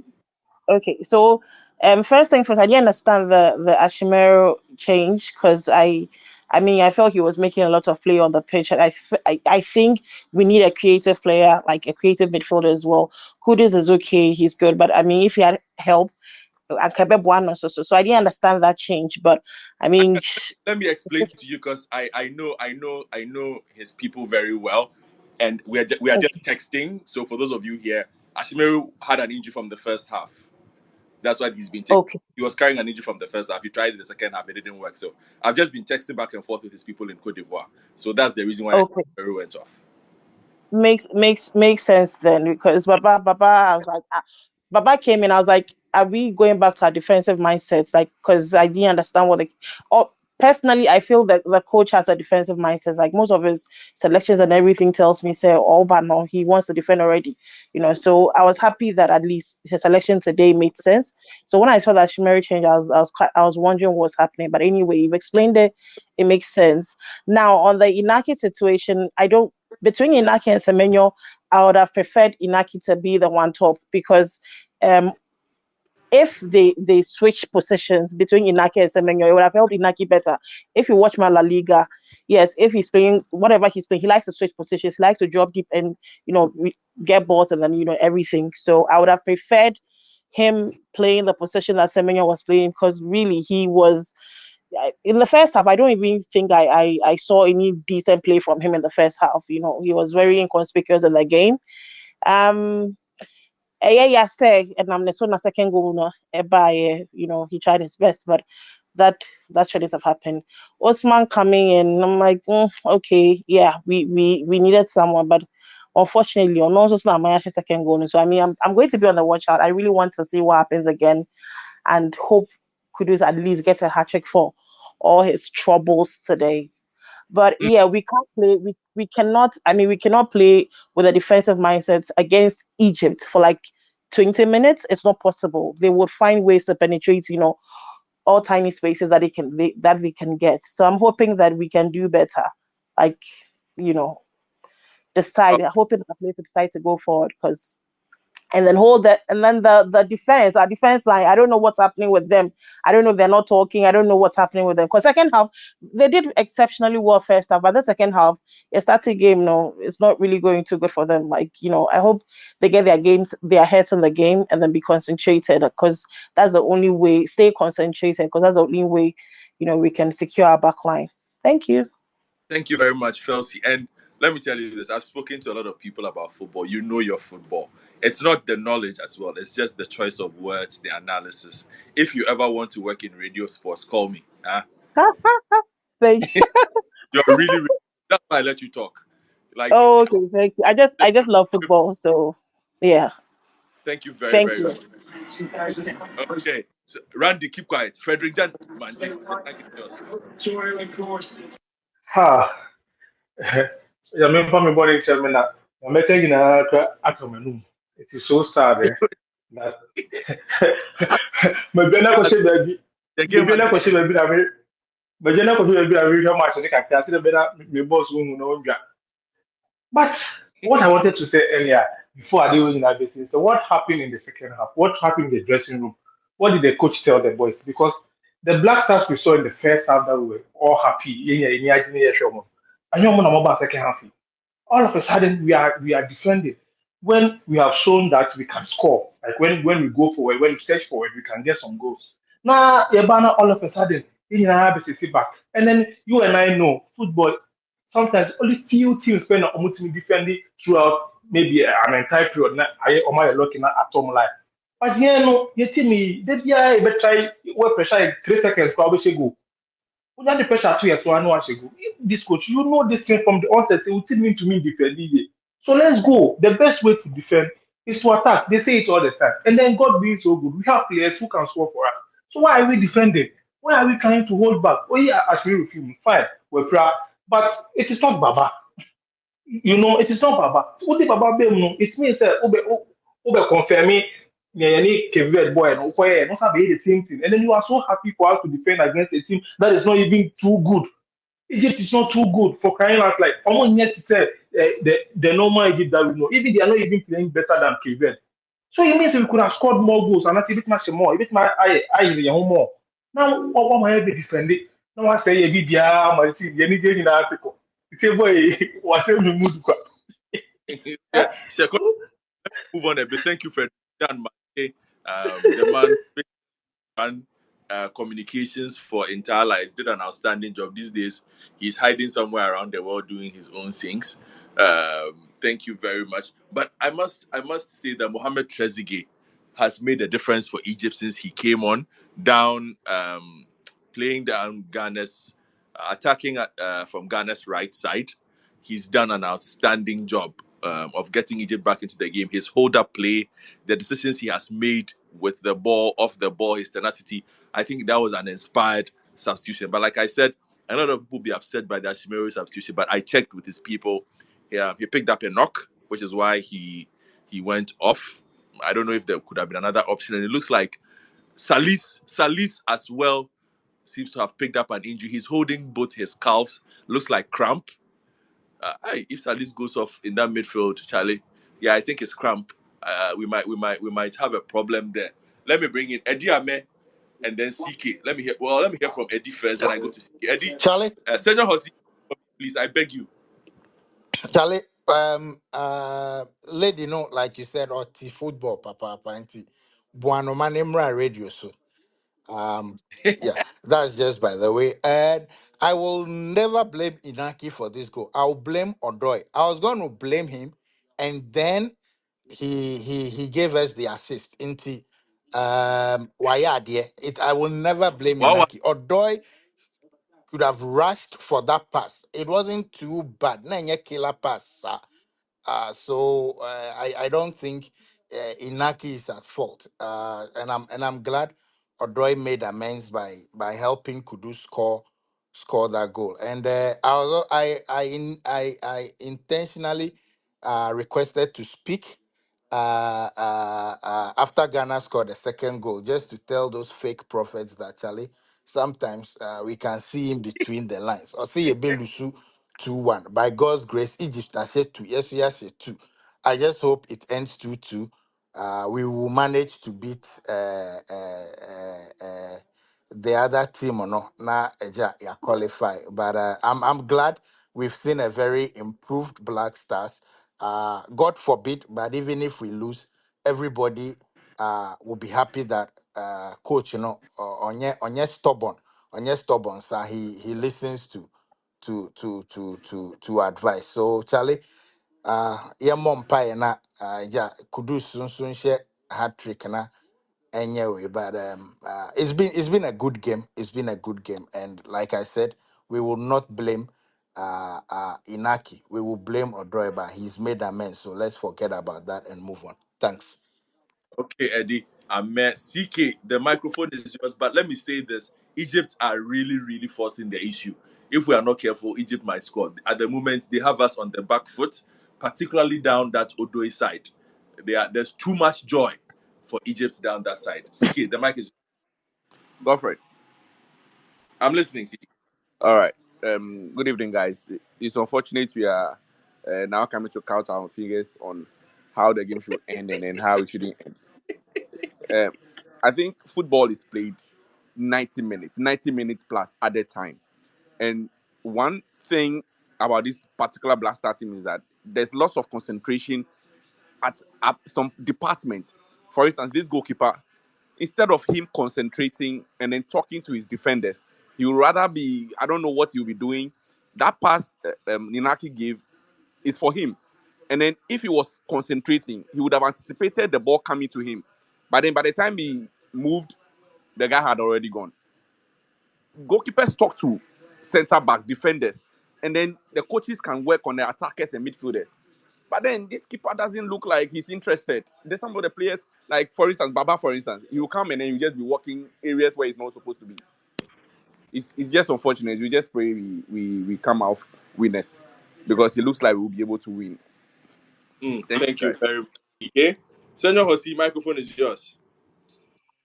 Okay. So first things first. I didn't understand the Ashimero change because I mean, I felt he was making a lot of play on the pitch, and I think we need a creative player, like a creative midfielder as well. Kudus is okay, he's good, but I mean, if he had help, Akabe Buano, so I didn't understand that change. But I mean, Let me explain to you because I know his people very well, and we are just texting. So for those of you here, Ashimeru had an injury from the first half. That's why he's been taking. okay, He was carrying an injury from the first half. He tried it the second half, it didn't work. So I've just been texting back and forth with his people in Cote d'Ivoire. So that's the reason why okay. Ashimeru went off. Makes sense then because Baba, I was like, Baba came in. I was like, are we going back to our defensive mindsets? Like, because I didn't understand what or personally, I feel that the coach has a defensive mindset. Like most of his selections and everything tells me, say, oh, but no, he wants to defend already. So I was happy that at least his selection today made sense. So when I saw that Shimeri change, I was wondering what's happening. But anyway, you've explained it. It makes sense. Now on the Inaki situation, between Inaki and Semenyo, I would have preferred Inaki to be the one top because if they switch positions between Inaki and Semenyo, it would have helped Inaki better. If you watch my La Liga, yes, if he's playing whatever he's playing, he likes to switch positions, he likes to drop deep and get balls and then everything. So I would have preferred him playing the position that Semenyo was playing because really he was in the first half. I don't even think I saw any decent play from him in the first half. He was very inconspicuous in the game. Yeah, say, and I'm the second goal, by he tried his best, but that shouldn't have happened. Osman coming in, I'm like, okay, yeah, we needed someone, but unfortunately, on also not my second goal. So I mean, I'm going to be on the watch out. I really want to see what happens again, and hope Kudus at least gets a hat trick for all his troubles today. But yeah, we can't play. We cannot. I mean, we cannot play with a defensive mindset against Egypt for like 20 minutes. It's not possible. They would find ways to penetrate. All tiny spaces that they can get. So I'm hoping that we can do better. Like, decide. I'm hoping that the players decide to go forward because and then hold that, and then the defense, our defense line, I don't know what's happening with them. I don't know if they're not talking. I don't know what's happening with them. Because second half, they did exceptionally well first half, but the second half, a starting game, no, it's not really going too good for them. Like, I hope they get their heads in the game and then be concentrated because that's the only way, stay concentrated because that's the only way, we can secure our back line. Thank you. Thank you very much, Felsi. And let me tell you this, I've spoken to a lot of people about football. You know your football. It's not the knowledge as well. It's just the choice of words, the analysis. If you ever want to work in radio sports, call me. Thank you. You're really, really, that's why I let you talk. Like, Oh, okay, thank you. I just love football, so yeah. thank you very, Thank very you. much. Okay. So, Randy, keep quiet. Frederick Jan, Manti, the mic is yours. Ha. Ya me pa me body tell me that. Na me tell you na akamanu. It is so sad that me be na ko se baby. The Me game be has na ko se ended. baby na me But you're not going to be a real match. I can see the better, my boss who know. But what I wanted to say earlier, before I do in that basis, so what happened in the second half? What happened in the dressing room? What did the coach tell the boys? Because the Black Stars we saw in the first half that we were all happy, and you're more second half. All of a sudden we are defending when we have shown that we can score. Like when we go forward, when we search forward, we can get some goals. Now, Yabana, all of a sudden, you have a back. And then you and I know football. Sometimes only few teams spend on defending throughout maybe an entire period. Now, I am my looking at Tom life. But yeah, no, you tell me, they be a try work pressure 3 seconds, probably go. Under the pressure 2 years, so I know I should go. If this coach, you know this thing from the onset, it will teach me to me defend. So let's go. The best way to defend is to attack. They say it all the time. And then God being so good, we have players who can score for us. So why are we defending? Why are we trying to hold back? Oh yeah, as we refuse, fine, we're proud. But it is not Baba. It is not Baba. What if Baba be it means that Obe confirm me. Yeah, any Kevin boy and Okoye, not have the same thing. And then you are so happy for us to defend against a team that is not even too good. Egypt is not too good for crying out like almost yet to say the normal Egypt that we know. Even they are not even playing better than Kevin. So it means we could have scored more goals and that's a bit much more, a bit my eye more. Now what am I be defending? Now I say you be my see you need in Africa. You say boy was say me mood kwa. Yeah, second, move on a bit. Thank you, Fred. Dan Mate, the man ran communications for entire lives, did an outstanding job. These days, he's hiding somewhere around the world doing his own things. Thank you very much. But I must say that Mohamed Trezeguet has made a difference for Egypt since he came on down, playing down Ghana's, attacking from Ghana's right side. He's done an outstanding job of getting Egypt back into the game. His hold-up play, the decisions he has made with the ball, off the ball, his tenacity. I think that was an inspired substitution. But like I said, a lot of people be upset by that Shimero substitution. But I checked with his people. Yeah, he picked up a knock, which is why he went off. I don't know if there could have been another option. And it looks like Salis as well seems to have picked up an injury. He's holding both his calves. Looks like cramp. If Salis goes off in that midfield, Charlie, yeah, I think it's cramp. We might have a problem there. Let me bring in Eddie Ame and then CK. Let me hear from Eddie first, then I go to CK. Eddie, Charlie, Senior Hosi, please, I beg you. Charlie, lady, no, like you said, or football, papa, panty, buano manemra radio, so, um, yeah, that's just by the way. And I will never blame Inaki for this goal. I'll blame Odoi. I was going to blame him, and then he gave us the assist into Wayadie. I will never blame Wow. Inaki. Odoi could have rushed for that pass. It wasn't too bad. Nanya killer pass. I don't think Inaki is at fault. And I'm glad Odoi made amends by helping Kudu score that goal. And I intentionally requested to speak after Ghana scored the second goal, just to tell those fake prophets that Charlie, sometimes we can see in between the lines. Or see a Belusu 2-1. By God's grace, Egypt has said 2. Yes, yes, 2. I just hope it ends 2-2. We will manage to beat the other team or no. Now, yeah, qualify. But I'm glad we've seen a very improved Black Stars. God forbid, but even if we lose, everybody will be happy that coach, onye stubborn, so he listens to advice. So Charlie, yeah, mom pie na ja Kudus soon share hat trick na anyway, but it's been a good game. It's been a good game, and like I said, we will not blame Inaki. We will blame Odroiba. He's made amends, so let's forget about that and move on. Thanks. Okay, Eddie. CK, the microphone is yours, but let me say this. Egypt are really, really forcing the issue. If we are not careful, Egypt might score. At the moment, they have us on the back foot, particularly down that Odoi side. There's too much joy for Egypt down that side. CK, the mic is. Go for it. I'm listening, CK. All right. Good evening, guys. It's unfortunate we are now coming to count our fingers on how the game should end and then how it shouldn't end. I think football is played 90 minutes plus at a time. And one thing about this particular Blaster team is that there's lots of concentration at some departments. For instance, this goalkeeper, instead of him concentrating and then talking to his defenders, he would rather be, I don't know what he'll be doing. That pass Ninaki gave is for him. And then if he was concentrating, he would have anticipated the ball coming to him. But then by the time he moved, the guy had already gone. Goalkeepers talk to center backs, defenders, and then the coaches can work on the attackers and midfielders. But then this keeper doesn't look like he's interested. There's some of the players, like for instance, Baba, for instance, he will come and then you just be walking areas where he's not supposed to be. It's just unfortunate. We just pray we come out winners because it looks like we'll be able to win. Thank you, Thank you guys. very much. Okay. Senior Hosi, microphone is yours.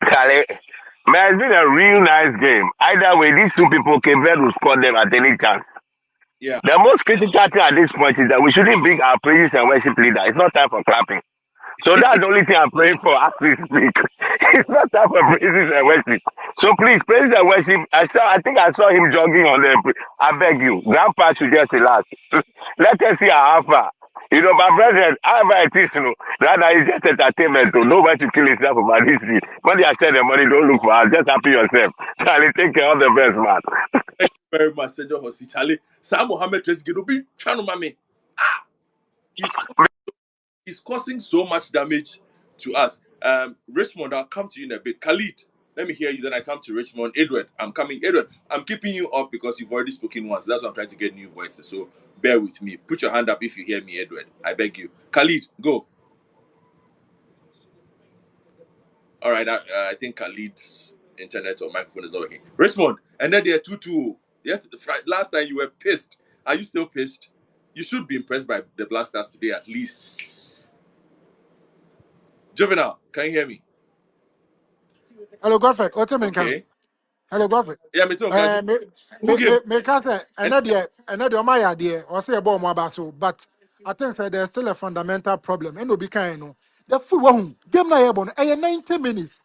Kale, man, it's been a real nice game. Either way, these two people, Cape Verde will score them at any chance. Yeah. The most critical thing at this point is that we shouldn't bring our praises and worship leader. It's not time for clapping. So that's the only thing I'm praying for as we speak. It's not time for praises and worship. So please, praises and worship. I think I saw him jogging on the. I beg you, Grandpa should just relax. Let us see how far. You know, my brethren, however it is, rather it's just entertainment. So nobody to kill himself about this thing. When you share the money, don't look for us. Just happy yourself. Charlie, take care of the best, man. Thank you very much, Senior Hosi. Charlie. Sam Mohammed Trezeguet, Chano Mame. He's He's causing so much damage to us. Richmond, I'll come to you in a bit. Khalid, let me hear you. Then I come to Richmond. Edward, I'm coming. Edward, I'm keeping you off because you've already spoken once. That's why I'm trying to get new voices. So bear with me. Put your hand up if you hear me, Edward. I beg you. Khalid, go. All right. I think Khalid's internet or microphone is not working. Richmond, and then they're 2-2. Yes, last time you were pissed. Are you still pissed? You should be impressed by the Blasters today at least. Juvenile, can you hear me? Hello, Godfrey. What's your name? Okay. Hello, Godfrey. Yeah, me too, Kaji. Who game? Me can say another my idea or say about more about so, but I think that there's still a fundamental problem. And no be kind no. The full one game na yebon 90 minutes.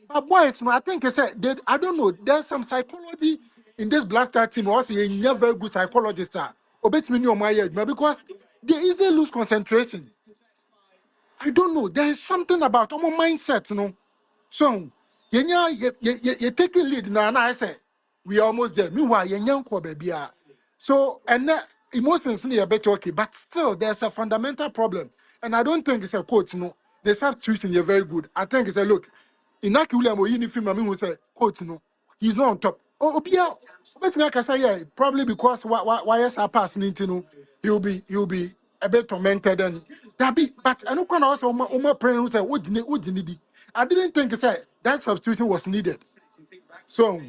But boys, no, I think it's I don't know. There's some psychology in this Black Star team. Also, a never good psychologist. Obet me on my head because they easily lose concentration. I don't know. There is something about our mindset, no. So, you take a lead now, and I say, we are almost there. Meanwhile, you young baby. So, and that emotions need a bit okay, but still, there's a fundamental problem. And I don't think it's a coach, no. The substitution is very good. I think it's a look. In that William or uniform, I mean, we say, coach, no, he's not on top. Oh, Obia, but me, I can say, yeah, probably because why are passing into, no, he'll be a bit tormented and that be, but I don't also, my friend who said, what do you need? I didn't think that substitution was needed. So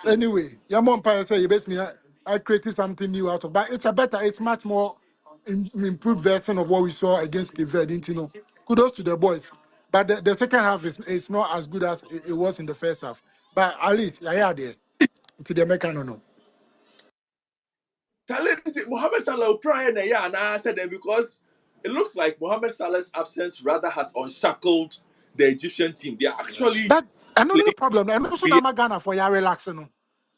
anyway, your mom say you basically I created something new out of, but it's much more improved version of what we saw against Cape Verde, didn't you know? Kudos to the boys. But the second half is not as good as it was in the first half. But at least, yeah, there. To the mechanic, no. Mohamed Salah will pray and yeah, and I said that because it looks like Mohamed Salah's absence rather has unshackled the Egyptian team. They are actually That another playing. problem, and also that Ghana for your relaxing. No.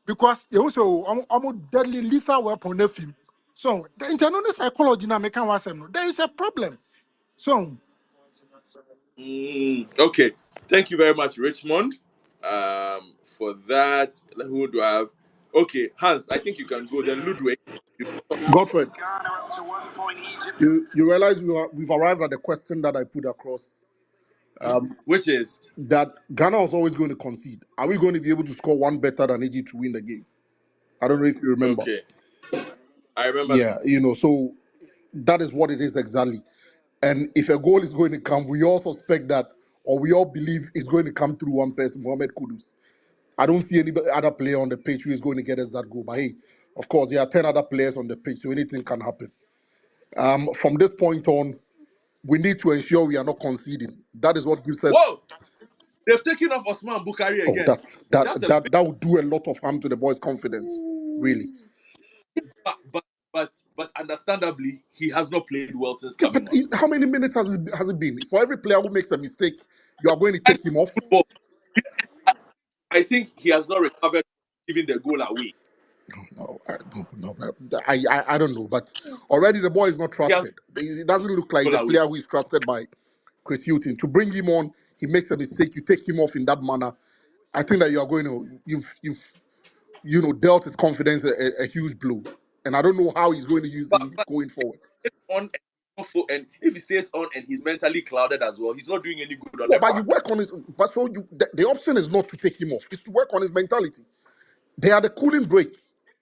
Because you also almost deadly lethal weapon on film. So the internal psychology now make there is a problem. So Okay, thank you very much, Richmond, for that. Who do I have? Okay, Hans, I think you can go. Then Ludwig. Godfrey, you realize we've arrived at the question that I put across. Which is That Ghana was always going to concede. Are we going to be able to score one better than Egypt to win the game? I don't know if you remember. okay. I remember that. Yeah, so that is what it is exactly. And if a goal is going to come, we all suspect that, or we all believe it's going to come through one person, Mohamed Kudus. I don't see any other player on the pitch who is going to get us that goal. But hey, of course, there are 10 other players on the pitch, so anything can happen. From this point on, we need to ensure we are not conceding. That is what gives us. Whoa! They've taken off Osman Bukari Oh, again. That's a big, that would do a lot of harm to the boys' confidence. Really. but understandably, he has not played well since Yeah, coming but on. how many minutes has it been? For every player who makes a mistake, you are going to I take him off. football. I think he has not recovered giving the goal away. No, I don't know. But already the boy is not He has trusted. He doesn't look like goal he's a away. player who is trusted by Chris Hughton. To bring him on, he makes a mistake. You take him off in that manner. I think that you are going to dealt his confidence a huge blow, and I don't know how he's going to use But him going forward. it's on and if he stays on and he's mentally clouded as well, he's not doing any good on Well, the but you park. work on it. But so the option is not to take him off; it's to work on his mentality. They had a cooling break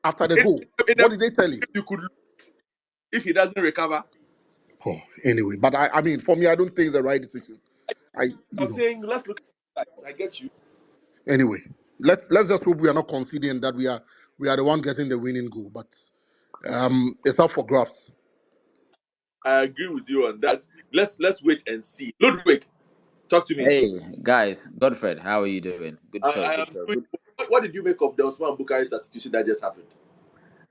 after the In, goal. in What a, did they tell him? you could lose if he doesn't recover. Oh, anyway, but I mean, for me, I don't think it's the right decision. I, you I'm know, saying let's look at that. I get you. anyway, let's just hope we are not conceding that we are the one getting the winning goal. But it's up for grabs. I agree with you on that. Let's wait and see. Ludwig, talk to me. Hey guys, Godfred, how are you doing? Good show, I good am show. doing. Good. What did you make of the Osman Bukari substitution that just happened?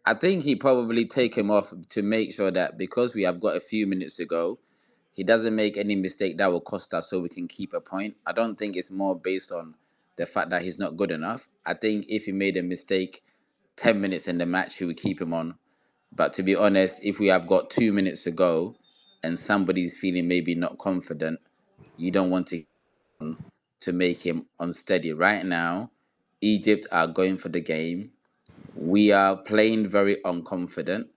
I think he probably take him off to make sure that because we have got a few minutes to go, he doesn't make any mistake that will cost us, so we can keep a point. I don't think it's more based on the fact that he's not good enough. I think if he made a mistake 10 minutes in the match, he would keep him on. But to be honest, if we have got 2 minutes to go and somebody's feeling maybe not confident, you don't want to make him unsteady. Right now, Egypt are going for the game. We are playing very unconfident,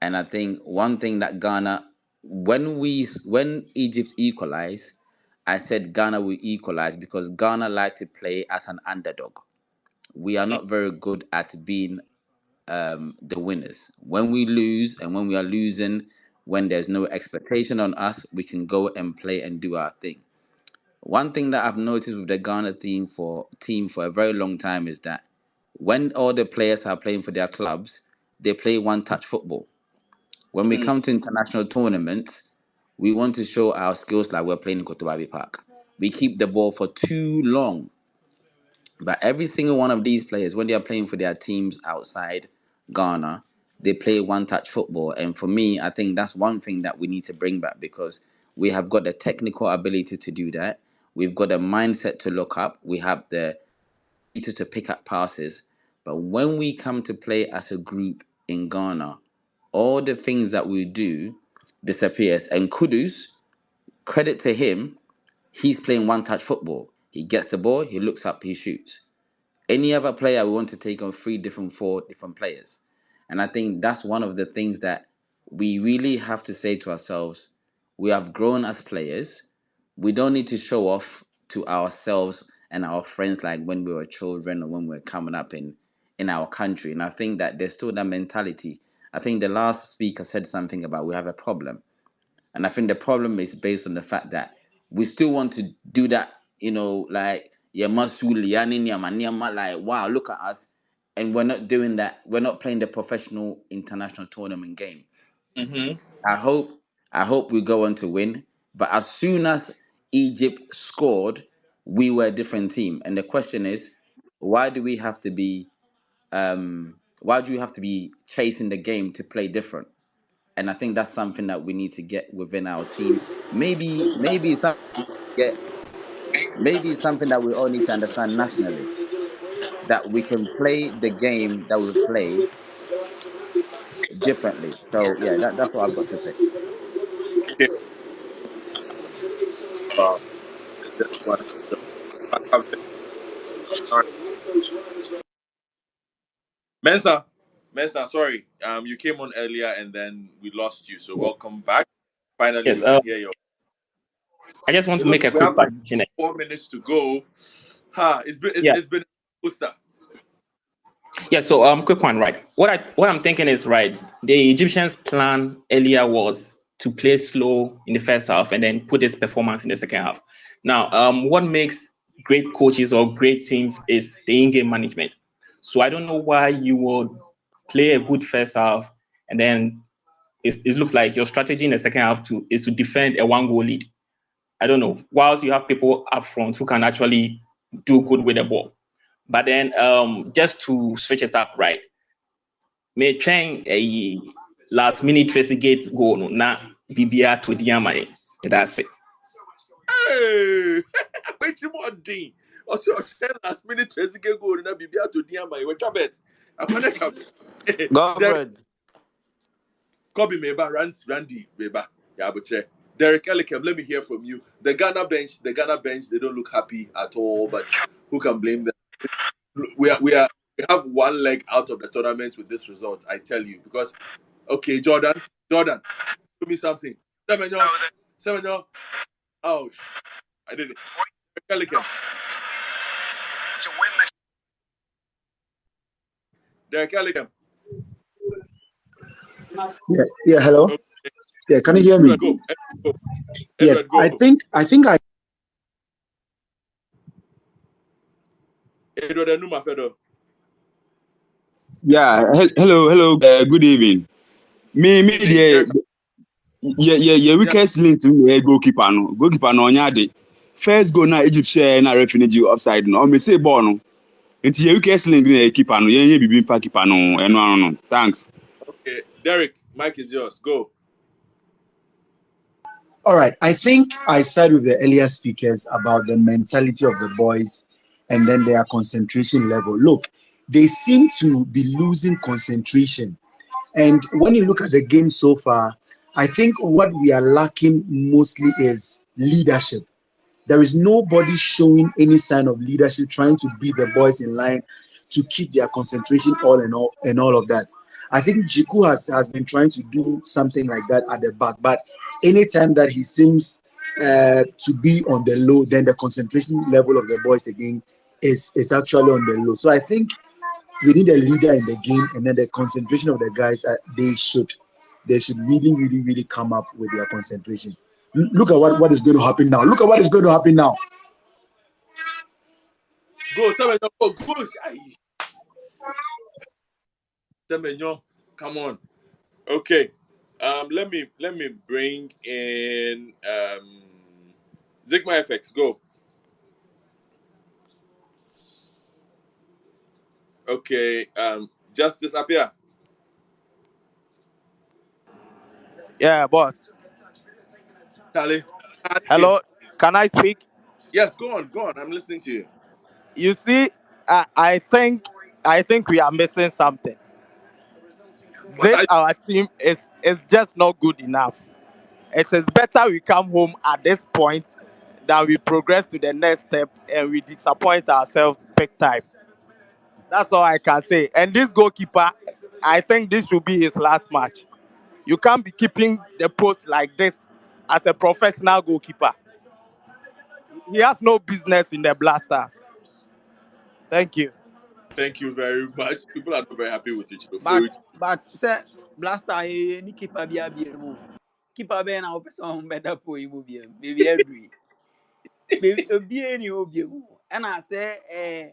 and I think one thing that Ghana, when Egypt equalized, I said Ghana will equalize because Ghana like to play as an underdog. We are not very good at being the winners. When we lose and when we are losing, when there's no expectation on us, we can go and play and do our thing. One thing that I've noticed with the Ghana team for a very long time is that when all the players are playing for their clubs, they play one touch football. When we Mm. come to international tournaments, we want to show our skills like we're playing in Kotobabi Park. We keep the ball for too long. But every single one of these players, when they are playing for their teams outside Ghana, they play one touch football. And for me, I think that's one thing that we need to bring back because we have got the technical ability to do that. We've got a mindset to look up. We have the ability to pick up passes. But when we come to play as a group in Ghana, all the things that we do disappears. And Kudus, credit to him, he's playing one touch football. He gets the ball, he looks up, he shoots. Any other player, we want to take on four different players. And I think that's one of the things that we really have to say to ourselves. We have grown as players. We don't need to show off to ourselves and our friends like when we were children or when we were coming up in our country. And I think that there's still that mentality. I think the last speaker said something about we have a problem. And I think the problem is based on the fact that we still want to do that, like like wow, look at us. And we're not doing that. We're not playing the professional international tournament game. Mm-hmm. I hope I hope we go on to win. But as soon as Egypt scored, we were a different team. And the question is, why do we have to be why do you have to be chasing the game to play different? And I think that's something that we need to get within our team. Maybe it's something get maybe it's something that we all need to understand nationally that we can play the game that we play differently. So yeah, that's what I've got to say. Okay. Wow. Just one. All right. Mensa, Mensa, sorry. You came on earlier and then we lost you. So welcome back. Finally, Yes, we can hear your. I just want So to make look, a we quick have correction. 4 minutes to go. Ha! Yeah, It's been a booster. yeah. So quick one, right? What I'm thinking is right. The Egyptians' plan earlier was to play slow in the first half and then put its performance in the second half. Now, what makes great coaches or great teams is the in-game management. So I don't know why you would play a good first half and then it looks like your strategy in the second half is to defend a one goal lead. I don't know, whilst you have people up front who can actually do good with the ball. But then just to switch it up, right? May train a last minute Tracy Gate goal no na BBR to Diamane. That's it. Hey, wait more thing. Also, last minute Tracy get go na bibia to Diama. What bet? I want to Derek Godfred. Kobe Meba, Randy Meba. Yeah, but Derek Elikem, let me hear from you. The Ghana bench, they don't look happy at all. But who can blame them? We have one leg out of the tournament with this result. I tell you because okay, Jordan, do me something. Semenyo. Oh, I did it. Derek Elikem. Derek Elikem. Yeah, hello. Okay. Yeah, can you hear me? Edward, go. Edward, go. Yes, Edward, go. I think I Edward Enuma Fedo. Yeah, hello. Good evening. Me, Evening, the Derek. Yeah. weakest link to me goalkeeper no. Goalkeeper no nya first goal na Egypt share na referee offside no. Me say ball no. Nti your weakest link na keeper no. Yen bibi pa keeper no. Eno ano no. Thanks. Okay. Derek, mic is yours. Go. all right. I think I said with the earlier speakers about the mentality of the boys and then their concentration level. Look, they seem to be losing concentration. And when you look at the game so far, I think what we are lacking mostly is leadership. There is nobody showing any sign of leadership, trying to beat the boys in line to keep their concentration and all of that. I think Jiku has been trying to do something like that at the back, but anytime that he seems to be on the low, then the concentration level of the boys again is actually on the low. So I think we need a leader in the game, and then the concentration of the guys they should really come up with their concentration. Look at what is going to happen now. Look at what is going to happen now. Go. Semenyo. Go. Semenyo. Come on. Okay. Let me bring in Zigma FX. Go. Okay. Justice Apia. Yeah, boss. Charlie. Hard game. Hello, can I speak? Yes, go on, go on. I'm listening to you. You see, I think we are missing something. What are This you? our team is just not good enough. It is better we come home at this point than we progress to the next step and we disappoint ourselves big time. That's all I can say. And this goalkeeper, I think this should be his last match. You can't be keeping the post like this as a professional goalkeeper. He has no business in the Blasters. Thank you. Thank you very much. People are not very happy with each other. But say blaster ni keeper bi abia mu. Keeper be na opese on beda po yi mu bia. Baby every. Baby obi ni obi mu. And I say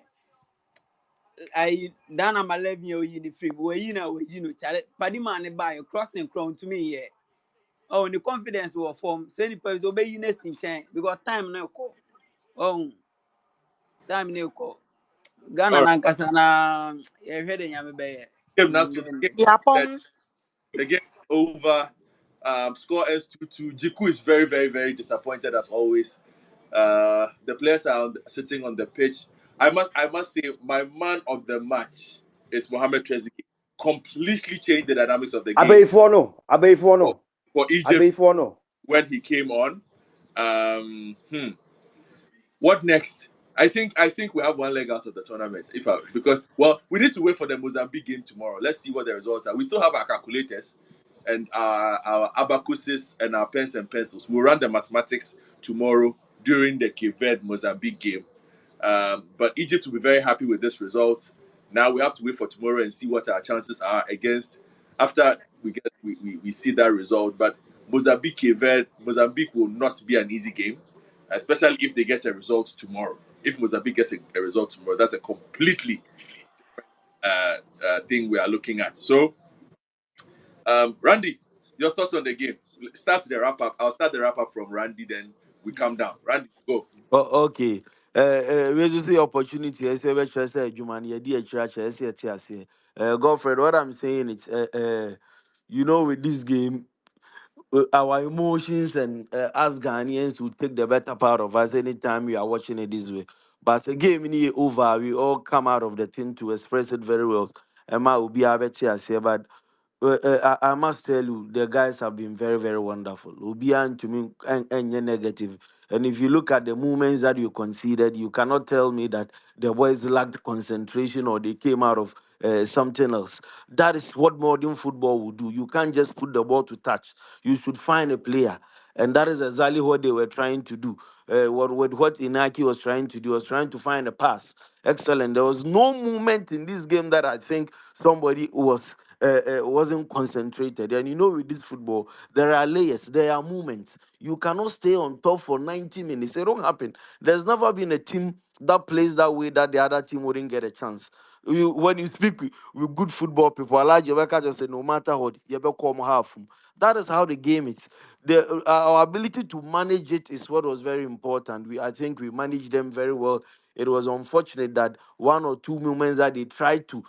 I dana malevi o yi ni free. We yi na we yi no chale. Padi man ne buy crossing crown to me here. Oh, the confidence will form. Say the person obey you next in chain because time no call. Oh, time no call. All Ghana right. nankasa na ye hwede nyame be. Game now, so the game Yeah, ended. pom. The game is over. Score is 2-2. Jiku is very, very, very disappointed as always. The players are sitting on the pitch. I must say, my man of the match is Mohamed Trezeguet. Completely changed the dynamics of the game Abeifuano. for Egypt Abeifuano. when he came on. Um, hmm. What next? I think we have one leg out of the tournament. Because we need to wait for the Mozambique game tomorrow. Let's see what the results are. We still have our calculators and our abacuses and our pens and pencils. We'll run the mathematics tomorrow during the Cape Verde Mozambique game. But Egypt will be very happy with this result. Now we have to wait for tomorrow and see what our chances are against after we see that result. But Mozambique will not be an easy game, especially if they get a result tomorrow. If Mozambique gets a result tomorrow, that's a completely thing we are looking at. So, Randy, your thoughts on the game? Start the wrap up. I'll start the wrap up from Randy, then we come down. Randy, go. Oh, okay. We just the opportunity. I say, which I say, Jumani, dear church, I say, Godfred, what I'm saying is, with this game, our emotions and us Ghanaians will take the better part of us anytime we are watching it this way. But the game in over, we all come out of the thing to express it very well. Emma will be able to say, but I must tell you, the guys have been very, very wonderful. Ubian to me and negative. And if you look at the movements that you conceded, you cannot tell me that the boys lacked concentration or they came out of something else. That is what modern football will do. You can't just put the ball to touch. You should find a player. And that is exactly what they were trying to do. What Inaki was trying to do was trying to find a pass. Excellent. There was no movement in this game that I think somebody wasn't concentrated. And with this football, there are layers, there are movements. You cannot stay on top for 90 minutes. It don't happen. There's never been a team that plays that way that the other team wouldn't get a chance. When you speak with good football people, Elijah Jebeka just say, no matter what, you better come half. That is how the game is. Our ability to manage it is what was very important. I think we managed them very well. It was unfortunate that one or two moments that they tried to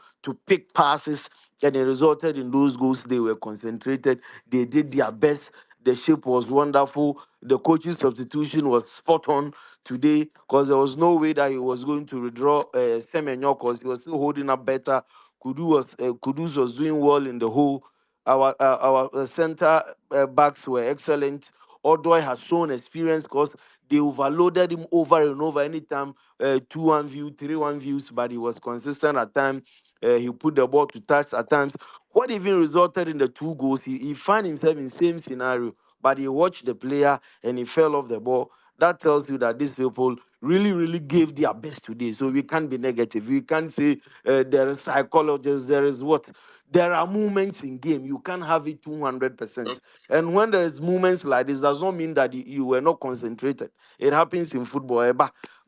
pick passes and it resulted in those goals. They were concentrated. They did their best. The shape was wonderful. The coaching substitution was spot on today because there was no way that he was going to withdraw Semenyo because he was still holding up better. Kudus was doing well in the hole. Our center backs were excellent. Odoi has shown experience because they overloaded him over and over anytime 2-1 view, 3-1 views, but he was consistent at times. He put the ball to touch at times. What even resulted in the two goals, he found himself in the same scenario, but he watched the player and he fell off the ball. That tells you that these people really, really gave their best today. So we can't be negative. We can't say there is psychologists, there is what? There are moments in game. You can't have it 200%. Okay. And when there is moments like this, does not mean that you were not concentrated. It happens in football.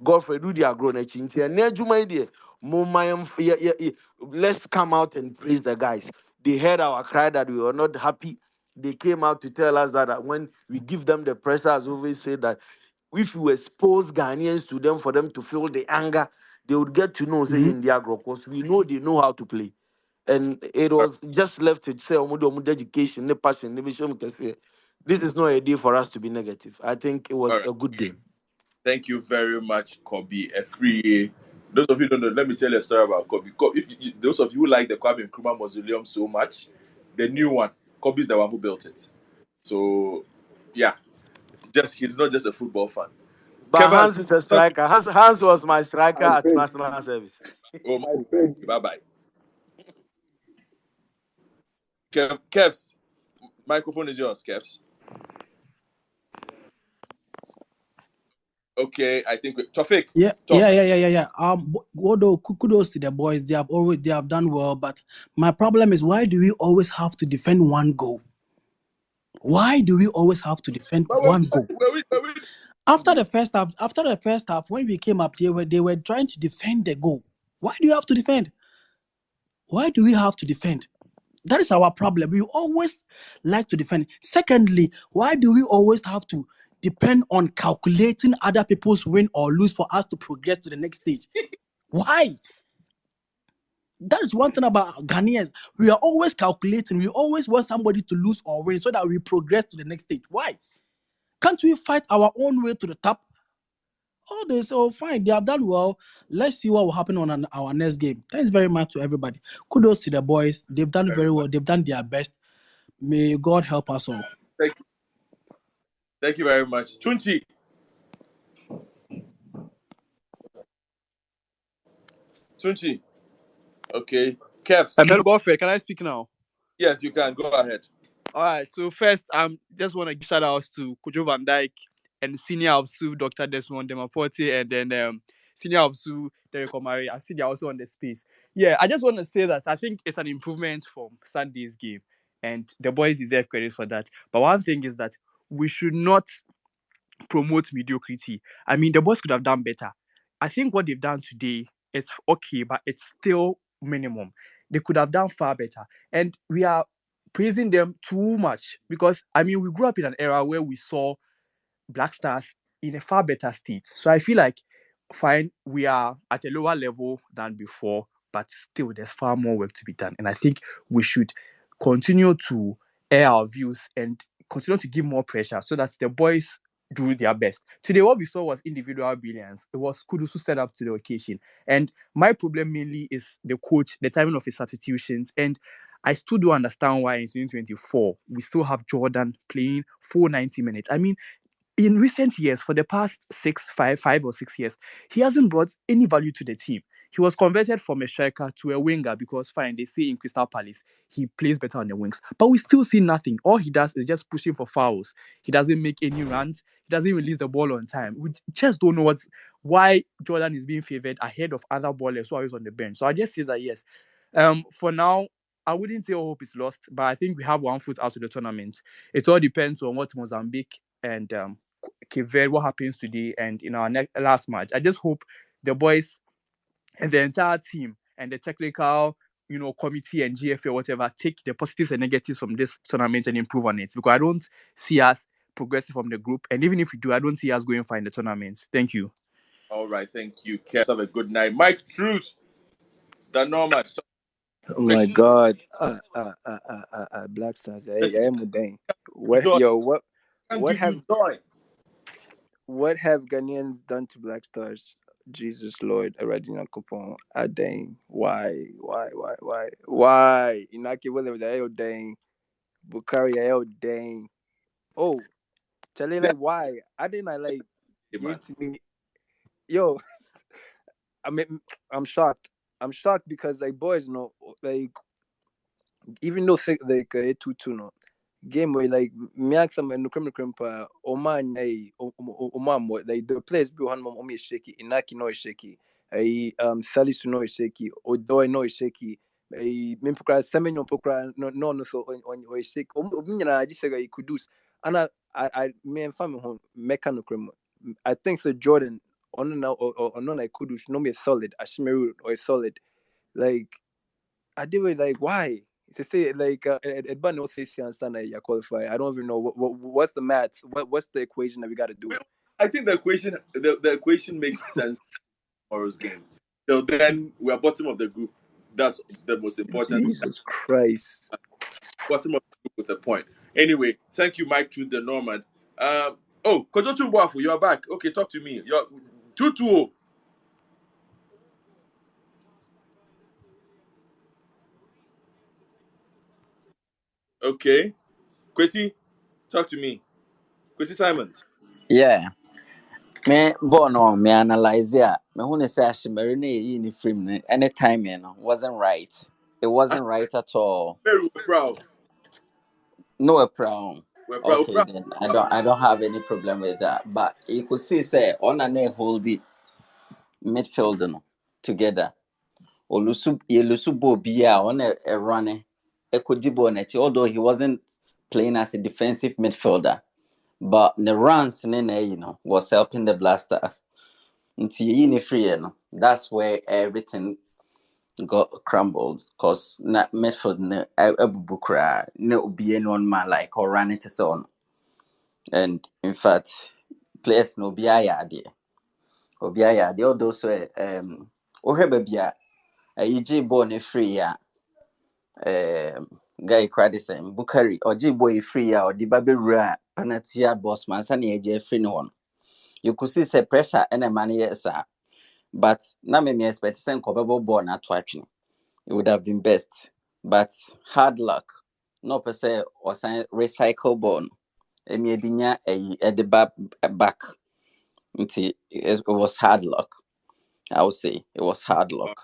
Godfrey, do the agro let's come out and praise the guys. They heard our cry that we were not happy. They came out to tell us that when we give them the pressure, as always say that if you expose Ghanaians to them for them to feel the anger, they would get to know, say, Mhm. in the agro, because we know they know how to play. And it Uh, was just left to say, education, no passion, no vision, we can say, this is not a day for us to be negative. I think it all was right. a good game. Thank you very much, Kobe. A free. Those of you who don't know, let me tell you a story about Kobe. Those of you who like the Kwame Nkrumah Mausoleum so much, the new one, Kobe's the one who built it. So, yeah, he's not just a football fan. But Hans Kevin, is a talk to striker. Hans was my striker I at beg, national service. oh I beg. bye bye. Kevs, microphone is yours, Kevs. Okay, I think Tofik, Yeah, yeah, talk. yeah, yeah, yeah, yeah. Although kudos to the boys, they have done well. But my problem is, why do we always have to defend one goal? Why do we always have to defend But one goal? we After the first half, when we came up, they were trying to defend the goal. Why do you have to defend? Why do we have to defend? That is our problem. We always like to defend. Secondly, why do we always have to depend on calculating other people's win or lose for us to progress to the next stage? Why? That is one thing about Ghanaians. We are always calculating. We always want somebody to lose or win so that we progress to the next stage. Why? Can't we fight our own way to the top? Oh, they say, oh, fine, they have done well. Let's see what will happen on our next game. Thanks very much to everybody. Kudos to the boys. They've done very very much. well. They've done their best. May God help us all. Thank you. Thank you very much. Tunchi. Tunchi. Okay. Kevs. Hello, Godfrey. Can I speak now? Yes, you can. Go ahead. All right. So first, just want to give shout outs to Kojo Van Dyke and Senior Absu, Dr. Desmond Demaporte, and then Senior Absu, Derek Omari. I see they're also on the space. Yeah, I just want to say that I think it's an improvement from Sunday's game, and the boys deserve credit for that. But one thing is that we should not promote mediocrity. I mean, the boys could have done better. I think what they've done today is okay, but it's still minimum. They could have done far better. And we are praising them too much because, I mean, we grew up in an era where we saw Black Stars in a far better state. So I feel like, fine, we are at a lower level than before, but still there's far more work to be done. And I think we should continue to air our views and continue to give more pressure so that the boys do their best. Today, what we saw was individual brilliance. It was Kudus who set up to the occasion. And my problem mainly is the coach, the timing of his substitutions. And I still don't understand why in 2024 we still have Jordan playing full 90 minutes. I mean, in recent years, for the past 5 or 6 years, he hasn't brought any value to the team. He was converted from a striker to a winger because, fine, they say in Crystal Palace he plays better on the wings. But we still see nothing. All he does is just pushing for fouls. He doesn't make any runs. He doesn't release the ball on time. We just don't know why Jordan is being favoured ahead of other ballers who are always on the bench. So I just say that, yes, for now, I wouldn't say all hope is lost, but I think we have one foot out of the tournament. It all depends on what Mozambique and Cape Verde, what happens today and in our last match. I just hope the boys and the entire team and the technical, committee and GFA, whatever, take the positives and negatives from this tournament and improve on it. Because I don't see us progressing from the group. And even if we do, I don't see us going far in the tournament. Thank you. All right, thank you, Kev. Have a good night. Mike Truth, the Norman. Oh my God. Black Stars. Let's I am dang. What joy. yo, Can what give have you joy. what have Ghanaians done to Black Stars? Jesus Lord, Radina Coupon. Ah dang. Why? Why? Inaki Williams, ayo dang. Bukari, ayo dang. Oh, Charlie, Yeah, like why? I didn't like hey, man. get to me. Yo, I mean I'm shocked. I'm shocked because like boys, like even though like 2-2 no game where like me ask them no krem Oman Oman like the players be one mom is shaky Inaki no is shaky Salisu no is shaky Odoi no is shaky Mimpokra Semenyo Pokra no so on is shaky I just say Kudus and I me and family home meka no krem I think so Jordan on now or no like Kudus no me solid Ashimeru or solid like I did it like why? To say like but no say you understand that you qualify. I don't even know what's the maths. What's the equation that we got to do? I think the equation makes sense tomorrow's game. So then we are bottom of the group. That's the most important. Jesus Christ. Bottom of the group with a point. Anyway, thank you, Mike, to the Norman. Kojo Chumboafu, you are back. Okay, talk to me. You're 2-2. Okay. Kwesi, talk to me. Kwesi Simons. Yeah. Me born on me analyze it. Me who say Ashimari ne in frame any time wasn't right. It I wasn't right at all. very proud. No a problem. We're proud. Okay then. I don't have any problem with that. But you could see say on a hold it midfield no together. Olusu bo bia on a running. Ekodibo nechi, although he wasn't playing as a defensive midfielder. But the runs was helping the Blasters. Until free, that's where everything got crumbled. Cause na midfield Bukra no be anyone man like or run it on. And in fact, players no be ayade. Obi ayade all those were ohebe a EJ born free guy cried the same Bukari or J boy free or the baby ra penalty boss man sani eje free no one. You could see say pressure and a money yes but na me expect say nkobebo ball na to atwe. It would have been best. But hard luck. No per se or sign recycle ball. Emi edinya at the back. It was hard luck. I would say it was hard luck.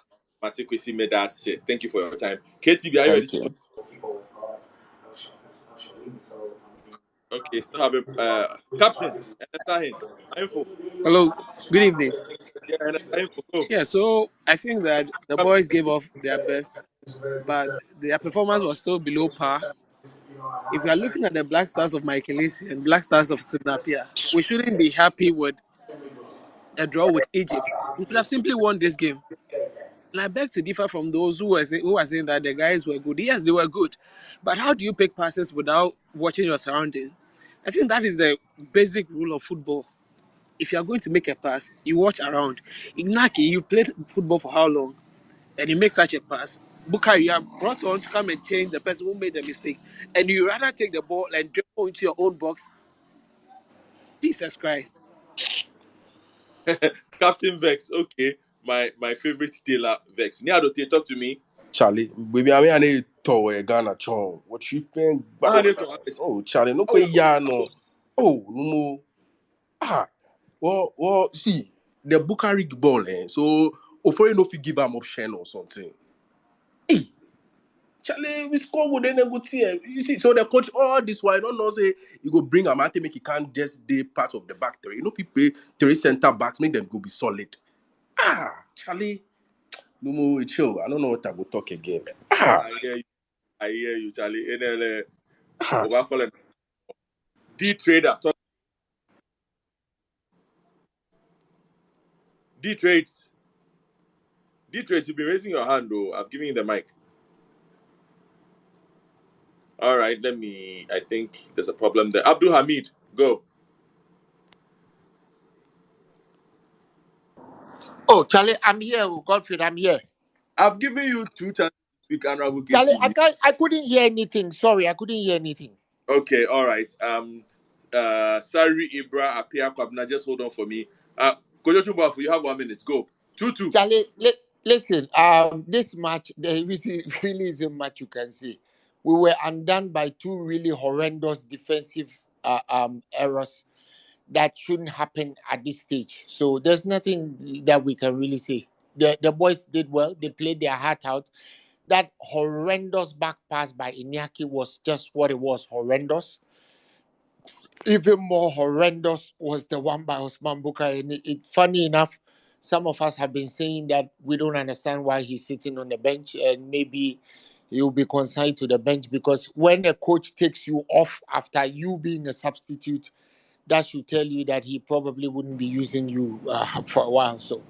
Martin Kwesi made that shit. Thank you for your time. KTB, are you ready Thank to join? you. Okay, so have a captain. Ernest info. Hello, good evening. Yeah, Ernest info. Go. Yeah, so I think that the boys gave off their best, but their performance was still below par. If we are looking at the Black Stars of Michaelis and Black Stars of Sinapia, we shouldn't be happy with a draw with Egypt. We could have simply won this game. And I beg to differ from those who were saying that the guys were good. Yes, they were good, but how do you pick passes without watching your surroundings? I think that is the basic rule of football. if you are going to make a pass, you watch around. Ignaki, you played football for how long? And you make such a pass. Bukai, you are brought on to come and change the person who made the mistake. And you rather take the ball and dribble into your own box. Jesus Christ. Captain Vex, okay. My favorite Taylor Vex. Niadote, talk to me. Charlie, baby, I mean, I need to Ghana chong. What you think? Ah, need to Oh, Charlie, no how we kwe ya no. Oh, no more. Ah, see, the Bukari ball, so, Ofori no fit give am option or something. Hey, Charlie, we score with any good team. You see, so the coach, all this while, don't know say you go bring a man to make he can't just be part of the back three. You know, if you pay 3 center backs, make them go be solid. Ah, Charlie, no more chill. I don't know what I will talk again. Ah, I hear you, Charlie. And ah. what call it? D trader. D trades. D trades, you've been raising your hand though. I've given you the mic. All right, I think there's a problem there. Abdul Hamid, go. Oh, Charlie, I'm here. Oh, Godfrey, I'm here. I've given you 2 chances to speak, and I will keep Charlie, TV. I couldn't hear anything. Sorry, I couldn't hear anything. Okay, all right. Sari Ibra Apia Kwabna, just hold on for me. Kojo Chumbafu, you have 1 minute. Go. 2-2. Charlie, listen, this match, there really isn't much you can say. We were undone by two really horrendous defensive errors that shouldn't happen at this stage. So there's nothing that we can really say. The boys did well. They played their heart out. That horrendous back pass by Iñaki was just what it was, horrendous. Even more horrendous was the one by Osman Bukai. And funny enough, some of us have been saying that we don't understand why he's sitting on the bench, and maybe he'll be consigned to the bench because when a coach takes you off after you being a substitute, that should tell you that he probably wouldn't be using you for a while. So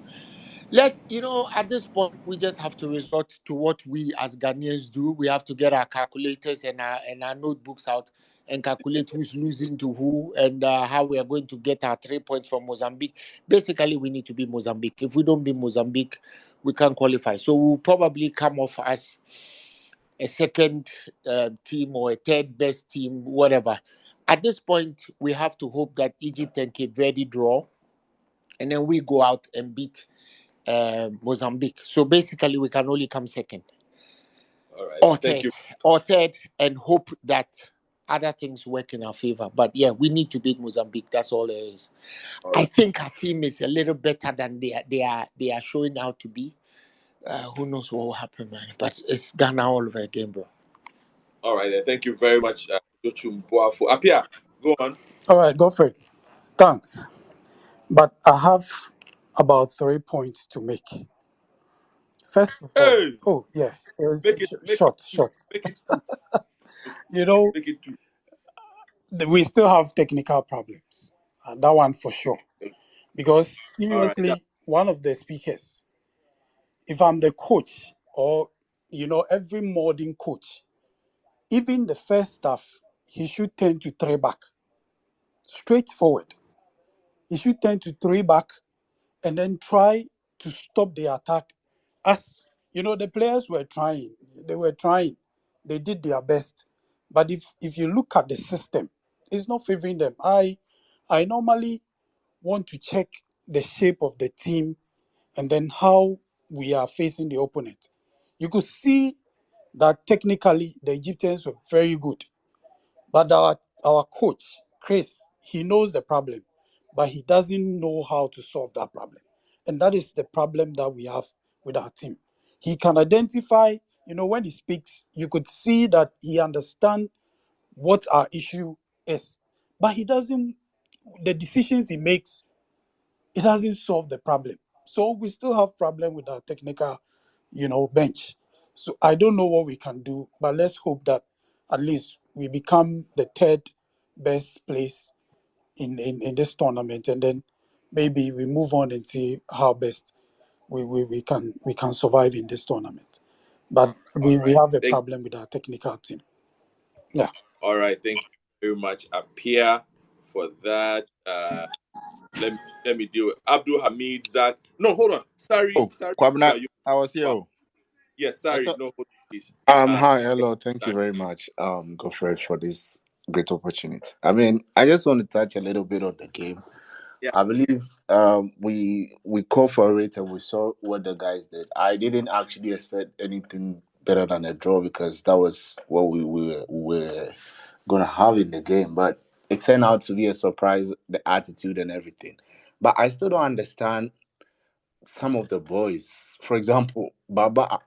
at this point, we just have to resort to what we as Ghanaians do. We have to get our calculators and our notebooks out and calculate who's losing to who and how we are going to get our 3 points from Mozambique. Basically, we need to be Mozambique. If we don't be Mozambique, we can't qualify. So we'll probably come off as a second team or a third best team, whatever. At this point, we have to hope that Egypt and Cape Verde draw, and then we go out and beat Mozambique. So basically, we can only come second All right. or Thank third, you. and hope that other things work in our favor. But yeah, we need to beat Mozambique. That's all there is. All I right. think our team is a little better than they are showing out to be. Who knows what will happen, man? But it's Ghana all over again, bro. All right. Thank you very much, Kojo Chumbafu. Apia, go on. All right, Godfrey. Thanks. But I have about 3 points to make. First of all, Hey, oh yeah, it's make it two. short. Make it two. You know, Make it two. we still have technical problems. That one for sure. Because All right. seriously, one of the speakers, if I'm the coach or, every modern coach, even the first staff, he should tend to three back, straightforward. He should tend to three back and then try to stop the attack. As the players were trying, they did their best. But if you look at the system, it's not favoring them. I normally want to check the shape of the team and then how we are facing the opponent. You could see that technically the Egyptians were very good, but our coach Chris, he knows the problem, but he doesn't know how to solve that problem, and that is the problem that we have with our team. He can identify, when he speaks, you could see that he understands what our issue is, but he doesn't. The decisions he makes, it doesn't solve the problem. So we still have problem with our technical, bench. So I don't know what we can do, but let's hope that at least we become the third best place in this tournament, and then maybe we move on and see how best we can survive in this tournament. But All we right. have a problem with our technical team. Yeah. All right. Thank you very much, Apia, for that. Let me Let me deal with Abdul Hamid, Zach. No, hold on. Sorry, Oh, sorry. Kwabena, Yeah, you. I was here. Wow. Oh. Yes, I sorry. thought. No, hold on, please. Hi, hello. Thank you Sorry. very much, Godfrey, for this great opportunity. I mean, I just want to touch a little bit on the game. Yeah. I believe we called for it and we saw what the guys did. I didn't actually expect anything better than a draw because that was what we were gonna have in the game. But it turned out to be a surprise, the attitude and everything. But I still don't understand some of the boys. For example, Baba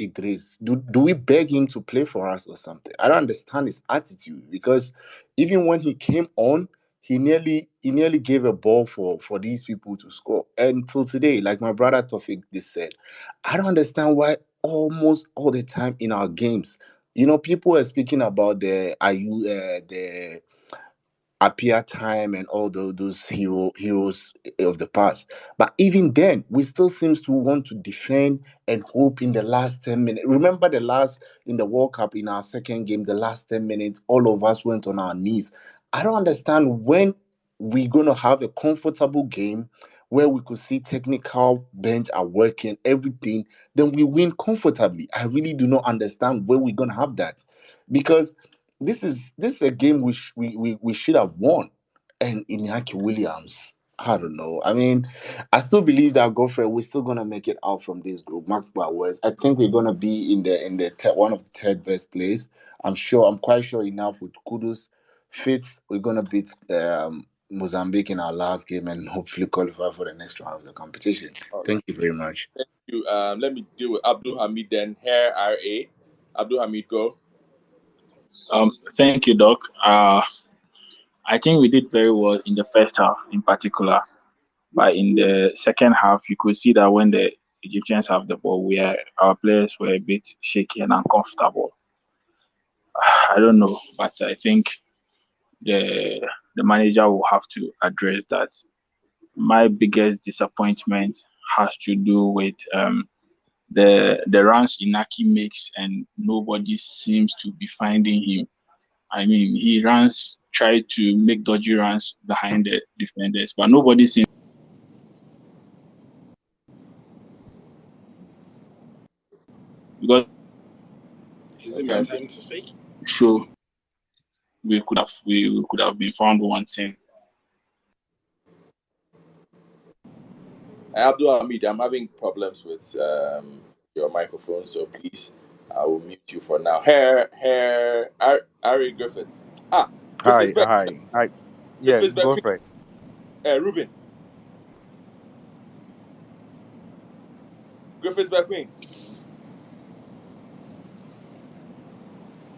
Idris. Do we beg him to play for us or something? I don't understand his attitude because even when he came on, he nearly gave a ball for these people to score. And till today, like my brother Tofik this said, I don't understand why almost all the time in our games, people are speaking about the appear time and all those heroes of the past. But even then, we still seems to want to defend and hope in the last 10 minutes. Remember the last in the World Cup in our second game, the last 10 minutes, all of us went on our knees. I don't understand when we're gonna have a comfortable game where we could see technical bench are working, everything, then we win comfortably. I really do not understand when we're gonna have that. Because this is a game we should have won. And Iñaki Williams, I don't know. I mean, I still believe that Godfrey, we're still gonna make it out from this group. Mark my words. I think we're gonna be in the one of the third best place. I'm quite sure enough with Kudus fits. We're gonna beat Mozambique in our last game and hopefully qualify for the next round of the competition. All right. Thank you very much. Thank you. Let me deal with Abdul Hamid then. Hair RA. Abdul Hamid, go. Thank you, Doc. I think we did very well in the first half, in particular. But in the second half, you could see that when the Egyptians have the ball, our players were a bit shaky and uncomfortable. I don't know, but I think the the manager will have to address that. My biggest disappointment has to do with the runs Inaki makes, and nobody seems to be finding him. I mean, he runs, try to make dodgy runs behind the defenders, but nobody seems, because Is it my Okay. time to speak? sure we could have been found wanting. Abdul Hamid, I'm having problems with your microphone, so please, I will mute you for now. Ari Griffiths. Griffiths Hi, back. hi. Yeah, Griffiths back. go for it. Ruben. Griffiths back wing.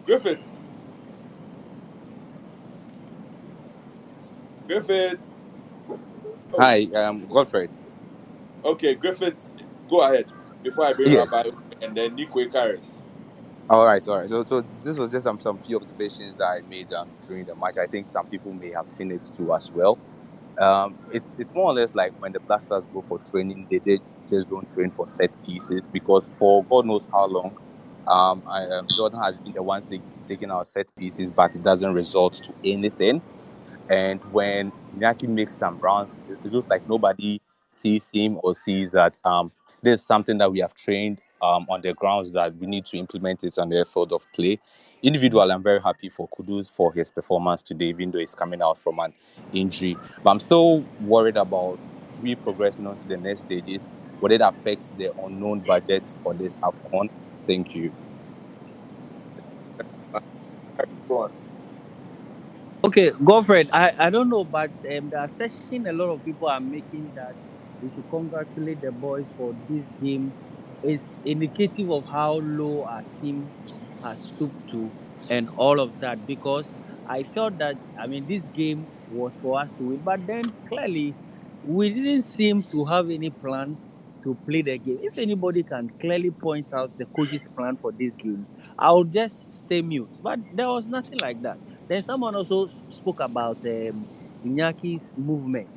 Griffiths. Griffiths. Oh, Hi, Godfrey. okay. Griffiths, go ahead before I bring Rabbi Yes. and then Nico Karis. All right. So this was just some few observations that I made during the match. I think some people may have seen it too as well. It's more or less like when the Black Stars go for training, they just don't train for set pieces because for God knows how long, Jordan has been the one taking our set pieces, but it doesn't result to anything. And when Iñaki makes some runs, it looks like nobody sees him or sees that there's something that we have trained on the grounds that we need to implement it on the field of play. Individual, I'm very happy for Kudus for his performance today, even though he's coming out from an injury. But I'm still worried about we progressing on to the next stages. Will it affect the unknown budgets for this Afcon? Thank you. Go on. Okay, Godfred, I don't know, but the assertion a lot of people are making that we should congratulate the boys for this game is indicative of how low our team has stooped to and all of that. Because I felt that, I mean, this game was for us to win, but then clearly we didn't seem to have any plan to play the game. If anybody can clearly point out the coach's plan for this game, I'll just stay mute. But there was nothing like that. Then someone also spoke about Inyaki's movement.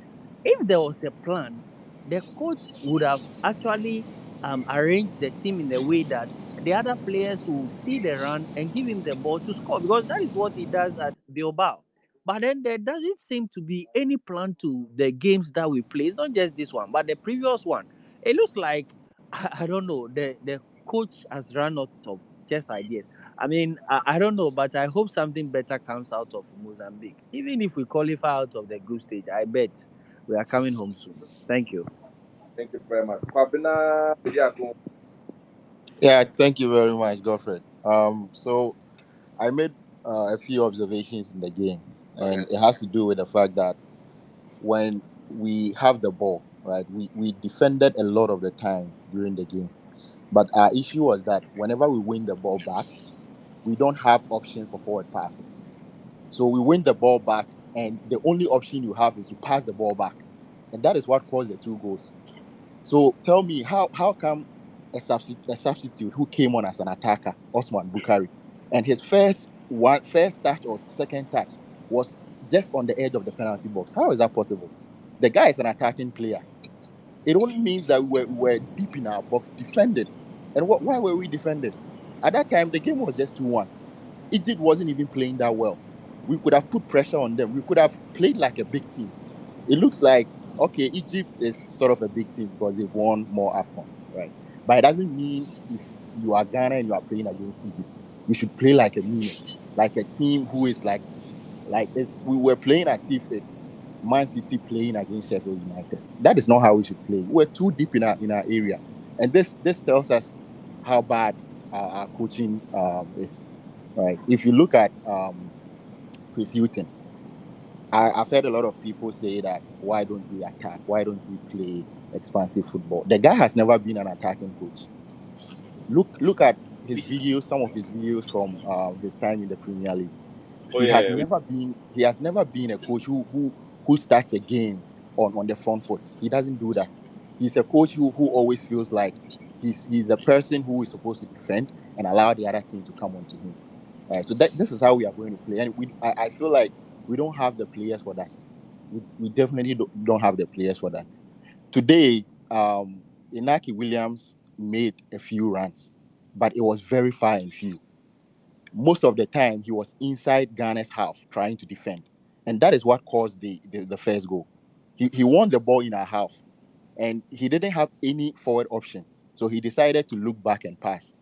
If there was a plan, the coach would have actually arranged the team in a way that the other players will see the run and give him the ball to score because that is what he does at Bilbao. But then there doesn't seem to be any plan to the games that we play. It's not just this one, but the previous one. It looks like I don't know. The coach has run out of just ideas. I mean, I don't know, but I hope something better comes out of Mozambique. Even if we qualify out of the group stage, I bet we are coming home soon. Thank you. Thank you very much. Kwabena Bediako. Yeah, thank you very much, Godfred. So I made a few observations in the game, Okay. and it has to do with the fact that when we have the ball, right, we defended a lot of the time during the game. But our issue was that whenever we win the ball back, we don't have option for forward passes. So we win the ball back, and the only option you have is to pass the ball back, and that is what caused the two goals. So tell me, how come a substitute who came on as an attacker, Osman Bukari, and his first touch or second touch was just on the edge of the penalty box? How is that possible? The guy is an attacking player. It only means that we were deep in our box defending. And why were we defending? At that time, the game was just 2-1. Egypt wasn't even playing that well. We could have put pressure on them. We could have played like a big team. It looks like, okay, Egypt is sort of a big team because they've won more Afcons, right? But it doesn't mean if you are Ghana and you are playing against Egypt, you should play like a meaning, like a team who is we were playing as if it's Man City playing against Sheffield United. That is not how we should play. We're too deep in our area, and this tells us how bad our coaching is. Right? If you look at Chris Hughton, I've heard a lot of people say that why don't we attack? Why don't we play expansive football? The guy has never been an attacking coach. Look at his videos, some of his videos from his time in the Premier League. Oh He has yeah. never been a coach who starts a game on the front foot. He doesn't do that. He's a coach who always feels like he's the person who is supposed to defend and allow the other team to come onto him. Right. So this is how we are going to play. And I feel like we don't have the players for that. We definitely don't have the players for that. Today, Inaki Williams made a few runs, but it was very far and few. Most of the time he was inside Ghana's half trying to defend. And that is what caused the first goal. He won the ball in our half and he didn't have any forward option. So he decided to look back and pass.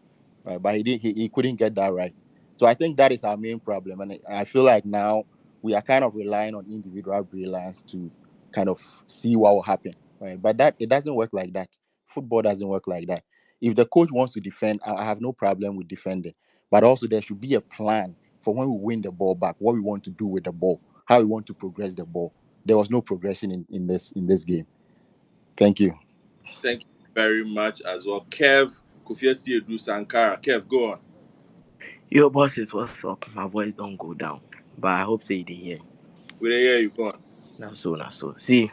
Right? But he couldn't get that right. So I think that is our main problem. And I feel like now we are kind of relying on individual brilliance to kind of see what will happen. Right. But that it doesn't work like that. Football doesn't work like that. If the coach wants to defend, I have no problem with defending. But also there should be a plan for when we win the ball back, what we want to do with the ball, how we want to progress the ball. There was no progression in this game. Thank you. Thank you very much as well. Kev Kofiesi Edu Sankara. Kev, go on. Yo, bosses, what's up? My voice don't go down, but I hope say you did hear. We dey hear you, go on. Now so. See,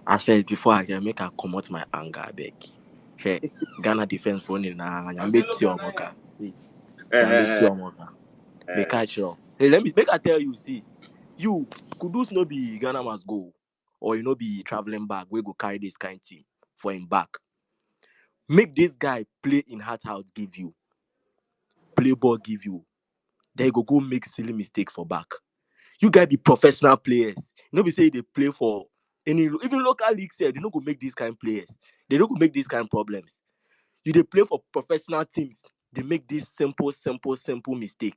as first before I can make a come out my anger, I beg. Hey, Ghana defense phone in Nyambe Tiomoka. Nyambe Eh, Tiomoka. eh, Make it sure. Hey, let me make I tell you. See, you Kudus no be Ghana must go, or you no be traveling back. We go carry this kind of team for him back. Make this guy play in hard house. Give you play ball. Give you. Then you go make silly mistake for back. You guys be professional players. No be say they play for any even local leagues here, they no go make these kind of players. They don't go make these kind of problems. You they play for professional teams, they make this simple mistake.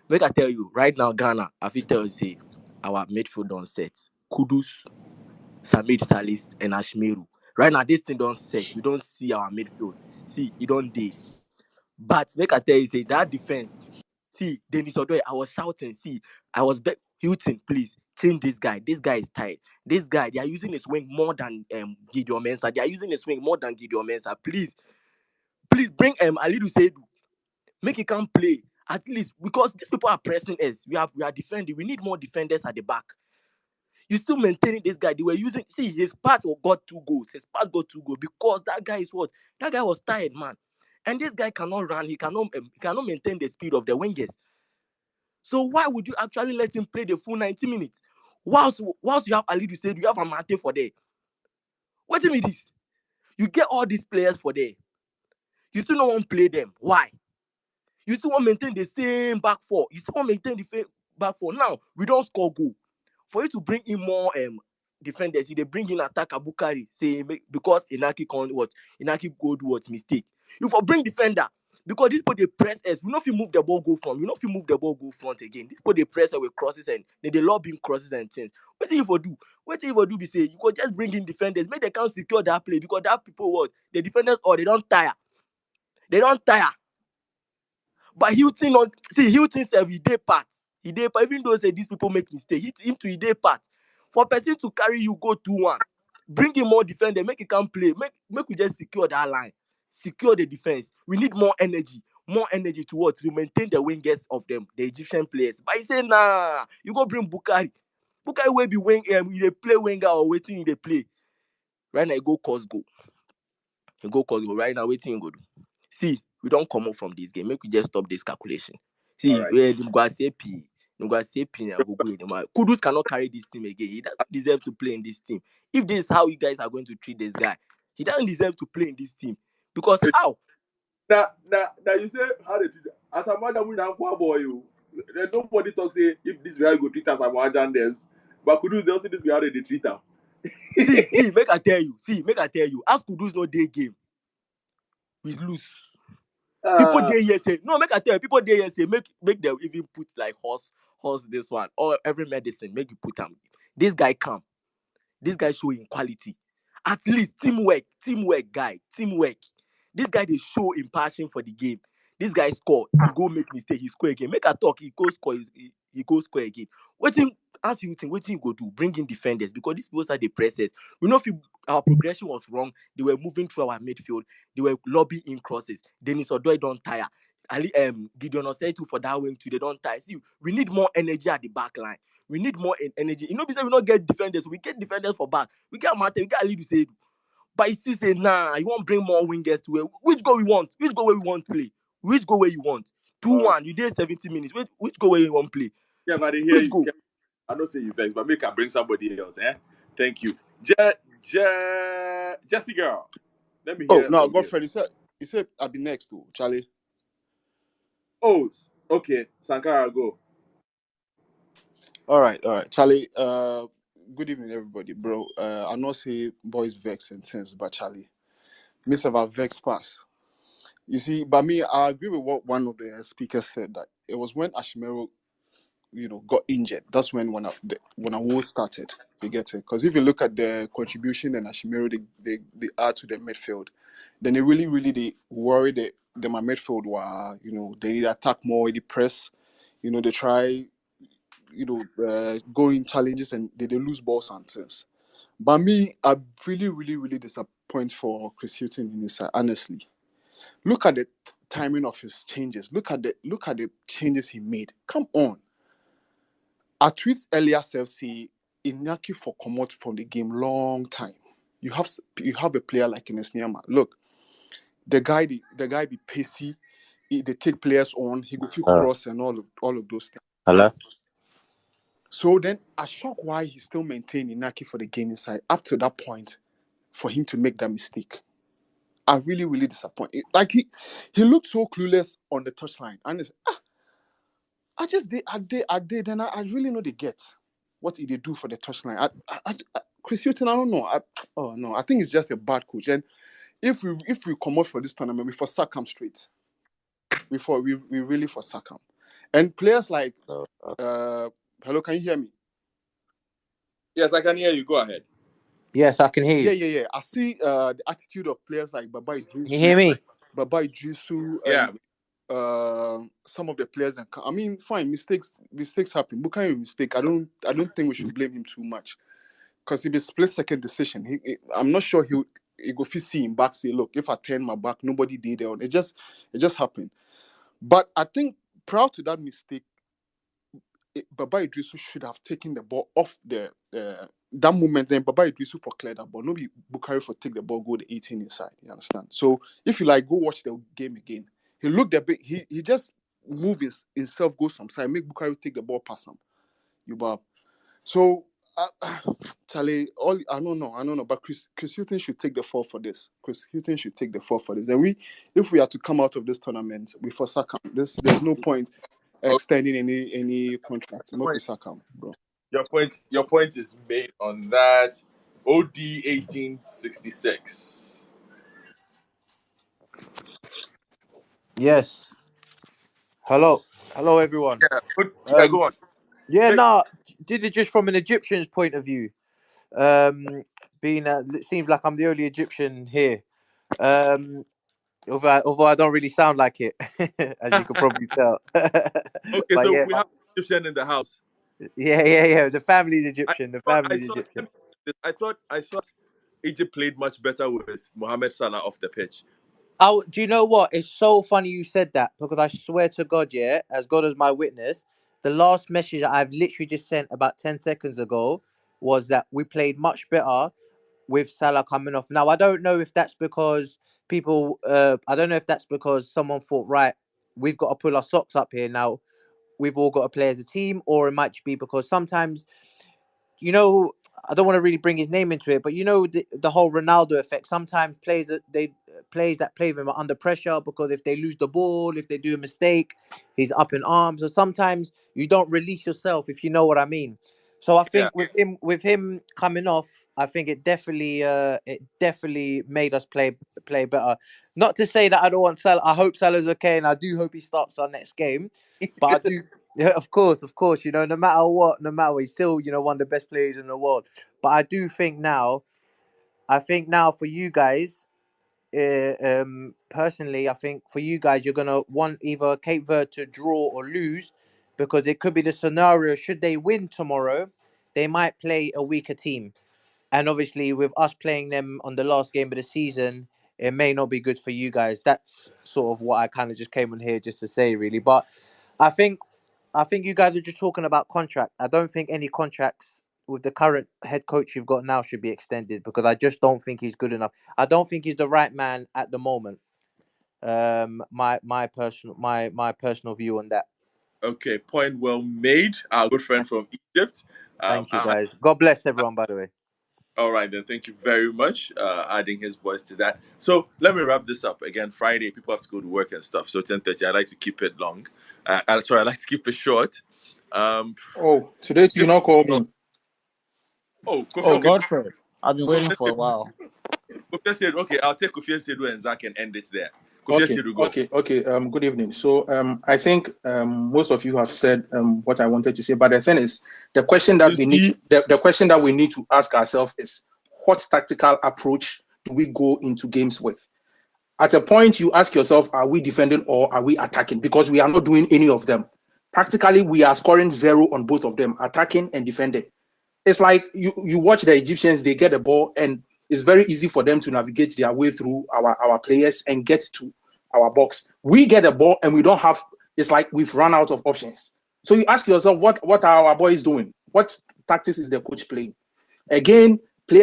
Make I tell you, right now, Ghana, I feel tell you say our midfield don't set. Kudus, Samid Salis, and Ashmeru. Right now, this thing don't set. We don't see our midfield. See, it don't day. But make I tell you, say that defense. See, Denis Odoy, I was shouting. See, I was Hilton, please change this guy. This guy is tired. This guy, they are using his swing more than Gideon Mensah. They are using his swing more than Gideon Mensah. Please bring Alidu Seidu. Make it come play. At least because these people are pressing us. We are defending. We need more defenders at the back. You still maintaining this guy. They were using his part got 2 goals. His part got 2 goals because that guy is what? That guy was tired, man. And this guy cannot run. He cannot maintain the speed of the wingers. So why would you actually let him play the full 90 minutes? Whilst you have Ali said you have Amate for there. What do you mean this? You get all these players for there. You still don't want to play them. Why? You still want to maintain the same back four. You still want to maintain the But for now, we don't score goal. For you to bring in more defenders, you they bring in attacker Bukari, say because Inaki can't what Inaki go do what mistake. You for bring defender because these people they press us. We know if you move the ball go front. We know if you move the ball go front again. These people they press us with crosses and they lob in crosses and things. What do you for do? What do you for do? Be say you could just bring in defenders, make they can't secure that play because that people what the defenders or they don't tire. They don't tire. But Hilton on see Hilton said he day part. He day part. Even though say these people make mistake, him to he day part. For person to carry you go 2-1, bring in more defender, make it can play. Make we just secure that line, secure the defense. We need more energy to what to maintain the wingers of them, the Egyptian players. But he say nah, you go bring Bukari. Bukari will be wing they play winger or waiting they play. Right now he go cause goal. He go cause goal. Right now waiting he go do. See, we don't come up from this game. Make we just stop this calculation. See, All right. where the Guasepi, Kudus cannot carry this team again. He doesn't deserve to play in this team. If this is how you guys are going to treat this guy, he doesn't deserve to play in this team. Because how? Now you say how they treat as a man we now poor boy you. There's nobody talks say if this guy go treat as a man and them. But Kudus they also this guy how they treat him. See, make I tell you. As Kudus no day game, we lose. People there here say no. Make I tell you, people there here say make them even put like horse this one or every medicine. Make you put them. This guy come. This guy showing quality. At least teamwork, guy, teamwork. This guy they show in passion for the game. This guy score. He go make mistake. He score again. Make a talk. He go score. He go score again. Waiting. As you think, waiting you go do bring in defenders because these people are the presses. We know if our progression was wrong. They were moving through our midfield. They were lobbying in crosses. Dennis Odoi don't tire. Ali Gideon Oseitu for that wing too. They don't tire. See, we need more energy at the back line. We need more energy. You know, because we don't get defenders. We get defenders for back. We get Mate. We get Ali to say. But he still say, nah, you want to bring more wingers to it. Which goal we want? Which goal where we want to play? Which goal where you want? 2-1. You did 70 minutes. Which goal where you want to play? Yeah, but I hear Which you. goal? I don't say you vex, but make I bring somebody else, eh? Thank you. Jesse girl. Let me Oh hear no, from you. Godfrey. He said I'll be next to Charlie. Oh, okay. Sankara, go. All right, Charlie. Good evening, everybody, bro. I know say boys vex and things, but Charlie, Miss about vex pass. You see, but me, I agree with what one of the speakers said that it was when Ashimero, got injured. That's when a war started. You get it? Because if you look at the contribution and Ashimero they add to the midfield, then they really they worry that my midfield were they attack more, they press, they try going challenges and they lose balls and things. But me, I really disappointed for Chris Hughton in this side, honestly. Look at the timing of his changes. Look at the changes he made. Come on. I tweet earlier self say Inaki for come out from the game long time. You have a player like Ines Nyama. Look, the guy be pacey. They take players on. He go feel cross and all of those things. Hello? So then I shocked why he still maintained Inaki for the game inside up to that point for him to make that mistake. I really disappointed. Like he looked so clueless on the touchline. And it's, I did, and I really know they get what they do for the touchline. Chris Hughton, I don't know. I think it's just a bad coach. And if we come out for this tournament, we for sack him straight. Before we really for sack him. And players like hello, can you hear me? Yes, I can hear you. Go ahead. Yes, I can hear you. Yeah. I see the attitude of players like Baba Can you hear me? Idrisu, Yeah. and some of the players. I mean, fine, mistakes happen. Bukayo mistake. I don't think we should blame him too much because if it's split second decision, I'm not sure he go fit see him back. Say, look, if I turn my back, nobody did it. It just happened. But I think prior to that mistake, Baba Idrisu should have taken the ball off that moment. Then Baba Idrisu for clear that ball. Nobody Bukhari for take the ball, go the 18 inside. You understand? So if you go watch the game again, he looked a bit. He just moved himself, go some side, make Bukhari take the ball past him. So Charlie, I don't know. But Chris Hughton should take the fall for this. And if we are to come out of this tournament, we for Saka, there's no point Okay, extending any contract. your point, Mokusaka, bro. your point is made on that. OD 1866. Yes. Hello. Hello, everyone. Yeah, good. Yeah, Um, go on. yeah, Hey, no, did it just from an Egyptian's point of view. Um, being it seems like I'm the only Egyptian here. Um, although I don't really sound like it, as you could probably tell. okay, But so yeah, we have Egyptian in the house. yeah. The family's I Egyptian. The thought, I family's thought, Egyptian. I thought Egypt played much better with Mohamed Salah off the pitch. Oh, do you know what? It's so funny you said that because I swear to God, yeah, as God is my witness, the last message that I've literally just sent about 10 seconds ago was that we played much better with Salah coming off. Now, I don't know if that's because I don't know if that's because someone thought, right, we've got to pull our socks up here now. We've all got to play as a team, or it might be because sometimes you know, I don't want to really bring his name into it, but you know the whole Ronaldo effect. Sometimes players that play with him are under pressure because if they lose the ball, if they do a mistake, he's up in arms. Or sometimes you don't release yourself, if you know what I mean. So I Yeah. think with him coming off, I think it definitely made us play better. Not to say that I don't want Salah. I hope Salah's okay, and I do hope he starts our next game. But I do. Yeah, of course. You know, no matter what, he's still, one of the best players in the world. But I think now for you guys, personally, I think for you guys, you're gonna want either Cape Verde to draw or lose, because it could be the scenario. Should they win tomorrow, they might play a weaker team, and obviously with us playing them on the last game of the season, it may not be good for you guys. That's sort of what I kind of just came on here just to say, really. But I think I think you guys are just talking about contract. I don't think any contracts with the current head coach you've got now should be extended, because I just don't think he's good enough. I don't think he's the right man at the moment. My personal view on that. Okay, point well made. Our good friend from Egypt. Thank you, I guys. God bless everyone, by the way. All right, then. Thank you very much. Adding his voice to that. So let me wrap this up. Again, Friday, people have to go to work and stuff. So 10:30. I like to keep it long. Sorry, I like to keep it short. Um, Oh, today you this. not call me. Oh, Kofi. Oh, Okay, Godfrey, I've been waiting Kofi for a said. while. Kofi said. Okay, I'll take Kofi said and Zach and end it there. Kofi Okay, said, go. okay, okay. Good evening. So, I think most of you have said what I wanted to say, but the thing is, the question that You we need to see, the question that we need to ask ourselves is, what tactical approach do we go into games with? At a point, you ask yourself, are we defending or are we attacking? Because we are not doing any of them. Practically, we are scoring zero on both of them, attacking and defending. It's like you watch the Egyptians, they get the ball, and it's very easy for them to navigate their way through our players and get to our box. We get the ball and we don't have, it's like we've run out of options. So you ask yourself, what are our boys doing? What tactics is the coach playing? Again,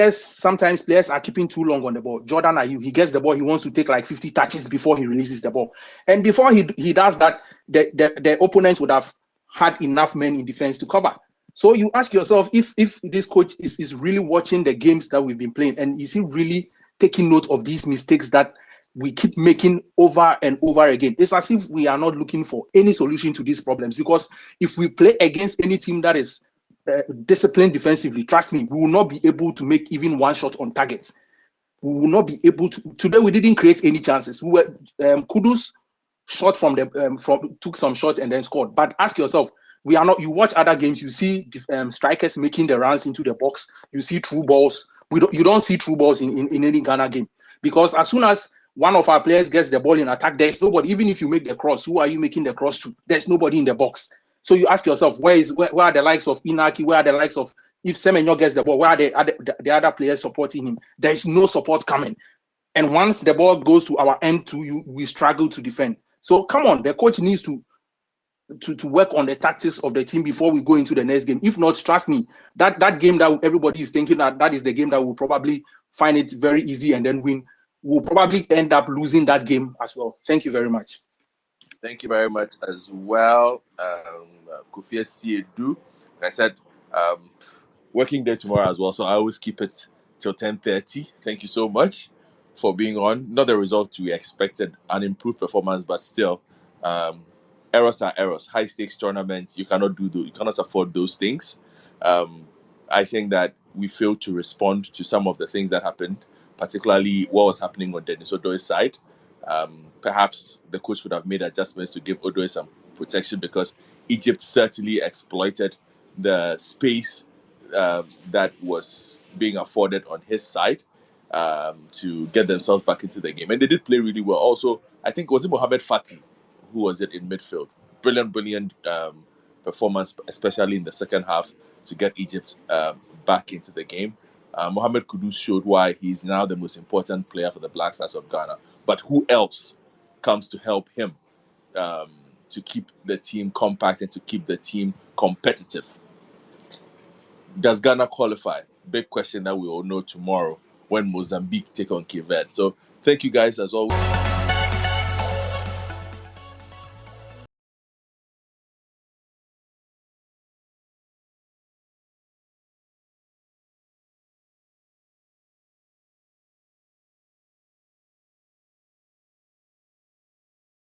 sometimes players are keeping too long on the ball. Jordan Ayew, he gets the ball, he wants to take like 50 touches before he releases the ball. And before he does that, the opponent would have had enough men in defense to cover. So you ask yourself, if this coach is really watching the games that we've been playing, and is he really taking note of these mistakes that we keep making over and over again? It's as if we are not looking for any solution to these problems, because if we play against any team that is disciplined defensively, trust me, we will not be able to make even one shot on target. We will not be able to. Today we didn't create any chances. We were Kudus shot from took some shots and then scored. But ask yourself, we are not. You watch other games, you see strikers making the runs into the box. You see through balls. You don't see through balls in any Ghana game, because as soon as one of our players gets the ball in attack, there's nobody. Even if you make the cross, who are you making the cross to? There's nobody in the box. So you ask yourself, where are the likes of Inaki? Where are the likes of, if Semenyo gets the ball, where are the other players supporting him? There is no support coming. And once the ball goes to our end two, we struggle to defend. So come on, the coach needs to work on the tactics of the team before we go into the next game. If not, trust me, that game that everybody is thinking that is the game that we'll probably find it very easy and then win. We'll probably end up losing that game as well. Thank you very much. thank you very much as well, Kofi Siedu. Like I said, um, working day tomorrow as well, so I always keep it till 10:30. Thank you so much for being on. Not the result we expected, an improved performance, but still, um, errors are errors. High stakes tournaments, you cannot do those, you cannot afford those things. I think that we failed to respond to some of the things that happened, particularly what was happening on Dennis Odoi's side. Perhaps the coach would have made adjustments to give Odoi some protection, because Egypt certainly exploited the space that was being afforded on his side to get themselves back into the game. And they did play really well. Also, I think, was it Mohamed Fati who was it in midfield? Brilliant performance, especially in the second half, to get Egypt back into the game. Mohamed Kudus showed why he's now the most important player for the Black Stars of Ghana. But who else comes to help him to keep the team compact and to keep the team competitive? Does Ghana qualify? Big question that we will know tomorrow when Mozambique take on Cape Verde. So thank you guys as always.